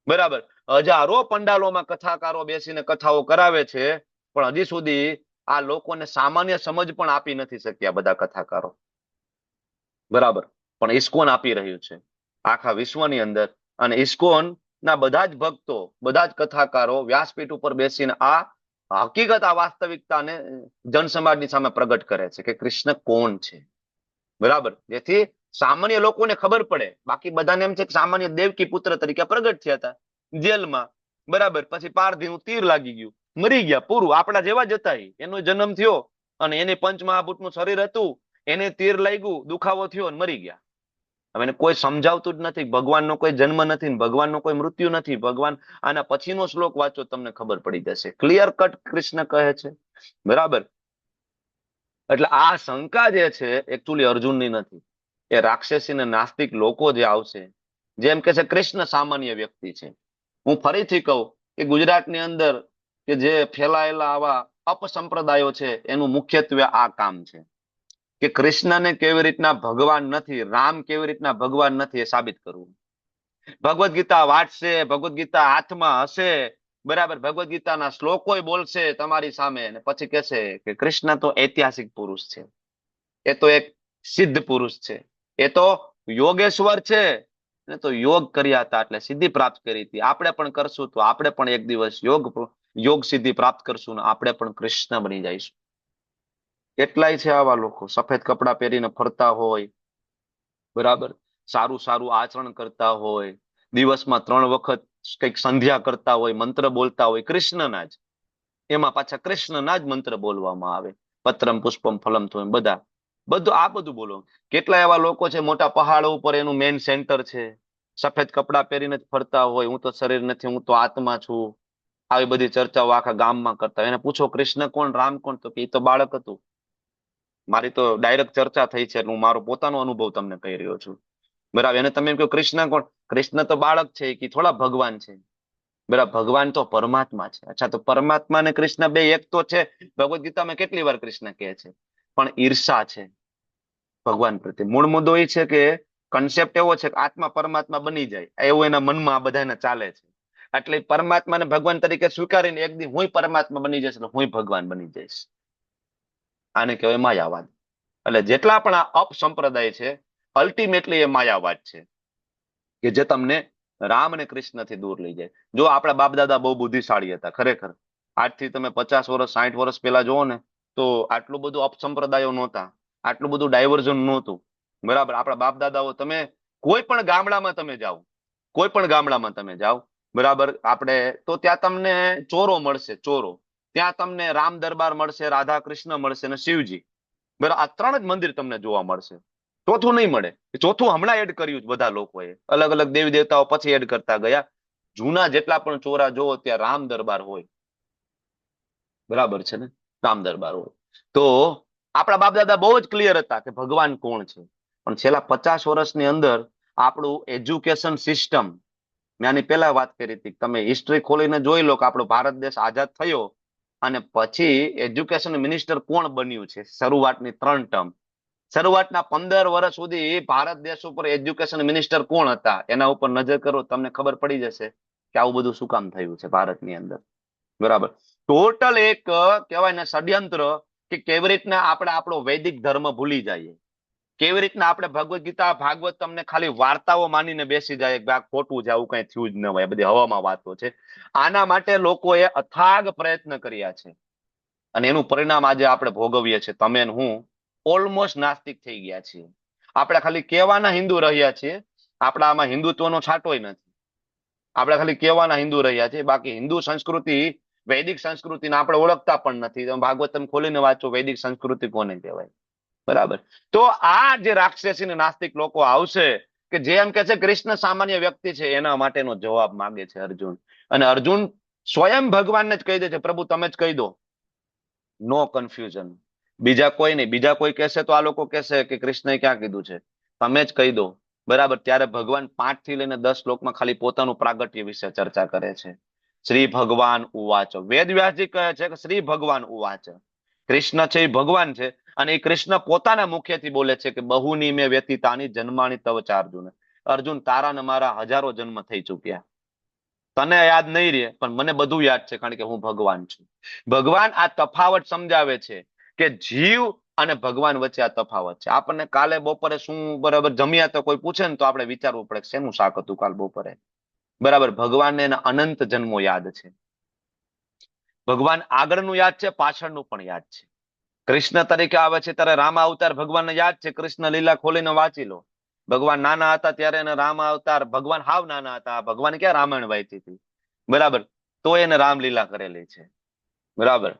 બરાબર, હજારો પંડાલોમાં કથાકારો બેસીને કથાઓ કરાવે છે, પણ હજી સુધી આ લોકોને સામાન્ય સમજ પણ આપી નથી શક્યા બધા કથાકારો. બરાબર, પણ ઇસ્કોન આપી રહ્યું છે આખા વિશ્વની અંદર. અને ઇસ્કોન ના બધા જ ભક્તો, બધા જ કથાકારો વ્યાસપીઠ ઉપર બેસીને આ હકીકત, આ વાસ્તવિકતાને જનસમાજની સામે પ્રગટ કરે છે કે કૃષ્ણ કોણ છે. બરાબર, જેથી સામાન્ય લોકોને ખબર પડે. બાકી બધાને એમ છે કે સામાન્ય દેવકી પુત્ર તરીકે પ્રગટ થયા હતા જેલમાં. બરાબર, પછી પારધીનું તીર લાગી ગયું, મરી ગયા, પૂરું. આપણા જેવા જ હતા. એનો જન્મ થયો અને એને પંચમહાભૂતનું શરીર હતું, એને તીર લાગ્યું, દુખાવો થયો અને મરી ગયા. હવે એને કોઈ સમજાવતું જ નથી. ભગવાનનો કોઈ જન્મ નથી, ભગવાનનો કોઈ મૃત્યુ નથી. ભગવાન, આના પછીનો શ્લોક વાંચો તમને ખબર પડી જશે. ક્લિયર કટ કૃષ્ણ કહે છે. બરાબર, એટલે આ શંકા જે છે એકચ્યુઅલી અર્જુનની નથી. એ રાક્ષસી અને નાસ્તિક લોકો જે આવશે, જેમ કે છે કૃષ્ણ સામાન્ય વ્યક્તિ છે. હું ફરીથી કહું કે ગુજરાતની અંદર કે જે ફેલાયેલા આવા અપસંપ્રદાયો છે, એનું મુખ્યત્વે આ કામ છે કે કૃષ્ણને કેવી રીતના ભગવાન નથી, રામ કેવી રીતના ભગવાન નથી, એ સાબિત કરવું. ભગવદ્ ગીતા વાંચશે, ભગવદ્ ગીતા હાથમાં હશે, બરાબર, ભગવદ્ ગીતાના શ્લોકો બોલશે તમારી સામે, અને પછી કહેશે કે કૃષ્ણ તો ઐતિહાસિક પુરુષ છે, એ તો એક સિદ્ધ પુરુષ છે, એ તો યોગેશ્વર છે, ને તો યોગ કર્યા હતા એટલે સિદ્ધિ પ્રાપ્ત કરી હતી. આપણે પણ કરશું તો આપણે પણ એક દિવસ યોગ સિદ્ધિ પ્રાપ્ત કરશું ને આપણે પણ કૃષ્ણ બની જઈશું. કેટલાય છે આવા લોકો, સફેદ કપડા પહેરીને ફરતા હોય, બરાબર, સારું સારું આચરણ કરતા હોય, દિવસમાં 3 વખત કઈક સંધ્યા કરતા હોય, મંત્ર બોલતા હોય કૃષ્ણના જ. એમાં પાછા કૃષ્ણના જ મંત્ર બોલવામાં આવે, પત્રમ પુષ્પમ ફલમ તો બધા. બધું આ બધું બોલો. કેટલા એવા લોકો છે મોટા પહાડો ઉપર એનું મેઇન સેન્ટર છે, સફેદ કપડાં પહેરીને જ ફરતા હોય, હું તો શરીર નથી, હું તો આત્મા છું, આવી બધી ચર્ચાઓ આખા ગામમાં કરતા હોય. એને પૂછો કૃષ્ણ કોણ, રામ કોણ, તો કે એ તો બાળક હતું. મારી તો ડાયરેક્ટ ચર્ચા થઈ છે એટલે હું મારો પોતાનો અનુભવ તમને કહી રહ્યો છું. બરાબર. એને તમે એમ કહો કૃષ્ણ કોણ, કૃષ્ણ તો બાળક છે, કે થોડા ભગવાન છે. બરાબર. ભગવાન તો પરમાત્મા છે. અચ્છા, તો પરમાત્મા અને કૃષ્ણ બે એક તો છે. ભગવદ ગીતામાં કેટલી વાર કૃષ્ણ કહે છે, પણ ઈર્ષા છે ભગવાન પ્રત્યે. મૂળ મુદ્દો એ છે કે કન્સેપ્ટ એવો છે કે આત્મા પરમાત્મા બની જાય એવું એના મનમાં આ બધાને ચાલે છે. એટલે પરમાત્માને ભગવાન તરીકે સ્વીકારીને એક દી હું પરમાત્મા બની જઈશ, એટલે હું ભગવાન બની જઈશ. આને કહેવાય માયાવાદ. એટલે જેટલા પણ આ અપસંપ્રદાય છે, અલ્ટિમેટલી એ માયાવાદ છે કે જે તમને રામ અને કૃષ્ણથી દૂર લઈ જાય. જો આપણા બાપ દાદા બહુ બુદ્ધિશાળી હતા ખરેખર. આજથી તમે 50 વર્ષ 60 વર્ષ પહેલા જુઓ ને, તો આટલું બધું અપસંપ્રદાયો નહોતા, આટલું બધું ડાયવર્ઝન નહોતું. બરાબર. આપણા બાપ દાદાઓ, તમે કોઈ પણ ગામડામાં તમે જાઓ, કોઈ પણ ગામડામાં તમે જાઓ, બરાબર, આપણે તો ત્યાં તમને ચોરો મળશે, ચોરો. ત્યાં તમને રામ દરબાર મળશે, રાધા કૃષ્ણ મળશે અને શિવજી. બરાબર. આ 3 જ મંદિર તમને જોવા મળશે, ચોથું નહીં મળે. ચોથું હમણાં એડ કર્યું બધા લોકોએ, અલગ અલગ દેવી દેવતાઓ પછી એડ કરતા ગયા. જૂના જેટલા પણ ચોરા જોવો ત્યાં રામ દરબાર હોય. બરાબર છે ને, રામ દરબાર હોય. તો આપણા બાપ દાદા બહુ જ ક્લિયર હતા કે ભગવાન કોણ છે. પણ છેલ્લા 50 વર્ષની અંદર આપણું એજ્યુકેશન સિસ્ટમ, મેં આની પહેલા વાત કરી હતી, તમે હિસ્ટ્રી ખોલીને જોઈ લો કે આપણો ભારત દેશ આઝાદ થયો અને પછી એજ્યુકેશન મિનિસ્ટર કોણ બન્યું છે. શરૂઆતની 3 ટર્મ, શરૂઆતના 15 વર્ષ સુધી ભારત દેશ ઉપર એજ્યુકેશન મિનિસ્ટર કોણ હતા, એના ઉપર નજર કરો, તમને ખબર પડી જશે કે આવું બધું શું કામ થયું છે ભારતની અંદર. બરાબર. ટોટલ એક કહેવાય ને ષડયંત્ર કે કેવી રીતના આપણે આપણો વૈદિક ધર્મ ભૂલી જઈએ, કેવી રીતના આપણે ભગવદ ગીતા ભાગવત તમને ખાલી વાર્તાઓ માનીને બેસી જાય કે આ ખોટું છે, આવું કઈ થયું જ ન હોય, બધી હવામાં વાતો છે. આના માટે લોકોએ અથાગ પ્રયત્ન કર્યા છે અને એનું પરિણામ આજે આપણે ભોગવીએ છીએ. તમે ને હું ઓલમોસ્ટ નાસ્તિક થઈ ગયા છીએ. આપણે ખાલી કહેવાના હિન્દુ રહ્યા છીએ, આપણા આમાં હિન્દુત્વનો છાંટોય નથી. આપણે ખાલી કહેવાના હિન્દુ રહ્યા છીએ, બાકી હિન્દુ સંસ્કૃતિ, વૈદિક સંસ્કૃતિને આપણે ઓળખતા પણ નથી. તમે ભાગવત તમે ખોલીને વાંચો, વૈદિક સંસ્કૃતિ કોને કહેવાય. બરાબર. તો આ જે રાક્ષસી ને નાસ્તિક લોકો આવશે કે જે એમ કે છે કૃષ્ણ સામાન્ય વ્યક્તિ છે, એના માટેનો જવાબ માંગે છે અર્જુન. અને અર્જુન સ્વયં ભગવાનને જ કહી દે છે, પ્રભુ તમે જ કહી દો, નો કન્ફ્યુઝન. બીજા કોઈ નહીં. બીજા કોઈ કહેશે તો આ લોકો કહેશે કે કૃષ્ણએ ક્યાં કીધું છે, તમે જ કહી દો. બરાબર. ત્યારે ભગવાન 5 થી લઈને 10 શ્લોકમાં ખાલી પોતાનું પ્રાગટ્ય વિશે ચર્ચા કરે છે. શ્રી ભગવાન ઉવાચ. વેદ વ્યાસજી કહે છે કે શ્રી ભગવાન ઉવાચ, કૃષ્ણ છે એ ભગવાન છે અને એ કૃષ્ણ પોતાના મુખેથી બોલે છે કે બહુની મેં વ્યતીતાની જન્માની તવ ચાર્જુન. અર્જુન, તારા ને મારા હજારો જન્મ થઈ ચુક્યા, તને યાદ નહીં રહે પણ મને બધું યાદ છે, કારણ કે હું ભગવાન છું. ભગવાન આ તફાવત સમજાવે છે કે જીવ અને ભગવાન વચ્ચે આ તફાવત છે. આપણને કાલે બપોરે શું બરાબર જમ્યા તો કોઈ પૂછે ને તો આપણે વિચારવું પડે શેનું શાક હતું કાલ બપોરે. બરાબર. ભગવાનને એના અનંત જન્મો યાદ છે. ભગવાન આગળનું યાદ છે, પાછળનું પણ યાદ છે. કૃષ્ણ તરીકે આવે છે ત્યારે રામ અવતાર ભગવાનને યાદ છે. કૃષ્ણ લીલા ખોલીને વાંચી લો. ભગવાન નાના હતા ત્યારે એને રામ અવતાર, ભગવાન હાવ નાના હતા, ભગવાન ક્યાં રામાયણ વાંચી હતી. બરાબર. તો એને રામલીલા કરેલી છે. બરાબર.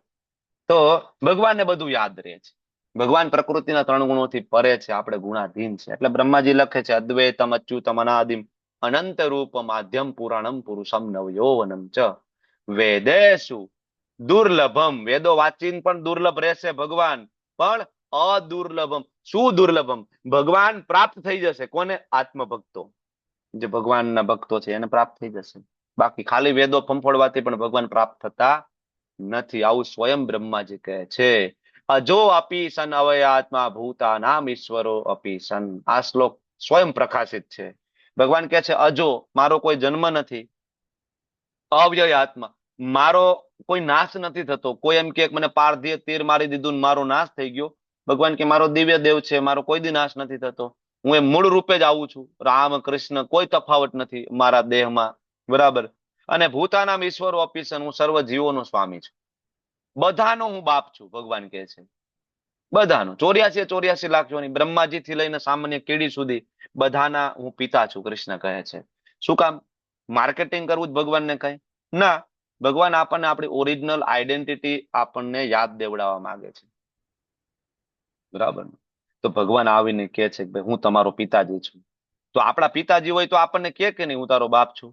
તો ભગવાનને બધું યાદ રહે છે. ભગવાન પ્રકૃતિના 3 ગુણોથી પરે છે, આપણે ગુણાધીન છે. એટલે બ્રહ્માજી લખે છે અદ્વૈતમ અચ્યુતમ અનાદિમ અનંત રૂપ માધ્યમ પુરાણમ પુરુષમ નવયૌવનમ ચ વેદેશુ દુર્લભમ. વેદો વાંચીને પણ દુર્લભ રહેશે ભગવાન, પણ અદુર્લભમ. શું દુર્લભમ? ભગવાન પ્રાપ્ત થઈ જશે કોને? આત્મભક્તો, જે ભગવાનના ભક્તો છે એને પ્રાપ્ત થઈ જશે. બાકી ખાલી વેદો ફંફોડવાથી પણ ભગવાન પ્રાપ્ત થતા નથી, આવું સ્વયં બ્રહ્માજી કહે છે. અજો અપી સન અવયાત્મા ભૂતા નામ ઈશ્વરો અપી સન. આ શ્લોક સ્વયં પ્રકાશિત છે. ભગવાન કહે છે અજો, મારો કોઈ જન્મ નથી, અવ્યય આત્મા, મારો કોઈ નાશ નથી થતો. કોઈ એમ કે મને પારધીએ તીર મારી દીધું ને મારો નાશ થઈ ગયો. ભગવાન કે મારો દિવ્ય દેવ છે, મારો કોઈ દી નાશ નથી થતો, હું એ મૂળ રૂપે જ આવું છું. રામ કૃષ્ણ કોઈ તફાવત નથી મારા દેહમાં. બરાબર. અને ભૂતાનામ ઈશ્વરો અપીસન, હું સર્વ જીવોનો સ્વામી છું, બધાનો હું બાપ છું. ભગવાન કહે છે બધાનો, 84 લાખ જોની, બ્રહ્માજી થી લઈને સામાન્ય કીડી સુધી બધાના હું પિતા છું. કૃષ્ણ કહે છે. શું કામ? માર્કેટિંગ કરવું જ ભગવાનને કઈ ના. ભગવાન આપણને આપણી ઓરિજિનલ આઈડેન્ટિટી આપણને યાદ દેવડાવવા માંગે છે. બરાબર. તો ભગવાન આવીને કહે છે કે ભાઈ હું તમારો પિતાજી છું. તો આપણા પિતાજી હોય તો આપણને કે નહીં હું તારો બાપ છું,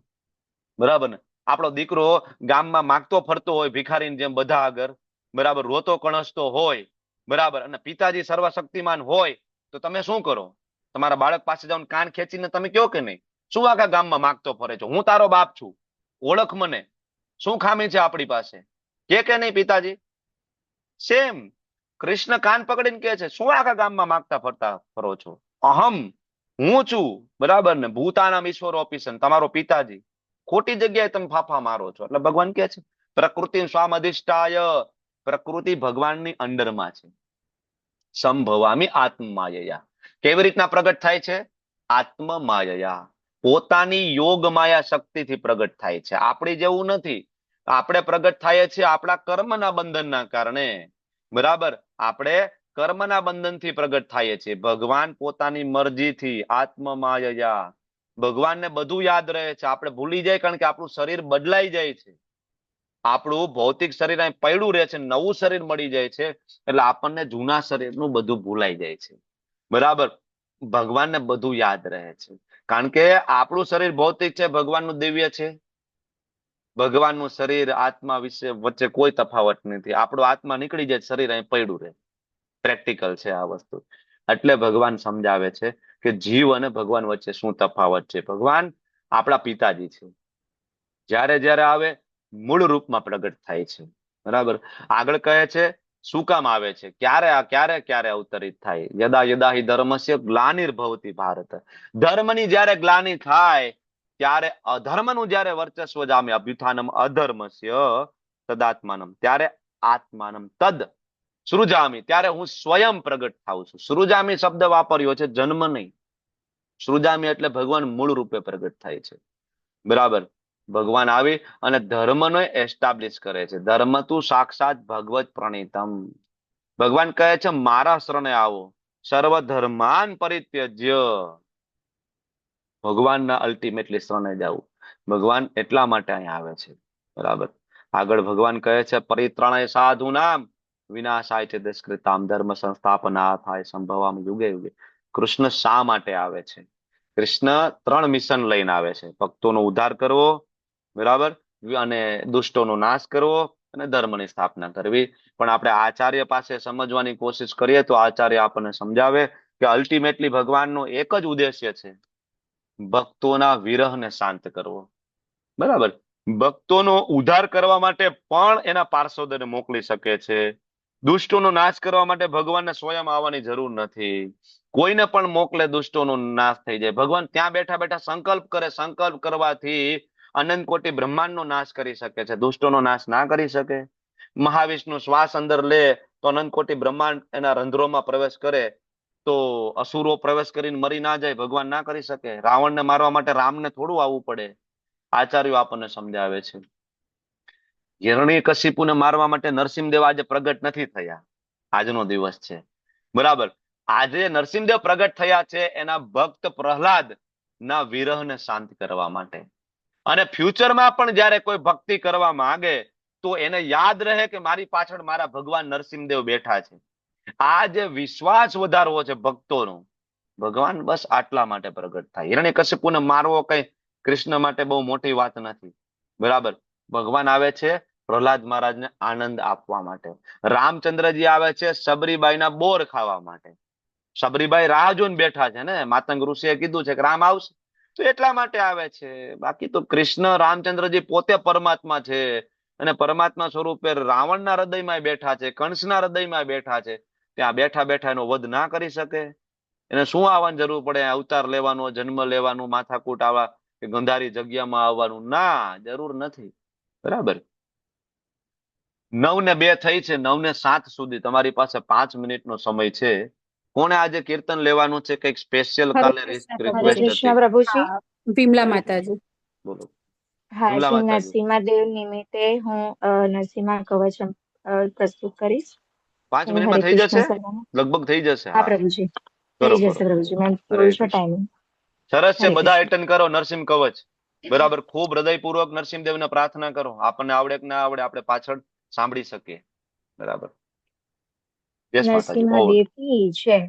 બરાબર ને? આપણો દીકરો ગામમાં માગતો ફરતો હોય ભિખારીની જેમ બધા આગળ, બરાબર, રોતો કણસતો હોય, બરાબર, અને પિતાજી સર્વશક્તિમાન હોય તો તમે શું કરો? તમારા બાળક પાસે જાઓ કાન ખેંચીને તમે કહો કે નહીં, શું આખા ગામમાં માગતો ફરે છો, હું તારો બાપ છું, ઓળખ મને, શું ખામી છે આપણી પાસે, કે નહીં પિતાજી? સેમ કૃષ્ણ કાન પકડીને કહે છે શું આખા ગામમાં માગતા ફરતા ફરો છો? અહમ, હું છું, બરાબર ને? ભૂતાનામ ઈશ્વરો અપીસન, તમારો પિતાજી. ખોટી જગ્યાએ તમે ફાફા મારો છો. એટલે ભગવાન કહે છે પ્રકૃતિ સ્વામધિષ્ઠાય, પ્રકૃતિ ભગવાનની અંડરમાં છે. સંભવામી આત્મમાયયા. કેવી રીતના પ્રગટ થાય છે? આત્મમાયયા, પોતાની યોગ માયા શક્તિથી પ્રગટ થાય છે. આપણી જેવું નથી. આપણે પ્રગટ થાય છે આપણા કર્મના બંધનના કારણે, બરાબર? આપણે કર્મના બંધનથી પ્રગટ થાય છે. ભગવાન પોતાની મરજીથી, આત્મમાયયા, ભગવાનને બધું યાદ રહે છે. આપણે ભૂલી જાય કારણ કે આપણું શરીર બદલાઈ જાય છે. આપણું ભૌતિક શરીર અહીં પડ્યું રહે છે, નવું શરીર મળી જાય છે, એટલે આપણને જૂના શરીરનું બધું ભૂલાઈ જાય છે, બરાબર? ભગવાનને બધું યાદ રહે છે કારણ કે આપણું શરીર ભૌતિક છે, ભગવાનનું દિવ્ય છે. ભગવાનનું શરીર આત્મા વિશે વચ્ચે કોઈ તફાવત નથી. આપણો આત્મા નીકળી જાય, શરીર અહીં પડ્યું રહે. પ્રેક્ટિકલ છે આ વસ્તુ. એટલે ભગવાન સમજાવે છે કે જીવ અને ભગવાન વચ્ચે શું તફાવત છે. ભગવાન આપણા પિતાજી છે. જ્યારે જ્યારે આવે મૂળ રૂપમાં પ્રગટ થાય છે, બરાબર? આગળ કહે છે શું કામ આવે છે, ક્યારે અવતરિત થાય? યદા યદા હિ ધર્મસ્ય ગ્લાનિર્ભવતિ ભારત. ધર્મની જ્યારે ગ્લાનિ થાય ત્યારે અધર્મનું જ્યારે વર્ચસ્વ જામે, અભ્યુત્થાનમ અધર્મસ્ય તદાત્માનમ, ત્યારે આત્માનમ તદ સૃજામી, ત્યારે હું સ્વયં પ્રગટ થાઉં છું. સૃજામી શબ્દ વાપર્યો છે, જન્મ નહીં. સૃજામી એટલે ભગવાન મૂળ રૂપે પ્રગટ થાય છે, બરાબર? ભગવાન આવી અને ધર્મનો એસ્ટાબ્લિશ કરે છે. ધર્મ તું સાક્ષાત ભગવત પ્રણીતમ. ભગવાન કહે છે મારા શરણે આવો, સર્વ ધર્માન પરિત્યજ્ય. ભગવાનના અલ્ટિમેટલી શરણે જવું. ભગવાન એટલા માટે અહીં આવે છે, બરાબર? આગળ ભગવાન કહે છે પરિત્રાણાય સાધુ નામ વિનાશાય છે દુષ્કૃતામ, ધર્મ સંસ્થાપના થાય સંભવામ યુગે યુગે. કૃષ્ણ શા માટે આવે છે? કૃષ્ણ 3 મિશન લઈને આવે છે. ભક્તોનો ઉદ્ધાર કરવો, બરાબર, અને દુષ્ટોનો નાશ કરવો અને ધર્મની સ્થાપના કરવી. પણ આપણે આચાર્ય પાસે સમજવાની કોશિશ કરીએ તો આચાર્ય આપણને સમજાવે કે અલ્ટિમેટલી ભગવાનનો એક જ ઉદ્દેશ્ય છે, ભક્તોના વિરહને શાંત કરવો, બરાબર? ભક્તોનો ઉદ્ધાર કરવા માટે પણ એના પાર્ષદોને મોકલી શકે છે. દુષ્ટોનો નાશ કરવા માટે ભગવાનને સ્વયં આવવાની જરૂર નથી. કોઈને પણ મોકલે દુષ્ટોનો નાશ થઈ જાય. ભગવાન ત્યાં બેઠા બેઠા સંકલ્પ કરે, સંકલ્પ કરવાથી અનંત કોટી બ્રહ્માંડનો નાશ કરી શકે છે. દુષ્ટોનો નાશ ના કરી શકે? મહાવિષ્ણુ શ્વાસ અંદર લે તો અનંત કોટી બ્રહ્માંડ એના રંધ્રોમાં પ્રવેશ કરે, તો અસુરો પ્રવેશ કરીને મરી ના જાય? ભગવાન ના કરી શકે? રાવણને મારવા માટે રામને થોડું આવવું પડે? આચાર્યો આપણને સમજાવે છે. હિરણ્યકશિપુને મારવા માટે નરસિંહદેવ આજે પ્રગટ નથી થયા, આજનો દિવસ છે, બરાબર? આજે નરસિંહદેવ પ્રગટ થયા છે એના ભક્ત પ્રહલાદ ના વિરહને શાંત કરવા માટે. અને ફ્યુચરમાં પણ જ્યારે કોઈ ભક્તિ કરવા માંગે તો એને યાદ રહે કે મારી પાછળ મારા ભગવાન નરસિંહદેવ બેઠા છે. આ જે વિશ્વાસ વધારવો છે ભક્તોનો, ભગવાન બસ આટલા માટે પ્રગટ થાય. હિરણ્યકશિપુને મારવો કઈ કૃષ્ણ માટે બહુ મોટી વાત નથી, બરાબર? ભગવાન આવે છે પ્રહલાદ મહારાજને આનંદ આપવા માટે. રામચંદ્રજી આવે છે સબરીબાઈના બોર ખાવા માટે. સબરીબાઈ રાહ જોઈને બેઠા છે ને, માતંગ ઋષિએ કીધું છે કે રામ આવશે, તો એટલા માટે આવે છે. બાકી તો કૃષ્ણ રામચંદ્રજી પોતે પરમાત્મા છે અને પરમાત્મા સ્વરૂપે રાવણના હૃદયમાં બેઠા છે, કંસના હૃદયમાં બેઠા છે. ત્યાં બેઠા બેઠા એનો વધ ના કરી શકે? એને શું આવવાની જરૂર પડે? અવતાર લેવાનો, જન્મ લેવાનું, માથાકૂટ આવા કે ગંધારી જગ્યામાં આવવાનું? ના, જરૂર નથી, બરાબર? 9 ને 2 થઈ છે, 9 ને 7 સુધી તમારી પાસે 5 મિનિટનો સમય છે. કોને આજે કીર્તન લેવાનું છે? કઈક સ્પેશિયલ કાલે રિક્વેસ્ટ કૃષ્ણ હતી? પ્રભુજી. વિમલા માતાજી. બોલો. હા, વિમલા શ્રી માતાજી. નરસિંહદેવ નિમિત્તે હું નરસિંહ કવચ પ્રસ્તુત કરીશ. 5 મિનિટમાં થઈ જશે? લગભગ થઈ જશે. હા પ્રભુજી, કરો, થઈ જશે કરો. પ્રભુજી. મેં હરે જોયું છે કૃષ્ણ. ટાઈમિંગ. સરસ છે. હરે બધા કૃષ્ણ. એટેન્ડ કરો નરસિંહ કવચ, બરાબર? ખૂબ હૃદયપૂર્વક નરસિંહદેવને પ્રાર્થના કરો. આપણને આવડે કે ના આવડે, આપણે પાછળ સાંભળી શકીએ, બરાબર? યસ માતાજી, ઓવર. નરસિંહદેવ કી જય.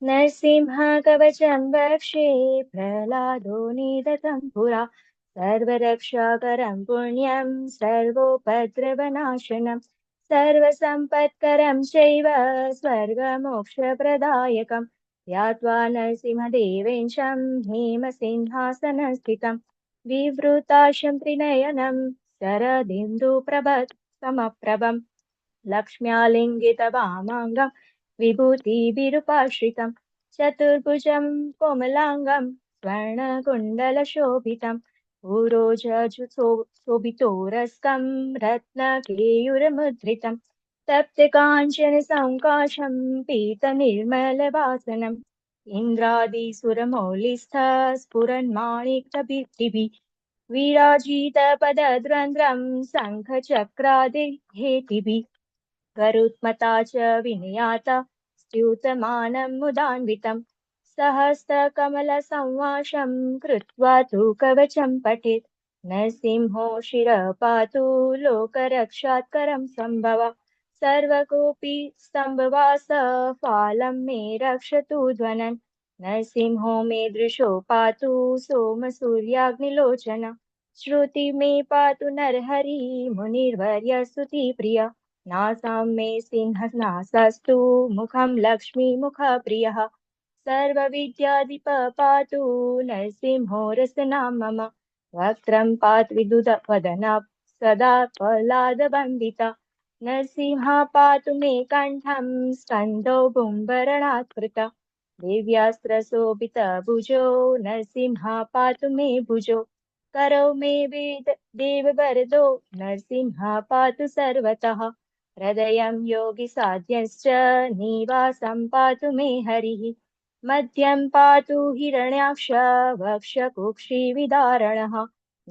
नरसिंह कवचं वक्षे प्रह्लादो निदतं पुरा सर्वरक्षाकरं पुण्यं सर्वोपद्रवनाशनं सर्वसम्पत्करं चैव स्वर्गमोक्षप्रदायकं ध्यात्वा नरसिंहदेवेशं हेमसिंहासनस्थितं विवृताशं त्रिनयनं शरदिन्दुप्रभं लक्ष्म्यालिङ्गितवामाङ्गं विभूतिभिरुपाश्रितं चतुर्भुजं कोमलाङ्गं स्वर्णकुण्डलशोभितं शोभितोरस्कं रत्नकेयूरमुद्रितं तप्तकाञ्चनसङ्काशं पीतनिर्मलवासनम् इन्द्रादिसुरमौलिस्थ स्फुरन्माणिक्यदीप्तिभिः विराजितपदद्वन्द्वं शङ्खचक्रादिहेतिभिः गरुत्मता च विनियाता स्यूतमानं मुदान्वितं सहस्रकमलसंवासं कृत्वा तु कवचं पठेत् नरसिंहो शिरः पातु लोकरक्षात्करं सम्भव सर्वकोऽपि स्तम्भवास फालं मे रक्षतु ध्वनन् नरसिंहो मे दृशो पातु सोमसूर्याग्निलोचन श्रुति मे पातु नरहरि मुनिर्वर्य स्तुतिप्रिय नासां मे सिंहनासस्तु मुखं लक्ष्मीमुखप्रियः सर्वविद्याधिप पातु नरसिंहो रसनां मम वक्त्रं पातु विदुदवदना सदा प्रह्लादवन्दिता नरसिंहा पातु मे कण्ठं स्कन्दो बुम्बरणात्कृता दिव्यास्त्रशोभितभुजो नरसिंहा पातु मे भुजो करौ मे देववरदो नरसिंहा पातु सर्वतः हृदयं योगिसाध्यश्च निवासं पातु मे हरिः मध्यं पातु हिरण्याक्ष वक्षकुक्षिविदारणः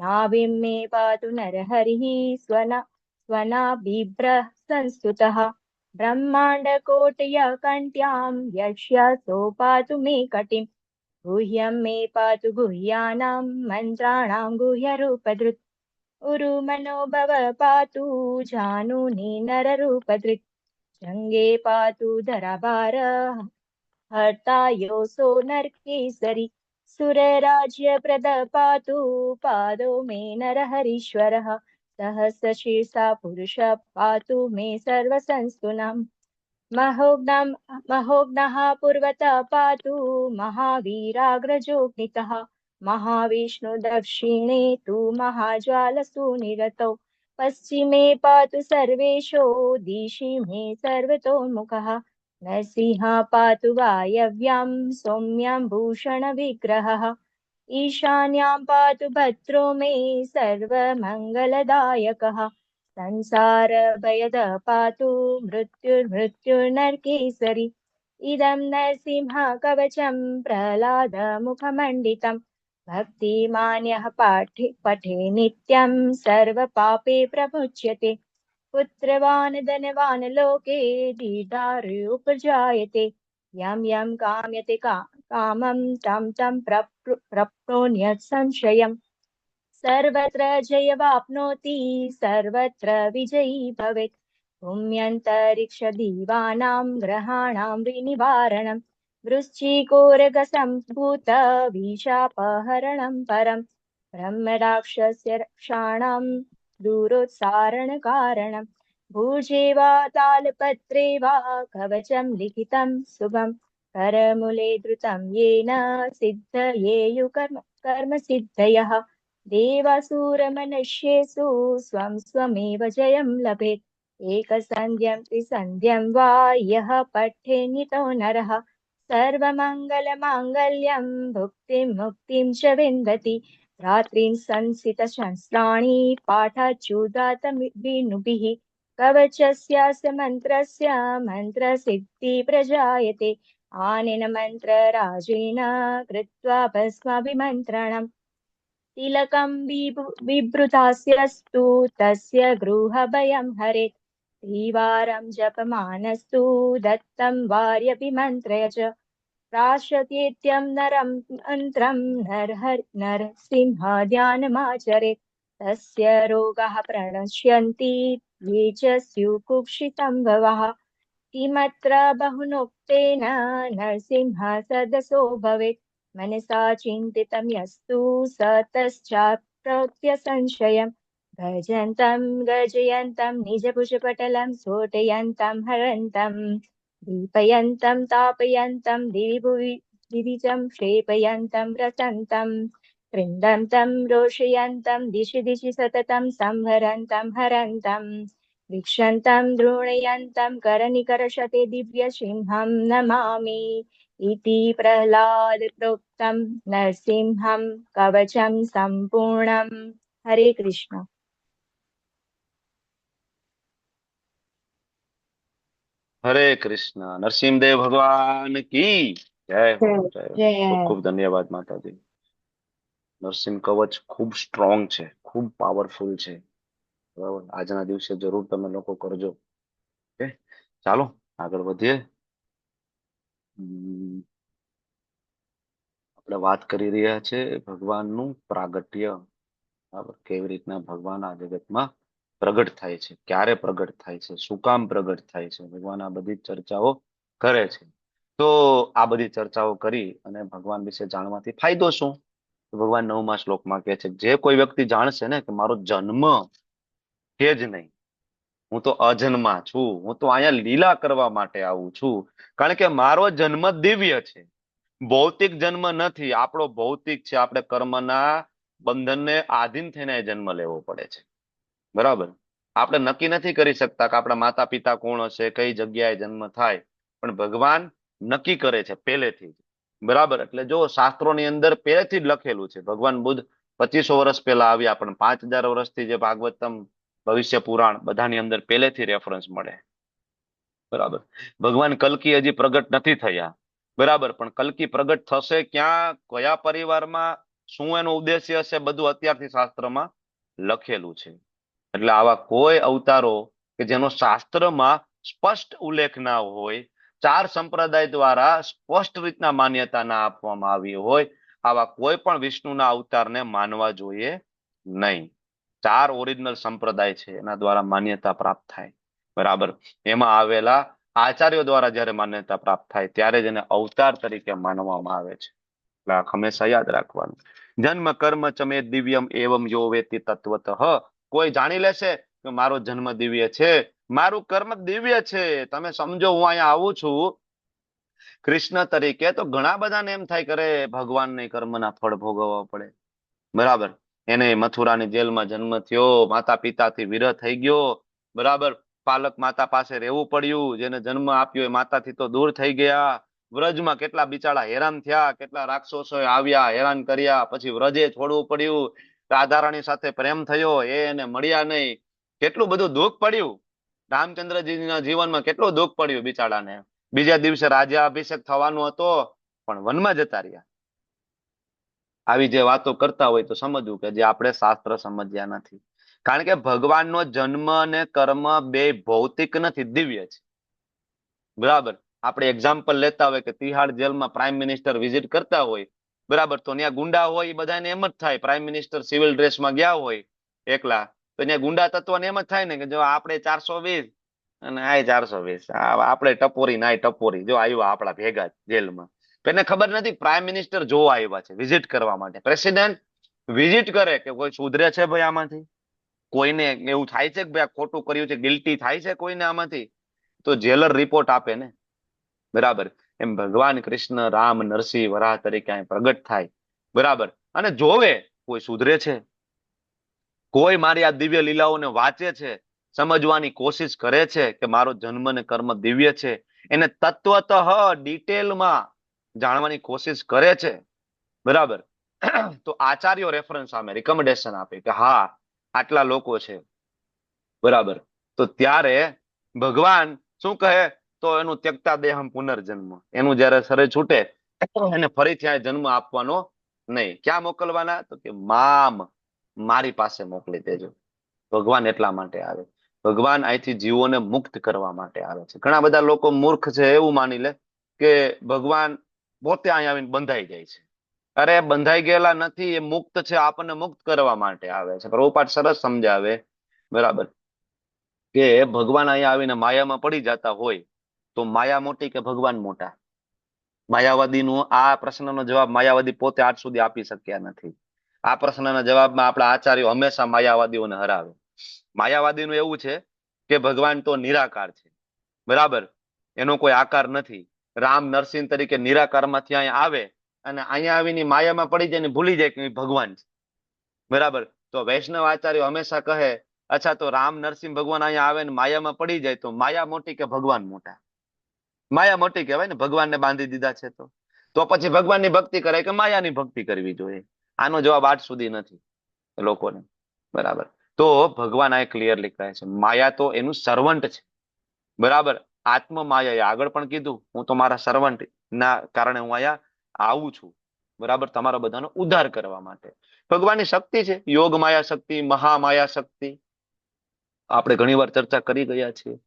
नाभिं मे पातु नरहरिः स्वनाभिभ्रः संस्तुतः ब्रह्माण्डकोटयकण्ठ्यां यक्ष्यासो पातु मे कटिं गुह्यं मे पातु गुह्यानां मन्त्राणां गुह्यरूपधृत् उरुमनोभव पातु जानुनी नररूपधृत् जङ्गे पातु धराभार हर्ता योऽसो नरकेसरी सुरराज्यप्रद पातु पादो मे नरहरीश्वरः सहस्रशीर्षा पुरुष पातु मे सर्वसंस्तुनम् महोघ्नः पूर्वतः पातु महावीराग्रजोऽग्नितः महाविष्णु दक्षिणे तु महाज्वालसु निरतौ पश्चिमे पातु सर्वेशो दिशि मे सर्वतोमुखः नरसिंह पातु वायव्यां सौम्यं भूषणविग्रहः ईशान्यां पातु भद्रो मे सर्वमङ्गलदायकः संसारभयद पातु मृत्युर्नरकेसरी इदं नरसिंह कवचं प्रह्लादमुखमण्डितं भक्तिमान्यः पठे नित्यं सर्वपापे प्रमुच्यते पुत्रवान् धनवान् लोके दीर्घायुर्जायते यं यं काम्यते कामं तं तं प्रप्नोत्यत् संशयम् सर्वत्र जयवाप्नोति सर्वत्र विजयी भवेत् भूम्यन्तरिक्षदीवानां ग्रहाणां विनिवारणं वृश्चिकोरगसम्भूत विशापहरणं परं ब्रह्मराक्षस्य रक्षाणां दूरोत्सारणकारणं भुजे वा तालपत्रे वा कवचं लिखितं शुभं करमूले धृतं येन कर्म सिद्धयः देवासुरमनुष्येषु स्वं स्वमेव जयं लभेत् एकसन्ध्यं त्रिसन्ध्यं वा यः पठेन्नितो नरः सर्वमङ्गलमाङ्गल्यं भुक्तिं मुक्तिं च विन्दति रात्रिं संसितशस्त्राणि पाठाच्युदातविनुभिः कवचस्यास्य मन्त्रस्य मन्त्रसिद्धि प्रजायते आनेन मन्त्रराजेन कृत्वा भस्माभिमन्त्रणम् तिलकं बिभृतास्यस्तु तस्य गृहभयं हरेत् त्रिवारं जपमानस्तु दत्तं वार्यभिमन्त्रय च प्राश्यत्येत्यं नरं मन्त्रं नरसिंहध्यानमाचरेत् तस्य रोगाः प्रणश्यन्ति ये च स्युः कुक्षितं भवः किमत्र बहुनोक्तेन नरसिंह सदसो भवेत् मनसा चिन्तितं यस्तु स तश्चाप्यस्य संशयम् भजन्तं गर्जयन्तं निजभुजपटलं स्फोटयन्तं हरन्तं दीपयन्तं तापयन्तं दिविजं क्षेपयन्तं रसन्तं कृन्दन्तं रोषयन्तं दिशि दिशि सततं संहरन्तं हरन्तं वीक्षन्तं द्रोणयन्तं करनिकरशते दिव्यसिंहं नमामि इति प्रह्लाद प्रोक्तं नरसिंहं कवचं सम्पूर्णम्। हरे कृष्ण। હરે કૃષ્ણ. નરસિંહદેવ ભગવાન की જય હો, જય હો. जय। ખૂબ ખૂબ ધન્યવાદ માતાજી. નરસિંહ કવચ ખૂબ સ્ટ્રોંગ છે, ખૂબ પાવરફુલ છે. બરાબર, આજના દિવસે જરૂર તમે લોકો કરજો. ઓકે, ચાલો આગળ વધીએ. આપણે વાત કરી રહ્યા છે ભગવાનનું પ્રાગટ્ય. બરાબર, કેવી રીતના ભગવાન આ જગતમાં પ્રગટ થાય છે, ક્યારે પ્રગટ થાય છે, શું કામ પ્રગટ થાય છે, ભગવાન આ બધી ચર્ચાઓ કરે છે. તો આ બધી ચર્ચાઓ કરી અને ભગવાન વિશે જાણવાથી ફાયદો શું? તો ભગવાન 9મા શ્લોકમાં કહે છે જે કોઈ વ્યક્તિ જાણશે ને કે મારો જન્મ છે જ નહીં, હું તો અજન્મા છું, હું તો અહીંયા લીલા કરવા માટે આવું છું, કારણ કે મારો જન્મ દિવ્ય છે, ભૌતિક જન્મ નથી. આપણો ભૌતિક છે, આપણે કર્મના બંધનને આધીન થઈને જન્મ લેવો પડે છે. બરાબર, આપણે નક્કી નથી કરી શકતા કે આપણા માતા પિતા કોણ હશે, કઈ જગ્યાએ જન્મ થાય, પણ ભગવાન નક્કી કરે છે પહેલેથી જ. બરાબર, એટલે જો શાસ્ત્રોની અંદર પહેલેથી જ લખેલું છે. ભગવાન બુદ્ધ 2500 વર્ષ પહેલા આવ્યા, પણ 5000 વર્ષથી જે ભાગવતમ, ભવિષ્ય પુરાણ, બધાની અંદર પહેલેથી રેફરન્સ મળે. બરાબર, ભગવાન કલ્કી હજી પ્રગટ નથી થયા. બરાબર, પણ કલ્કી પ્રગટ થશે ક્યાં, કયા પરિવારમાં, શું એનો ઉદ્દેશ્ય હશે, બધું અત્યારથી શાસ્ત્રમાં લખેલું છે. એટલે આવા કોઈ અવતારો કે જેનો શાસ્ત્રમાં સ્પષ્ટ ઉલ્લેખ ના હોય, 4 સંપ્રદાય દ્વારા સ્પષ્ટ રીતના માન્યતા ના આપવામાં આવી હોય, આવા કોઈ પણ વિષ્ણુના અવતારને માનવા જોઈએ નહીં. 4 ઓરિજિનલ સંપ્રદાય છે એના દ્વારા માન્યતા પ્રાપ્ત થાય. બરાબર, એમાં આવેલા આચાર્યો દ્વારા જયારે માન્યતા પ્રાપ્ત થાય ત્યારે જ એને અવતાર તરીકે માનવામાં આવે છે. એટલે આ હંમેશા યાદ રાખવાનું. જન્મ કર્મ ચમે દિવ્યમ એવમ યો વેતિ તત્વતઃ. કોઈ જાણી લેશે કે મારો જન્મ દિવ્ય છે, મારું કર્મ દિવ્ય છે, તમે સમજો હું અહીંયા આવું છું કૃષ્ણ તરીકે, તો ઘણા બધાને એમ થાય કરે ભગવાનને કર્મના ફળ ભોગવવા પડે. બરાબર, એને મથુરાની જેલમાં જન્મ થયો, માતા પિતાથી વિરહ થઈ ગયો. બરાબર, પાલક માતા પાસે રહેવું પડ્યું, જેને જન્મ આપ્યો એ માતાથી તો દૂર થઈ ગયા. વ્રજમાં કેટલા બિચારા હેરાન થયા, કેટલા રાક્ષસોએ આવ્યા, હેરાન કર્યા, પછી વ્રજે છોડવું પડ્યું. રાધારાણી સાથે પ્રેમ થયો, એ એને મળ્યા નહીં, કેટલું બધું દુઃખ પડ્યું. રામચંદ્રજીના જીવનમાં કેટલું દુઃખ પડ્યું બિચારાને. બીજા દિવસે રાજ્યાભિષેક થવાનો હતો, પણ વનમાં જતા રહ્યા. આવી જે વાતો કરતા હોય તો સમજવું કે જે આપણે શાસ્ત્ર સમજ્યા નથી. કારણ કે ભગવાનનો જન્મ અને કર્મ બે ભૌતિક નથી, દિવ્ય છે. બરાબર, આપણે એક્ઝામ્પલ લેતા હોય કે તિહાડ જેલમાં પ્રાઇમ મિનિસ્ટર વિઝિટ કરતા હોય. બરાબર, તો ત્યાં ગુંડા હોય, એ બધાને એમ જ થાય, પ્રાઇમ મિનિસ્ટર સિવિલ ડ્રેસમાં ગયા હોય એકલા, તો ત્યાં ગુંડા તત્વને એમ જ થાય ને કે જો આપણે 420 અને આ 420, આપણે ટપોરી ના ટપોરી, જો આવ્યા આપણા ભેગા જેલમાં. એને ખબર નથી પ્રાઇમ મિનિસ્ટર જોવા આવ્યા છે, વિઝિટ કરવા માટે. પ્રેસિડેન્ટ વિઝિટ કરે કે કોઈ સુધરે છે ભાઈ આમાંથી, કોઈને એવું થાય છે કે ભાઈ આ ખોટું કર્યું છે, ગિલ્ટી થાય છે કોઈને આમાંથી, તો જેલર રિપોર્ટ આપે ને. બરાબર, એમ ભગવાન કૃષ્ણ રામ નરસિંહ વરાહ તરીકે અહીં પ્રગટ થાય. બરાબર, અને જોવે કોઈ સુધરે છે, કોઈ મારી આ દિવ્ય લીલાઓને વાંચે છે, સમજવાની કોશિશ કરે છે કે મારો જન્મ ને કર્મ દિવ્ય છે, એને તત્વતઃ ડિટેલમાં જાણવાની કોશિશ કરે છે. બરાબર, તો આચાર્યો રેફરન્સ સામે રિકમેન્ડેશન આપે કે હા આટલા લોકો છે. બરાબર, તો ત્યારે ભગવાન શું કહે, તો એનું ત્યક્તા દેહમ પુનર્જન્મ, એનું જયારે શરીર છૂટે એને ફરીથી આ જન્મ આપવાનો નહીં. ક્યાં મોકલવાના, તો કે મામ, મારી પાસે મોકલી દેજો. ભગવાન એટલા માટે આવે, ભગવાન અહીંથી જીવોને મુક્ત કરવા માટે આવે છે. ઘણા બધા લોકો મૂર્ખ છે, એવું માની લે કે ભગવાન પોતે અહીંયા આવીને બંધાઈ જાય છે. અરે બંધાઈ ગયેલા નથી, એ મુક્ત છે, આપણને મુક્ત કરવા માટે આવે છે. પ્રભુપાદ સરસ સમજાવે. બરાબર, કે ભગવાન અહીંયા આવીને માયામાં પડી જતા હોય તો માયા મોટી કે ભગવાન મોટા? માયાવાદીનું આ પ્રશ્નનો જવાબ માયાવાદી પોતે આજ સુધી આપી શક્યા નથી. આ પ્રશ્નના જવાબમાં આપણા આચાર્યો હંમેશા માયાવાદીઓને હરાવે. માયાવાદીનું એવું છે કે ભગવાન તો નિરાકાર છે, બરાબર, એનો કોઈ આકાર નથી. રામ નરસિંહ તરીકે નિરાકારમાંથી અહીંયા આવે અને અહીંયા આવીને માયામાં પડી જાય ને ભૂલી જાય કે ભગવાન છે, બરાબર. તો વૈષ્ણવ આચાર્યો હંમેશા કહે, અચ્છા તો રામ નરસિંહ ભગવાન અહીંયા આવે ને માયામાં પડી જાય તો માયા મોટી કે ભગવાન મોટા? માયા મોટી કહેવાય ને, ભગવાનને બાંધી દીધા છે તો પછી ભગવાનની ભક્તિ કરે કે માયાની ભક્તિ કરવી જોઈએ? આનો જવાબ આજ સુધી નથી લોકોને, બરાબર. તો ભગવાન આ ક્લિયરલી કહે છે માયા તો એનું સર્વન્ટ છે, બરાબર. આત્મ માયા, આગળ પણ કીધું, હું તો મારા સર્વન્ટ ના કારણે હું અહીંયા આવું છું, બરાબર, તમારો બધાનો ઉદ્ધાર કરવા માટે. ભગવાનની શક્તિ છે, યોગ માયા શક્તિ, મહામાયા શક્તિ, આપણે ઘણી વાર ચર્ચા કરી ગયા છીએ,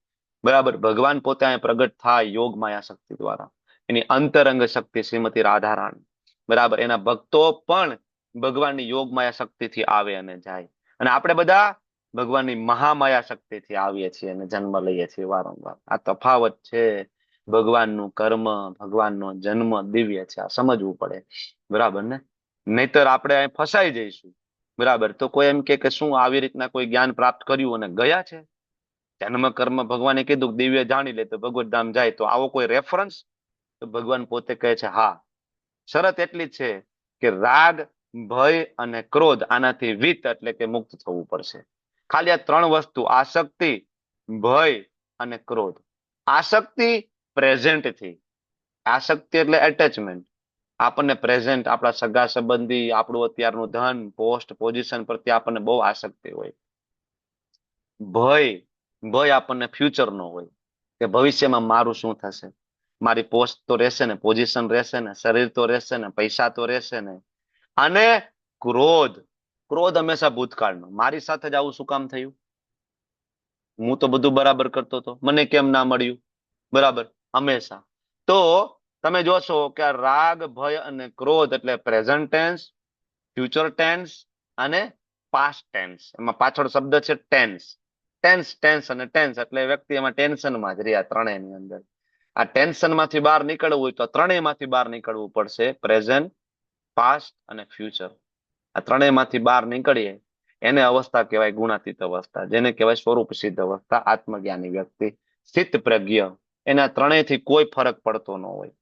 બરાબર. ભગવાન પોતે અહીંયા પ્રગટ થાય યોગ માયા શક્તિ દ્વારા. એની અંતરંગ શક્તિ શ્રીમતી રાધારાણી, બરાબર. એના ભક્તો પણ ભગવાનની યોગ માયા શક્તિથી આવે અને જાય, અને આપણે બધા ભગવાનની મહામાયા શક્તિથી આવીએ છીએ અને જન્મ લઈએ છીએ વારંવાર. આ તફાવત છે. ભગવાનનું કર્મ, ભગવાનનો જન્મ દિવ્ય છે, આ સમજવું પડે, બરાબર ને? નહીતર આપણે અહીં ફસાઈ જઈશું, બરાબર. તો કોઈ એમ કે શું આવી રીતના કોઈ જ્ઞાન પ્રાપ્ત કર્યું અને ગયા છે? જન્મ કર્મ ભગવાને કીધું દિવ્ય જાણી લે તો ભગવત ધામ જાય, તો આવો કોઈ રેફરન્સ? તો ભગવાન પોતે કહે છે હા, શરત એટલી જ છે કે રાગ, ભય અને ક્રોધ આનાથી વિત એટલે કે મુક્ત થવું પડશે. ખાલી આ ત્રણ વસ્તુ, આસક્તિ, ભય અને ક્રોધ. આસક્તિ પ્રેઝન્ટ થી, આસક્તિ એટલે એટેચમેન્ટ, આપણને પ્રેઝન્ટ, આપણા સગા સંબંધી, આપણું અત્યારનું ધન, પોસ્ટ, પોઝિશન પ્રત્યે આપણને બહુ આસક્તિ હોય. ભય આપણને ફ્યુચર નો હોય કે ભવિષ્યમાં મારું શું થશે, મારી પોસ્ટ તો રહેશે ને, પોઝિશન રહેશે ને, શરીર તો રહેશે ને, પૈસા તો રહેશે ને. અને ક્રોધ હંમેશા ભૂતકાળનો, મારી સાથે જ આવું શું કામ થયું, હું તો બધું બરાબર કરતો હતો, મને કેમ ના મળ્યું, બરાબર, હંમેશા. તો તમે જોશો કે આ રાગ, ભય અને ક્રોધ એટલે પ્રેઝન્ટ ટેન્સ, ફ્યુચર ટેન્સ અને પાસ્ટ ટેન્સ. એમાં પાછળ શબ્દ છે ટેન્સ. ટેન્સ અને ટેન્સ એટલે વ્યક્તિ એમાં ટેન્શનમાં જ રહ્યા, ત્રણેયની અંદર. આ ટેન્શન માંથી બહાર નીકળવું હોય તો ત્રણેયમાંથી બહાર નીકળવું પડશે, પ્રેઝન્ટ, પાસ્ટ અને ફ્યુચર. આ ત્રણેયમાંથી બહાર નીકળીએ એને અવસ્થા કહેવાય ગુણાતીત અવસ્થા, જેને કહેવાય સ્વરૂપ સિદ્ધ અવસ્થા. આત્મજ્ઞાની વ્યક્તિ, સ્થિત પ્રજ્ઞ, એના ત્રણેયથી કોઈ ફરક પડતો ન હોય,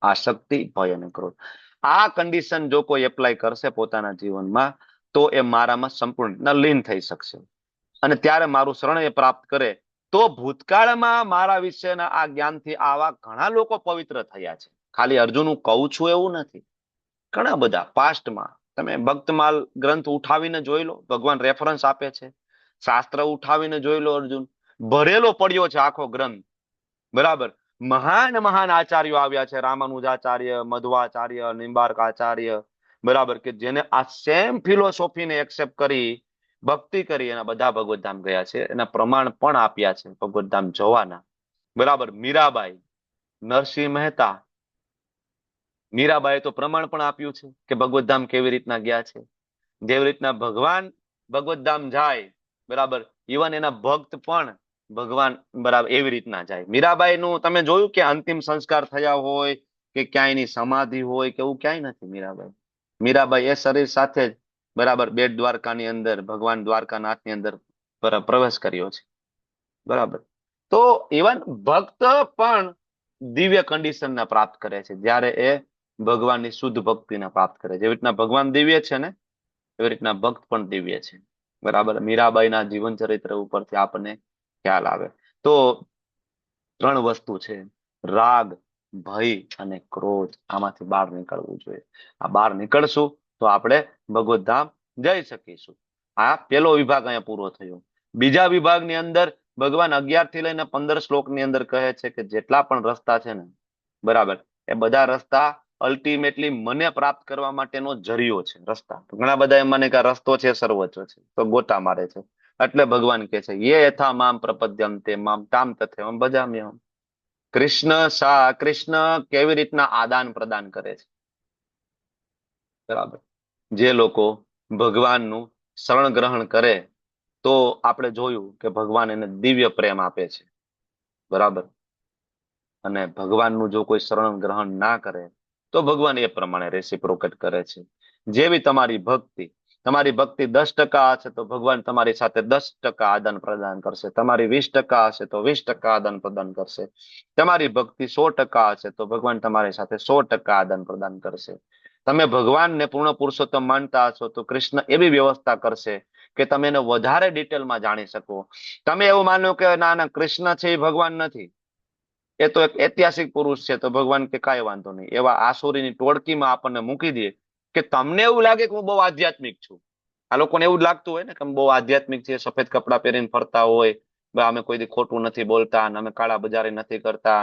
આસક્તિ, ભય અને ક્રોધ. આ કન્ડિશન જો કોઈ એપ્લાય કરશે પોતાના જીવનમાં તો એ મારામાં સંપૂર્ણ લીન થઈ શકશે, અને ત્યારે મારું શરણ એ પ્રાપ્ત કરે. તો ભૂતકાળમાં મારા વિશેના આ જ્ઞાનથી આવા ઘણા લોકો પવિત્ર થયા છે. ખાલી અર્જુન હું કહું છું એવું નથી, ઘણા બધા પાસ્ટમાં. તમે ભક્તમાલ ગ્રંથ ઉઠાવીને જોઈ લો, ભગવાન રેફરન્સ આપે છે. શાસ્ત્ર ઉઠાવીને જોઈ લો, અર્જુન ભરેલો પડ્યો છે આખો ગ્રંથ, બરાબર. મહાન આચાર્યો આવ્યા છે, રામાનુજાચાર્ય, મધ્વાચાર્ય, નિંબાર્કાચાર્ય, બરાબર, કે જેને આ સેમ ફિલોસોફીને એક્સેપ્ટ કરી, ભક્તિ કરી, એના બધા ભગવતધામ ગયા છે. એના પ્રમાણ પણ આપ્યા છે ભગવતધામ જવાના, બરાબર. મીરાબાઈ, નરસિંહ મહેતા, મીરાબાઈએ તો પ્રમાણ પણ આપ્યું છે કે ભગવતધામ કેવી રીતના ગયા છે. જેવી રીતના ભગવાન ભગવતધામ જાય, બરાબર, ઇવન એના ભક્ત પણ ભગવાન, બરાબર, એવી રીતના જાય. મીરાબાઈ નું તમે જોયું કે અંતિમ સંસ્કાર થયા હોય કે ક્યાંયની સમાધિ હોય કે એવું ક્યાંય નથી. મીરાબાઈ એ શરીર સાથે જ, બરાબર, બેટ દ્વારકાની અંદર, ભગવાન દ્વારકાનાથની અંદર પ્રવેશ કર્યો છે, બરાબર. તો ઇવન ભક્ત પણ દિવ્ય કન્ડિશનને પ્રાપ્ત કરે છે જ્યારે એ ભગવાનની શુદ્ધ ભક્તિને પ્રાપ્ત કરે. જેવી રીતના ભગવાન દિવ્ય છે ને, એવી રીતના ભક્ત પણ દિવ્ય છે, બરાબર. મીરાબાઈના જીવન ચરિત્ર ઉપરથી આપણને ખ્યાલ આવે. તો ત્રણ વસ્તુ છે, રાગ, ભય અને ક્રોધ. આમાંથી બહાર નીકળવું જોઈએ. આ બહાર નીકળશું તો આપણે ભગવતધામ જઈ શકીશું. આ પેલો વિભાગ અહીંયા પૂરો થયો. બીજા વિભાગની અંદર ભગવાન 11 થી લઈને 15 શ્લોકની અંદર કહે છે કે જેટલા પણ રસ્તા છે ને, બરાબર, એ બધા રસ્તા અલ્ટિમેટલી મને પ્રાપ્ત કરવા માટેનો જરિયો છે. રસ્તા ઘણા બધા એમ માને કે રસ્તો છે સર્વોચ્ચ છે, તો ગોટા મારે છે. એટલે ભગવાન કે છે યે યથા મામ પ્રપદ્યન્તે મામ તામ તથૈવમ ભજામ્યહમ. કૃષ્ણ કેવી રીતના આદાન પ્રદાન કરે છે, બરાબર. જે લોકો ભગવાનનું શરણ ગ્રહણ કરે તો આપણે જોયું કે ભગવાન એને દિવ્ય પ્રેમ આપે છે, બરાબર. અને ભગવાનનું જો કોઈ શરણ ગ્રહણ ના કરે તો ભગવાન એ પ્રમાણે રેસિપ્રોકેટ કરે છે. જેવી તમારી ભક્તિ 10% હશે તો ભગવાન તમારી સાથે 10% આદાન પ્રદાન કરશે. તમારી 20% હશે તો 20% આદાન પ્રદાન કરશે. તમારી ભક્તિ 100% હશે તો ભગવાન તમારી સાથે 100% આદાન પ્રદાન કરશે. તમે ભગવાનને પૂર્ણ પુરુષોત્તમ માનતા હશો તો કૃષ્ણ એવી વ્યવસ્થા કરશે કે તમે એને વધારે ડિટેલમાં જાણી શકો. તમે એવું માનો કે ના ના કૃષ્ણ છે એ ભગવાન નથી, એ તો એક ઐતિહાસિક પુરુષ છે, તો ભગવાન કે કાંઈ વાંધો નહીં. એવા આસુરીની ટોળકીમાં આપણને મૂકી દે કે તમને એવું લાગે કે હું બહુ આધ્યાત્મિક છું. આ લોકોને એવું જ લાગતું હોય ને કે અમે બહુ આધ્યાત્મિક છે, સફેદ કપડાં પહેરીને ફરતા હોય, અમે કોઈ દી ખોટું નથી બોલતા, અમે કાળા બજારી નથી કરતા,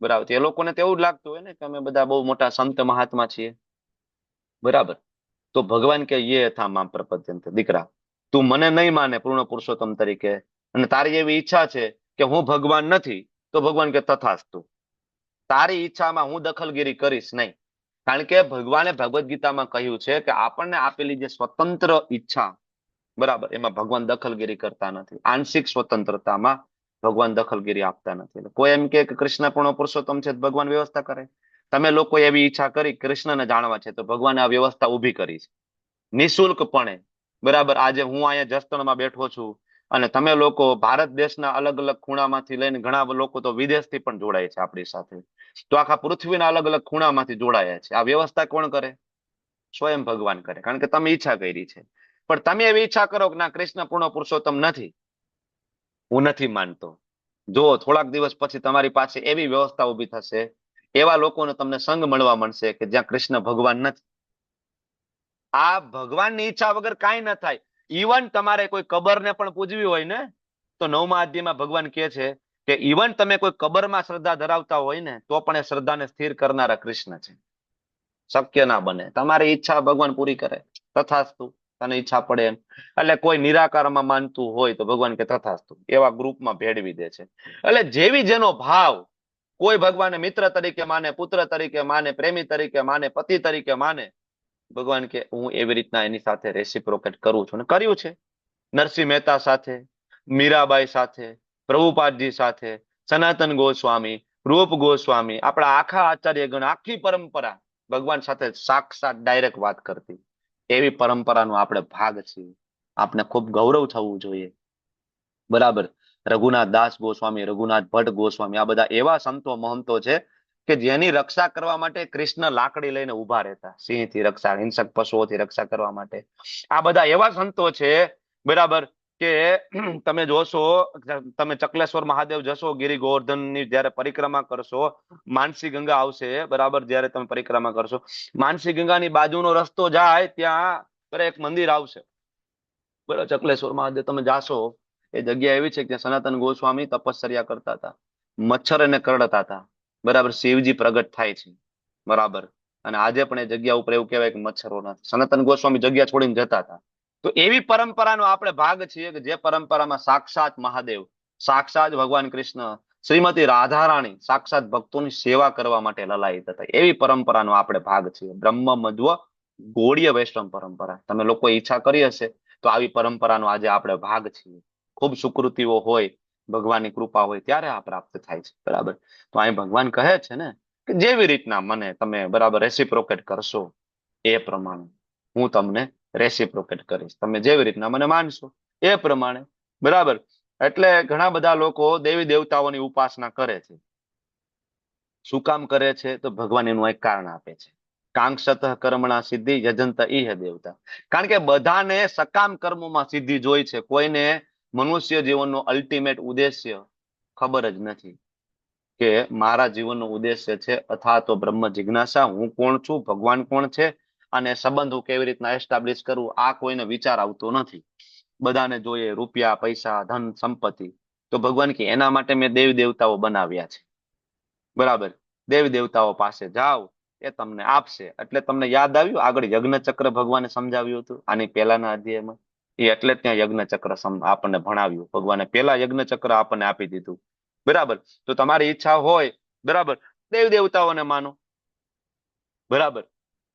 બરાબર. એ લોકોને તો એવું જ લાગતું હોય ને કે અમે બધા બહુ મોટા સંત મહાત્મા છીએ, બરાબર. તો ભગવાન કે યે થા મામ પ્રપદ્યંતે, દીકરા તું મને નહીં માને પૂર્ણ પુરુષોત્તમ તરીકે અને તારી એવી ઈચ્છા છે કે હું ભગવાન નથી, તો ભગવાન કે તથાસ્તુ. તારી ઈચ્છામાં હું દખલગીરી કરીશ નહીં. કારણ કે ભગવાને ભગવદ્ ગીતામાં કહ્યું છે કે આપણને આપેલી જે સ્વતંત્ર ઈચ્છા, બરાબર, એમાં ભગવાન દખલગીરી કરતા નથી. આંશિક સ્વતંત્રતામાં ભગવાન દખલગીરી આપતા નથી. કોઈ એમ કે કૃષ્ણ પૂર્ણ પુરુષોત્તમ છે ભગવાન વ્યવસ્થા કરે. તમે લોકો એવી ઈચ્છા કરી કૃષ્ણને જાણવા છે તો ભગવાને આ વ્યવસ્થા ઊભી કરી છે નિઃશુલ્કપણે, બરાબર. આજે હું અહીંયા જસદણમાં બેઠો છું અને તમે લોકો ભારત દેશના અલગ અલગ ખૂણામાંથી લઈને ઘણા લોકો તો વિદેશથી પણ જોડાય છે આપણી સાથે, તો આખા પૃથ્વીના અલગ અલગ ખૂણામાંથી જોડાયા છે. આ વ્યવસ્થા કોણ કરે? સ્વયં ભગવાન કરે, કારણ કે તમે ઈચ્છા કરી છે. પણ તમે એવી ઈચ્છા કરો કે ના કૃષ્ણ પૂર્ણ પુરુષોત્તમ નથી, હું નથી માનતો, જો થોડાક દિવસ પછી તમારી પાસે એવી વ્યવસ્થા ઊભી થશે, એવા લોકોને તમને સંગ મળવા મળશે કે જ્યાં કૃષ્ણ ભગવાન નથી. આ ભગવાનની ઈચ્છા વગર કાંઈ ન થાય. ઇવન તમારે કોઈ કબરને પણ પૂજવી હોય ને, તો 9મા અધ્યાયમાં ભગવાન કહે છે કે ઇવન તમે કોઈ કબરમાં શ્રદ્ધા ધરાવતા હોય ને તો પણ એ શ્રદ્ધાને સ્થિર કરનારા કૃષ્ણ છે. શક્ય ના બને. તમારી ઈચ્છા ભગવાન પૂરી કરે, તથાસ્તુ. તને ઈચ્છા પડે એમ. એટલે કોઈ નિરાકારમાં માનતું હોય તો ભગવાન કે તથાસ્તુ, એવા ગ્રુપમાં ભેળવી દે છે. એટલે જેવી જેનો ભાવ, કોઈ ભગવાનને મિત્ર તરીકે માને, પુત્ર તરીકે માને, પ્રેમી તરીકે માને, પતિ તરીકે માને, ભગવાન કે હું એવી રીતના એની સાથે રેસિપ્રોકેટ કરું છું, ને કર્યું છે. નરસિંહ મહેતા સાથે, મીરાબાઈ સાથે, પ્રભુપાદજી સાથે, સનાતન ગોસ્વામી, રૂપ ગોસ્વામી, આપણા આખા આચાર્યગણ, આખી પરંપરા ભગવાન સાથે સાક્ષાત ડાયરેક્ટ વાત કરતી. એવી પરંપરાનો આપણે ભાગ છીએ. આપણે ખૂબ ગૌરવ થવું જોઈએ, બરાબર. રઘુનાથ દાસ ગોસ્વામી, રઘુનાથ ભટ્ટ ગોસ્વામી, આ બધા એવા સંતો મહંતો છે કે જેની રક્ષા કરવા માટે કૃષ્ણ લાકડી લઈને ઉભા રહેતા, સિંહથી રક્ષા, હિંસક પશુઓથી રક્ષા કરવા માટે. આ બધા એવા સંતો છે, બરાબર, કે તમે જોશો, તમે ચકલેશ્વર મહાદેવ જશો, ગિરી ગોવર્ધનની જયારે પરિક્રમા કરશો, માનસી ગંગા આવશે, બરાબર. જયારે તમે પરિક્રમા કરશો, માનસી ગંગાની બાજુનો રસ્તો જાય ત્યાં એક મંદિર આવશે, બરાબર. ચકલેશ્વર મહાદેવ તમે જાશો, એ જગ્યા એવી છે કે સનાતન ગોસ્વામી તપશ્ચર્યા કરતા હતા, મચ્છર એને કરડતા હતા, બરાબર. શિવજી પ્રગટ થાય છે, બરાબર. અને આજે પણ એ જગ્યા ઉપર એવું કહેવાય કે મચ્છરો નથી. સનાતન ગોસ્વામી જગ્યા છોડીને જતા હતા. તો એવી પરંપરાનો આપણે ભાગ છીએ કે જે પરંપરામાં સાક્ષાત મહાદેવ, સાક્ષાત ભગવાન કૃષ્ણ, શ્રીમતી રાધારાણી સાક્ષાત ભક્તોની સેવા કરવા માટે લલાયિત હતા. એવી પરંપરાનો આપણે ભાગ છીએ. બ્રહ્મ મધ્વ ગૌડીય વૈષ્ણવ પરંપરા. તમે લોકો ઈચ્છા કરી હશે તો આવી પરંપરાનો આજે આપણે ભાગ છીએ. ખૂબ સુકૃતિઓ હોય, ભગવાનની કૃપા હોય ત્યારે આ પ્રાપ્ત થાય છે, બરાબર. તો અહીં ભગવાન કહે છે ને કે જેવી રીતના મને તમે, બરાબર, રેસિપ્રોકેટ કરશો એ પ્રમાણે હું તમને રેસિપ્રોકેટ કરીશ. તમે જેવી રીતના મને માનશો એ પ્રમાણે, બરાબર. એટલે ઘણા બધા લોકો દેવી દેવતાઓની ઉપાસના કરે છે. શું કામ કરે છે? તો ભગવાન એનું એક કારણ આપે છે. કાંક્ષત કર્મણા સિદ્ધિ યજંત ઇહ દેવતા. કારણ કે બધાને સકામ કર્મોમાં સિદ્ધિ જોઈ છે, કોઈને મનુષ્ય જીવનનો અલ્ટિમેટ ઉદ્દેશ્ય ખબર જ નથી કે મારા જીવનનો ઉદ્દેશ્ય છે અથવા તો બ્રહ્મ જિજ્ઞાસા, હું કોણ છું, ભગવાન કોણ છે, અને સંબંધ હું કેવી રીતના એસ્ટાબ્લિશ કરું, આ કોઈને વિચાર આવતો નથી. બધાને જોઈએ રૂપિયા, પૈસા, ધન, સંપત્તિ. તો ભગવાન કે એના માટે મેં દેવી દેવતાઓ બનાવ્યા છે, બરાબર. દેવી દેવતાઓ પાસે જાઓ, એ તમને આપશે. એટલે તમને યાદ આવ્યું આગળ યજ્ઞ ચક્ર ભગવાને સમજાવ્યું હતું આની પહેલાના અધ્યાયમાં, એ એટલે ત્યાં યજ્ઞ ચક્ર આપણને ભણાવ્યું. ભગવાને પહેલા યજ્ઞ ચક્ર આપણને આપી દીધું, બરાબર. તો તમારી ઈચ્છા હોય, બરાબર, દેવી દેવતાઓને માનો, બરાબર.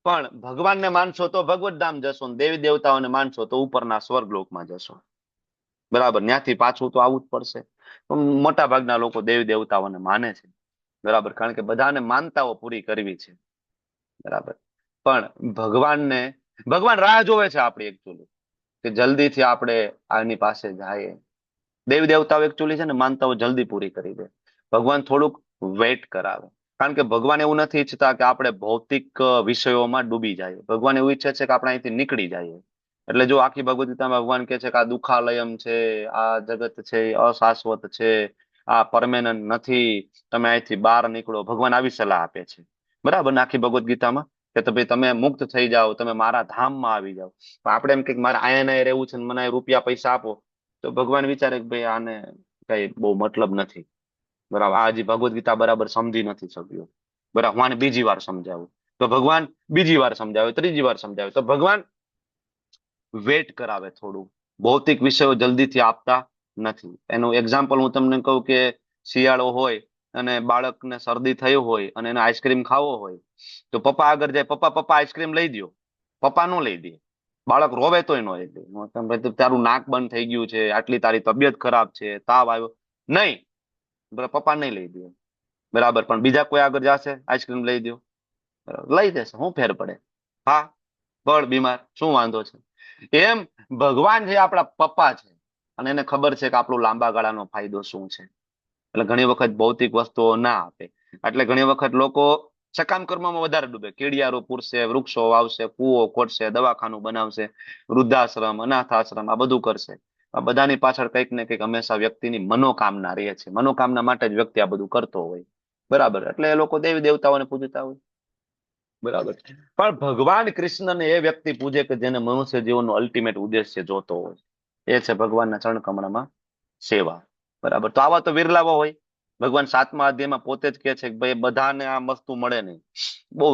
પણ ભગવાનને માનશો તો ભગવત ધામ જશો, દેવી દેવતાઓને માનશો તો ઉપરના સ્વર્ગલોકમાં જશો, બરાબર. ત્યાંથી પાછું તો આવવું જ પડશે. મોટા ભાગના લોકો દેવી દેવતાઓને માને છે, બરાબર, કારણ કે બધાને માનતાઓ પૂરી કરવી છે, બરાબર. પણ ભગવાન રાહ જોવે છે આપણી એકચ્યુઅલી, કે જલ્દીથી આપણે આની પાસે જાય. દેવી દેવતાઓ એકચ્યુઅલી છે ને માનતાઓ જલ્દી પૂરી કરી દે. ભગવાન થોડુંક વેઇટ કરાવે, કારણ કે ભગવાન એવું નથી ઈચ્છતા કે આપણે ભૌતિક વિષયોમાં ડૂબી જઈએ. ભગવાન એવું ઈચ્છે છે કે આપણે અહીંથી નીકળી જઈએ. એટલે જો આખી ભગવદ ગીતામાં ભગવાન કહે છે કે આ દુખાલયમ છે, આ જગત છે એ અશાશ્વત છે, આ પરમેનન્ટ નથી, તમે અહીંથી બહાર નીકળો. ભગવાન આવી સલાહ આપે છે, બરાબર ને, આખી ભગવદ ગીતામાં, કે તો ભાઈ તમે મુક્ત થઈ જાઓ, તમે મારા ધામમાં આવી જાઓ. પણ આપણે એમ કે મારે અહીંયા રહેવું છે ને મને રૂપિયા પૈસા આપો, તો ભગવાન વિચારે કે ભાઈ આને કઈ બહુ મતલબ નથી, બરાબર. આ હજી ભગવદ ગીતા બરાબર સમજી નથી શક્યો, બરાબર. હું આને બીજી વાર સમજાવું, તો ભગવાન બીજી વાર સમજાવે, ત્રીજી વાર સમજાવે, તો ભગવાન વેટ કરાવે થોડું. ભૌતિક વિષયો જલ્દીથી આપતા નથી. એનું એક્ઝામ્પલ હું તમને કહું કે શિયાળો હોય અને બાળકને શરદી થઈ હોય અને એને આઈસ્ક્રીમ ખાવો હોય, તો પપ્પા આગળ જાય, પપ્પા પપ્પા આઈસ્ક્રીમ લઈ દો. પપ્પા નો લઈ દે. બાળક રોવે તોય નો લઈ દે. તારું નાક બંધ થઈ ગયું છે, આટલી તારી તબિયત ખરાબ છે, તાવ આવ્યો, નહીં, પપ્પા નહીં લઈ દે, બરાબર. પણ બીજા કોઈ આગળ જશે, આઈસ્ક્રીમ લઈ દો, લઈ દેશે, શું ફેર પડે? હા, બળ બીમાર, શું વાંધો છે? એમ ભગવાન જે આપણા પપ્પા છે અને એને ખબર છે કે આપણો લાંબા ગાળાનો ફાયદો શું છે. એટલે ઘણી વખત ભૌતિક વસ્તુઓ ના આપે. એટલે ઘણી વખત લોકો સકામ કર્મમાં વધારે ડૂબે. કેડિયારો પૂરશે, વૃક્ષો વાવશે, કૂવો ખોદશે, દવાખાનું બનાવશે, વૃદ્ધાશ્રમ, અનાથ આશ્રમ, આ બધું કરશે. આ બધાની પાછળ કંઈક ને કંઈક હંમેશા વ્યક્તિની મનોકામના રહે છે. મનોકામના માટે જ વ્યક્તિ આ બધું કરતો હોય, બરાબર. એટલે એ લોકો દેવી દેવતાઓને પૂજતા હોય, બરાબર. પણ ભગવાન કૃષ્ણને એ વ્યક્તિ પૂજે કે જેને મનુષ્ય જીવનનો અલ્ટિમેટ ઉદ્દેશ્ય જોતો હોય. એ છે ભગવાનના ચરણ કમળમાં સેવા, બરાબર. તો આવા તો વિરલાવો હોય. ભગવાન 7મા અધ્યાયમાં પોતે જ કહે છે કે ભાઈ બધાને આ વસ્તુ મળે નહીં, બહુ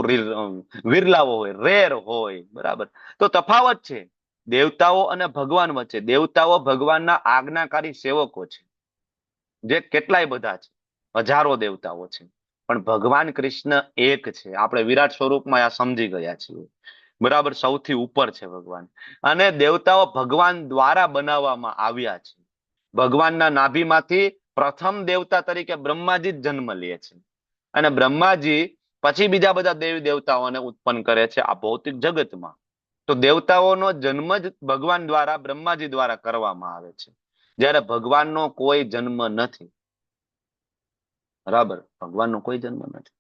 વિરલાવો હોય, રેર હોય, બરાબર. તો તફાવત છે દેવતાઓ અને ભગવાન વચ્ચે. દેવતાઓ ભગવાનના આજ્ઞાકારી સેવકો છે, જે કેટલાય બધા છે, હજારો દેવતાઓ છે. પણ ભગવાન કૃષ્ણ એક છે. આપણે વિરાટ સ્વરૂપમાં આ સમજી ગયા છીએ, બરાબર. સૌથી ઉપર છે ભગવાન. અને દેવતાઓ ભગવાન દ્વારા બનાવવામાં આવ્યા છે. ભગવાનના નાભીમાંથી પ્રથમ દેવતા તરીકે બ્રહ્માજી જ જન્મ લે છે, અને બ્રહ્માજી પછી બીજા બધા દેવી દેવતાઓને ઉત્પન્ન કરે છે આ ભૌતિક જગતમાં. તો દેવતાઓનો જન્મ જ ભગવાન દ્વારા, બ્રહ્માજી દ્વારા કરવામાં આવે છે, જ્યારે ભગવાનનો કોઈ જન્મ નથી, બરાબર. ભગવાનનો કોઈ જન્મ નથી.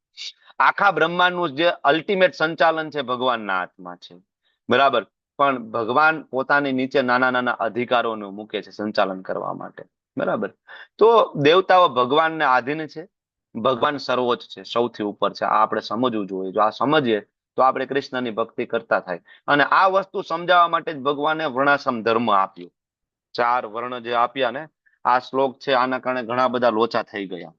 આખા બ્રહ્માંડનું જે અલ્ટિમેટ સંચાલન છે ભગવાનના હાથમાં છે, બરાબર. પણ ભગવાન પોતાની નીચે નાના નાના અધિકારોને મૂકે છે સંચાલન કરવા માટે, બરાબર. તો દેવતાઓ ભગવાનને આધીન છે. ભગવાન સર્વોચ્ચ છે, સૌથી ઉપર છે. આ આપણે સમજવું જોઈએ. જો આ સમજીએ તો આપણે કૃષ્ણની ભક્તિ કરતા થાય. અને આ વસ્તુ સમજાવવા માટે જ ભગવાને વર્ણાશ્રમ ધર્મ આપ્યો. 4 વર્ણ જે આપ્યા ને, આ શ્લોક છે, આના કારણે ઘણા બધા લોચા થઈ ગયા,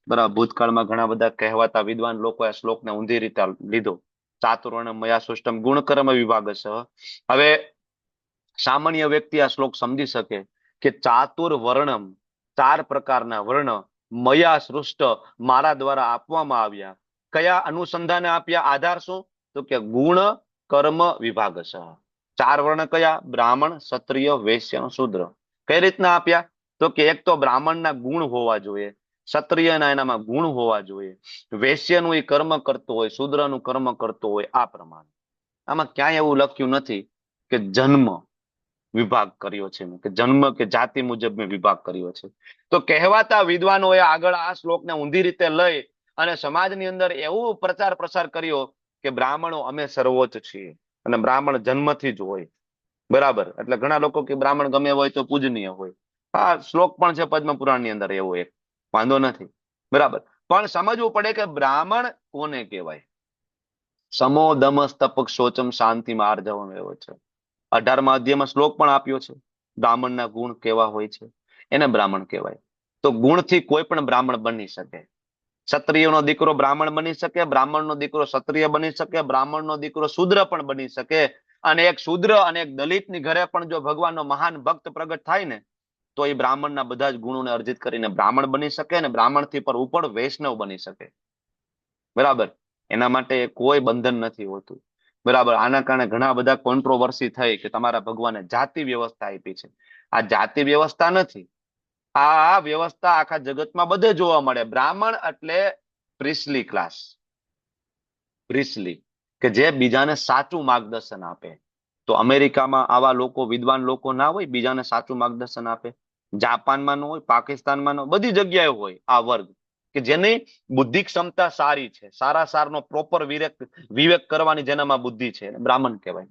બરાબર. ભૂતકાળમાં ઘણા બધા કહેવાતા વિદ્વાન લોકોએ આ શ્લોકને ઊંધી રીતે લીધો. ચાતુર્વર્ણ્યમ મયા સૃષ્ટમ ગુણકર્મ વિભાગશ. હવે સામાન્ય વ્યક્તિ આ શ્લોક સમજી શકે કે ચાતુર્વર્ણમ, 4 પ્રકારના વર્ણ, મયા સૃષ્ટ, મારા દ્વારા આપવામાં આવ્યા. કયા અનુસંધાને આપ્યા? આધાર શું? તો કે ગુણ કર્મ વિભાગશ. 4 વર્ણ કયા? બ્રાહ્મણ, ક્ષત્રિય, વૈશ્ય, શૂદ્ર. કઈ રીતના આપ્યા? તો કે એક તો બ્રાહ્મણના ગુણ હોવા જોઈએ, ક્ષત્રિયના એનામાં ગુણ હોવા જોઈએ, વૈશ્યનું એ કર્મ કરતો હોય, શૂદ્રનું કર્મ કરતો હોય, આ પ્રમાણે. આમાં ક્યાંય એવું લખ્યું નથી કે જન્મ વિભાગ કર્યો છે, કે જન્મ કે જાતિ મુજબ મેં વિભાગ કર્યો છે. તો કહેવાતા વિદ્વાનોએ આગળ આ શ્લોકને ઊંધી રીતે લઈ અને સમાજની અંદર એવું પ્રચાર પ્રસાર કર્યો કે બ્રાહ્મણો અમે સર્વોચ્ચ છીએ અને બ્રાહ્મણ જન્મથી જ હોય, બરાબર. એટલે ઘણા લોકો કે બ્રાહ્મણ ગમે હોય તો પૂજનીય હોય. હા, શ્લોક પણ છે પદ્મ પુરાણની અંદર એવો એક, વાંધો નથી, બરાબર. પણ સમજવું પડે કે બ્રાહ્મણ કોને કહેવાય. સમો દમસ તપક શોચમ શાંતિ માર્જવમ એવો છે. 18મા અધ્યાયમાં શ્લોક પણ આપ્યો છે. બ્રાહ્મણના ગુણ કેવા હોય છે એને બ્રાહ્મણ કહેવાય. તો ગુણથી કોઈ પણ બ્રાહ્મણ બની શકે. ક્ષત્રિયનો દીકરો બ્રાહ્મણ બની શકે, બ્રાહ્મણનો દીકરો ક્ષત્રિય બની શકે, બ્રાહ્મણનો દીકરો શૂદ્ર પણ બની શકે. અને એક શૂદ્ર અને એક દલિતની ઘરે પણ જો ભગવાનનો મહાન ભક્ત પ્રગટ થાય ને, તો એ બ્રાહ્મણના બધા જ ગુણોને અર્જિત કરીને બ્રાહ્મણ બની શકે, અને બ્રાહ્મણથી પર ઉપર વૈષ્ણવ બની શકે, બરાબર. એના માટે કોઈ બંધન નથી હોતું, બરાબર. આના કારણે ઘણા બધા કોન્ટ્રોવર્સી થઈ કે તમારા ભગવાને જાતિ વ્યવસ્થા આપી છે. આ જાતિ વ્યવસ્થા નથી. આ વ્યવસ્થા આખા જગતમાં બધે જોવા મળે. બ્રાહ્મણ એટલે પ્રિસ્લી ક્લાસ, પ્રિસ્લી, કે જે બીજાને સાચું માર્ગદર્શન આપે. તો અમેરિકામાં આવા લોકો, વિદ્વાન લોકો ના હોય, બીજાને સાચું માર્ગદર્શન આપે. જાપાનમાં ન હોય, પાકિસ્તાનમાં ન હોય, બધી જગ્યાએ હોય આ વર્ગ કે જેની બુદ્ધિ ક્ષમતા સારી છે, સારા સારનો પ્રોપર વિવેક કરવાની જેનામાં બુદ્ધિ છે, બ્રાહ્મણ કહેવાય,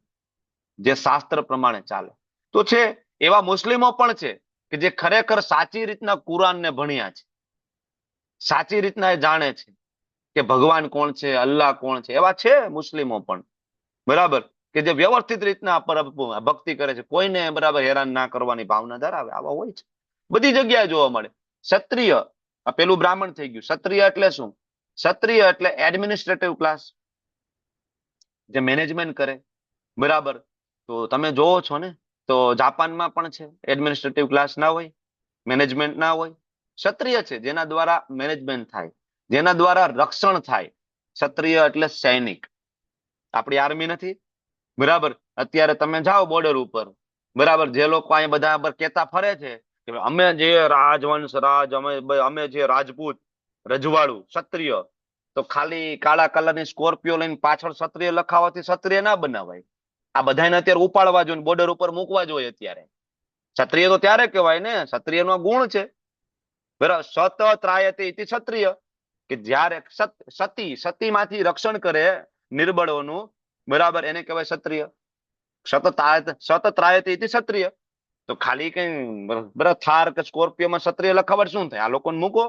જે શાસ્ત્ર પ્રમાણે ચાલે. તો છે એવા મુસ્લિમો પણ છે કે જે ખરેખર સાચી રીતના કુરાનને ભણ્યા છે, સાચી રીતના એ જાણે છે કે ભગવાન કોણ છે, અલ્લાહ કોણ છે. એવા છે મુસ્લિમો પણ, બરાબર, કે જે વ્યવસ્થિત રીતના ભક્તિ કરે છે, કોઈને બરાબર હેરાન ના કરવાની ભાવના ધરાવે, આવા હોય છે, બધી જગ્યાએ જોવા મળે. ક્ષત્રિય, આ પેલું બ્રાહ્મણ થઈ ગયું. ક્ષત્રિય એટલે શું? ક્ષત્રિય એટલે એડમિનિસ્ટ્રેટિવ ક્લાસ, જે મેનેજમેન્ટ કરે, બરાબર. તો તમે જોવો છો ને, તો જાપાનમાં પણ છે એડમિનિસ્ટ્રેટિવ ક્લાસ ના હોય, મેનેજમેન્ટ ના હોય. ક્ષત્રિય છે જેના દ્વારા મેનેજમેન્ટ થાય, જેના દ્વારા રક્ષણ થાય. ક્ષત્રિય એટલે સૈનિક, આપણી આર્મી નથી, બરાબર. અત્યારે તમે જાઓ બોર્ડર ઉપર, બરાબર, જે લોકો અહીંયા બધા કેતા ફરે છે કે અમે જે રાજવંશ અમે જે રાજપૂત રજવાડું ક્ષત્રિય, તો ખાલી કાળા કલરની સ્કોર્પિયો લઈને પાછળ ક્ષત્રિય લખાવાથી ક્ષત્રિય ના બનાવાય. આ બધાને અત્યારે ઉપાડવા જોઈએ, બોર્ડર ઉપર મૂકવા જોઈએ. અત્યારે ક્ષત્રિય તો ત્યારે કહેવાય ને, ક્ષત્રિયનો ગુણ છે, બરાબર. સત ત્રાયતે ઇતિ ક્ષત્રિય, કે જ્યારે સતીમાંથી રક્ષણ કરે નિર્બળોનું, બરાબર, એને કહેવાય ક્ષત્રિય. સત ત્રાયતે ઇતિ ક્ષત્રિય. તો ખાલી કઈ બરાબર થાર કે સ્કોર્પિયોમાં ક્ષત્રિય લખાવટ શું થાય? આ લોકોને મૂકો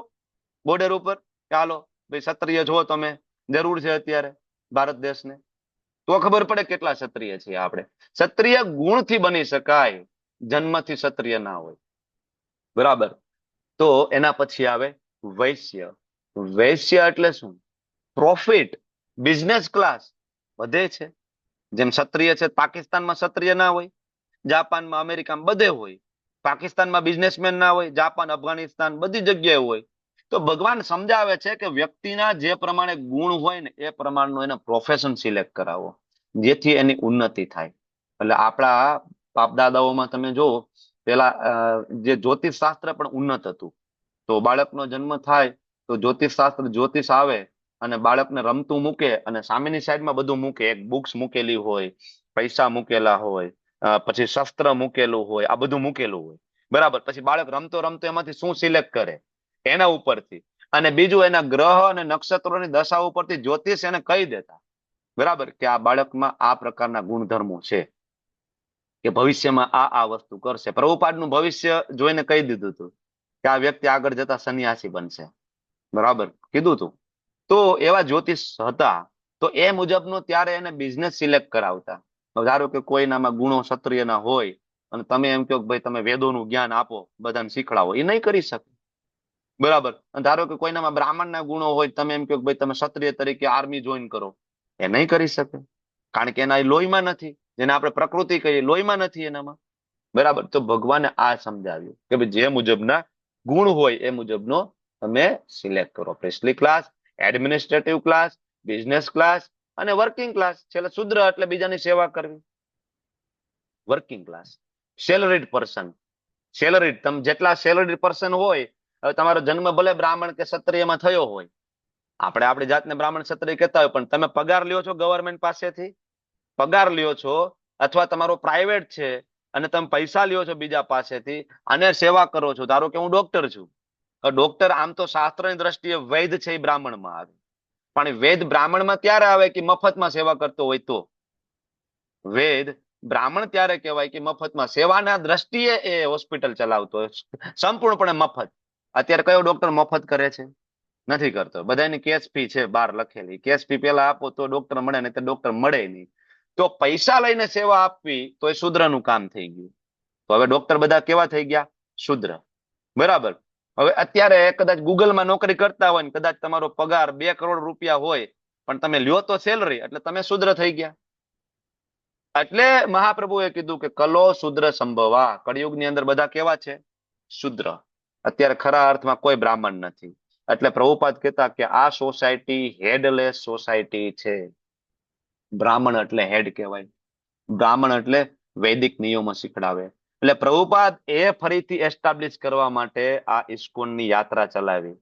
બોર્ડર ઉપર, ચાલો ભાઈ ક્ષત્રિય છો તમે, જરૂર છે અત્યારે ભારત દેશને, તો ખબર પડે કેટલા ક્ષત્રિય છીએ આપણે. ક્ષત્રિય ગુણથી બની શકાય, જન્મથી ક્ષત્રિય ના હોય, બરાબર. તો એના પછી આવે વૈશ્ય. વૈશ્ય એટલે શું? પ્રોફિટ, બિઝનેસ ક્લાસ વધે છે. જેમ ક્ષત્રિય છે, પાકિસ્તાનમાં ક્ષત્રિય ના હોય, જાપાનમાં, અમેરિકામાં બધે હોય. પાકિસ્તાનમાં બિઝનેસમેન ના હોય, જાપાન, અફઘાનિસ્તાન બધી જગ્યાએ હોય. તો ભગવાન સમજાવે છે કે વ્યક્તિના જે પ્રમાણે ગુણ હોય ને એ પ્રમાણનું એને પ્રોફેશન સિલેક્ટ કરાવો, જેથી એની ઉન્નતિ થાય. એટલે આપણા બાપ દાદાઓમાં તમે જો પેલા જે જ્યોતિષ શાસ્ત્ર પણ ઉન્નત હતું. તો બાળકનો જન્મ થાય તો જ્યોતિષ શાસ્ત્ર, જ્યોતિષ આવે અને બાળકને રમતું મૂકે અને સામેની સાઈડમાં બધું મૂકે, એક બુક્સ મૂકેલી હોય, પૈસા મૂકેલા હોય, પછી શસ્ત્ર મૂકેલું હોય, આ બધું મૂકેલું હોય, બરાબર. પછી બાળક રમતો રમતો એમાંથી શું સિલેક્ટ કરે એના ઉપરથી, અને બીજું એના ગ્રહ અને નક્ષત્રોની દશા ઉપરથી જ્યોતિષ એને કહી દેતા, બરાબર, કે આ બાળકમાં આ પ્રકારના ગુણધર્મો છે, કે ભવિષ્યમાં આ વસ્તુ કરશે. પ્રભુપાદનું ભવિષ્ય જોઈને કહી દીધું હતું કે આ વ્યક્તિ આગળ જતા સન્યાસી બનશે, બરાબર, કીધું હતું. તો એવા જ્યોતિષ હતા. તો એ મુજબનો ત્યારે એને બિઝનેસ સિલેક્ટ કરાવતા. ધારો કે કોઈનામાં ગુણો ક્ષત્રિયના હોય અને તમે એમ કહો કે ભાઈ તમે વેદોનું જ્ઞાન આપો, બધાને શીખડાવો, એ નહીં કરી શકે, બરાબર. અને ધારો કે કોઈનામાં બ્રાહ્મણના ગુણો હોય, તમે એમ કહો કે ભાઈ તમે ક્ષત્રિય તરીકે આર્મી જોઈન કરો, એ નહીં કરી શકે, કારણ કે એના લોહીમાં નથી, જેને આપણે પ્રકૃતિ કહીએ, લોહીમાં નથી એનામાં, બરાબર. તો ભગવાને આ સમજાવ્યું કે ભાઈ જે મુજબના ગુણ હોય એ મુજબનો તમે સિલેક્ટ કરો. Priestly class, administrative class, business class અને વર્કિંગ ક્લાસ. છેલ્લે શુદ્ર એટલે બીજાની સેવા કરવી. Working class, salaried person. Salaried, તમે જેટલા સેલરીડ પર્સન હોય, હવે તમારો જન્મ ભલે બ્રાહ્મણ કે ક્ષત્રિયમાં થયો હોય, આપણે આપણી જાતને બ્રાહ્મણ ક્ષત્રિય કહેતા હોય, પણ તમે પગાર લ્યો છો ગવર્મેન્ટ પાસેથી, પગાર લ્યો છો, અથવા તમારો પ્રાઇવેટ છે અને તમે પૈસા લ્યો છો બીજા પાસેથી અને સેવા કરો છો. ધારો કે હું ડોક્ટર છું, ડોક્ટર આમ તો શાસ્ત્રની દ્રષ્ટિએ વૈદ છે એ બ્રાહ્મણમાં આવે, પણ વેદ બ્રાહ્મણમાં ત્યારે આવે કે મફતમાં સેવા કરતો હોય. તો વેદ બ્રાહ્મણ ત્યારે કહેવાય કે મફતમાં સેવાના દ્રષ્ટિએ એ હોસ્પિટલ ચલાવતો હોય, સંપૂર્ણપણે મફત. અત્યારે કયો ડોક્ટર મફત કરે છે? નથી કરતો. બધાની કેશ ફી છે બહાર લખેલી, કેશ ફી પેલા આપો તો ડોક્ટર મળે, નહીં તો ડોક્ટર મળે નહીં. તો પૈસા લઈને સેવા આપવી તો એ શૂદ્રનું કામ થઈ ગયું. તો હવે ડોક્ટર બધા કેવા થઈ ગયા? શૂદ્ર, બરાબર. હવે અત્યારે કદાચ ગૂગલમાં નોકરી કરતા હોય ને કદાચ તમારો પગાર 2 કરોડ રૂપિયા હોય, પણ તમે લ્યો તો સેલરી, એટલે તમે શૂદ્ર થઈ ગયા. એટલે મહાપ્રભુએ કીધું કે કલો શૂદ્ર સંભવા. કળિયુગની અંદર બધા કેવા છે? શૂદ્ર. અત્યારે ખરા અર્થમાં કોઈ બ્રાહ્મણ નથી. એટલે પ્રભુપાદ કહેતા કે આ સોસાયટી હેડલેસ સોસાયટી છે. બ્રાહ્મણ એટલે હેડ કહેવાય, બ્રાહ્મણ એટલે વૈદિક નિયમો શીખડાવે. એટલે પ્રભુપાદ એ ફરીથી એસ્ટાબ્લિશ કરવા માટે આ ઇસ્કોનની યાત્રા ચલાવી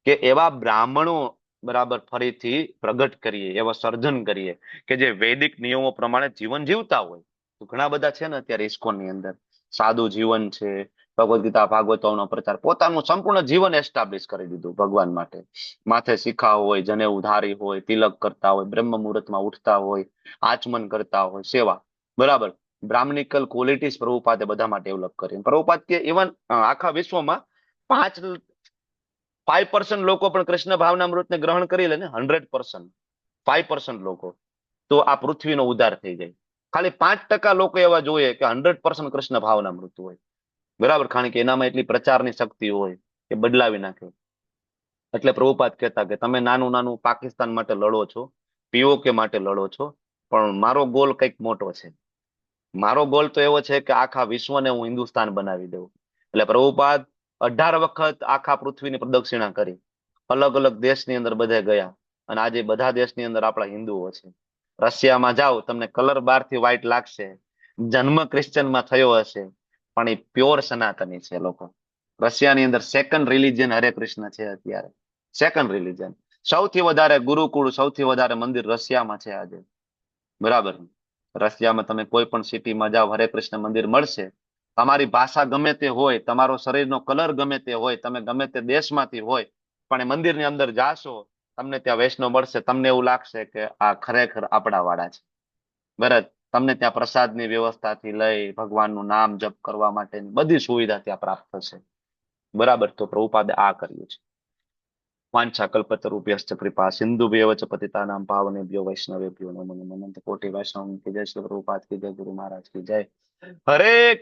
કે એવા બ્રાહ્મણો બરાબર ફરીથી પ્રગટ કરીએ, એવા સર્જન કરીએ કે જે વૈદિક નિયમો પ્રમાણે જીવન જીવતા હોય. તો ઘણા બધા છે ને અત્યારે ઇસ્કોનની અંદર સાદું જીવન છે, ભગવદ્ ગીતા ભાગવતોનો પ્રચાર, પોતાનું સંપૂર્ણ જીવન એસ્ટાબ્લિશ કરી દીધું ભગવાન માટે. માથે શિખા હોય, જનેઉ ધારી હોય, તિલક કરતા હોય, બ્રહ્મ મુહૂર્તમાં ઉઠતા હોય, આચમન કરતા હોય, સેવા. બરાબર. બ્રાહ્મણિકલ ક્વોલિટીઝ પ્રભુપાદે બધા માટે ડેવલપ કરી. પ્રભુપાદ કે ઇવન આખા વિશ્વમાં 5% લોકો પણ કૃષ્ણ ભાવનામૃતને ગ્રહણ કરી લે ને, 100%, 5% લોકો, તો આ પૃથ્વીનો ઉદ્ધાર થઈ જાય. ખાલી 5% લોકો એવા જોઈએ કે 100% કૃષ્ણ ભાવનામૃત હોય. બરાબર. કારણ કે એનામાં એટલી પ્રચારની શક્તિ હોય કે બદલાવી નાખે. એટલે પ્રભુપાદ કહેતા કે તમે નાનું નાનું પાકિસ્તાન માટે લડો છો, પીઓકે માટે લડો છો, પણ મારો ગોલ કંઈક મોટો છે. મારો ગોલ તો એવો છે કે આખા વિશ્વને હું હિન્દુસ્તાન બનાવી દઉં. એટલે પ્રભુપાદ 18 વખત આખા પૃથ્વીની પ્રદક્ષિણા કરી, અલગ અલગ દેશની અંદર બધે ગયા, અને આજે બધા દેશની અંદર આપણા હિન્દુઓ છે. રશિયામાં જાઓ તમને કલર બારથી વ્હાઈટ લાગશે, જન્મ ક્રિશ્ચનમાં થયો હશે, પણ એ પ્યોર સનાતની છે લોકો. રશિયાની અંદર સેકન્ડ રિલિજન હરે કૃષ્ણ છે અત્યારે, સેકન્ડ રિલિજન. સૌથી વધારે ગુરુકુળ, સૌથી વધારે મંદિર રશિયામાં છે આજે. બરાબર. રશિયામાં તમે કોઈ પણ સિટીમાં જાઓ, હરે કૃષ્ણ મંદિર મળશે. તમારી ભાષા ગમે તે હોય, તમારો શરીરનો કલર ગમે તે હોય, તમે ગમે તે દેશમાંથી હોય, પણ એ મંદિરની અંદર જાશો, તમને ત્યાં વૈષ્ણવ મળશે. તમને એવું લાગશે કે આ ખરેખર આપણા વાળા છે. બરાબર. તમને ત્યાં પ્રસાદની વ્યવસ્થાથી લઈ ભગવાનનું નામ જપ કરવા માટેની બધી સુવિધા ત્યાં પ્રાપ્ત થશે. બરાબર. તો પ્રભુપાદે આ કર્યું છે. વાંછા કલ્પતરુભ્યશ્ચ કૃપા સિંધુભ્યઃ ચ પતિતાનાં પાવનેભ્યો વૈષ્ણવેભ્યો નમો નમઃ. કોટી વૈષ્ણવ કી જય, શ્રી પ્રભુપાદ કી જય, ગુરુ મહારાજ કી જય. હરે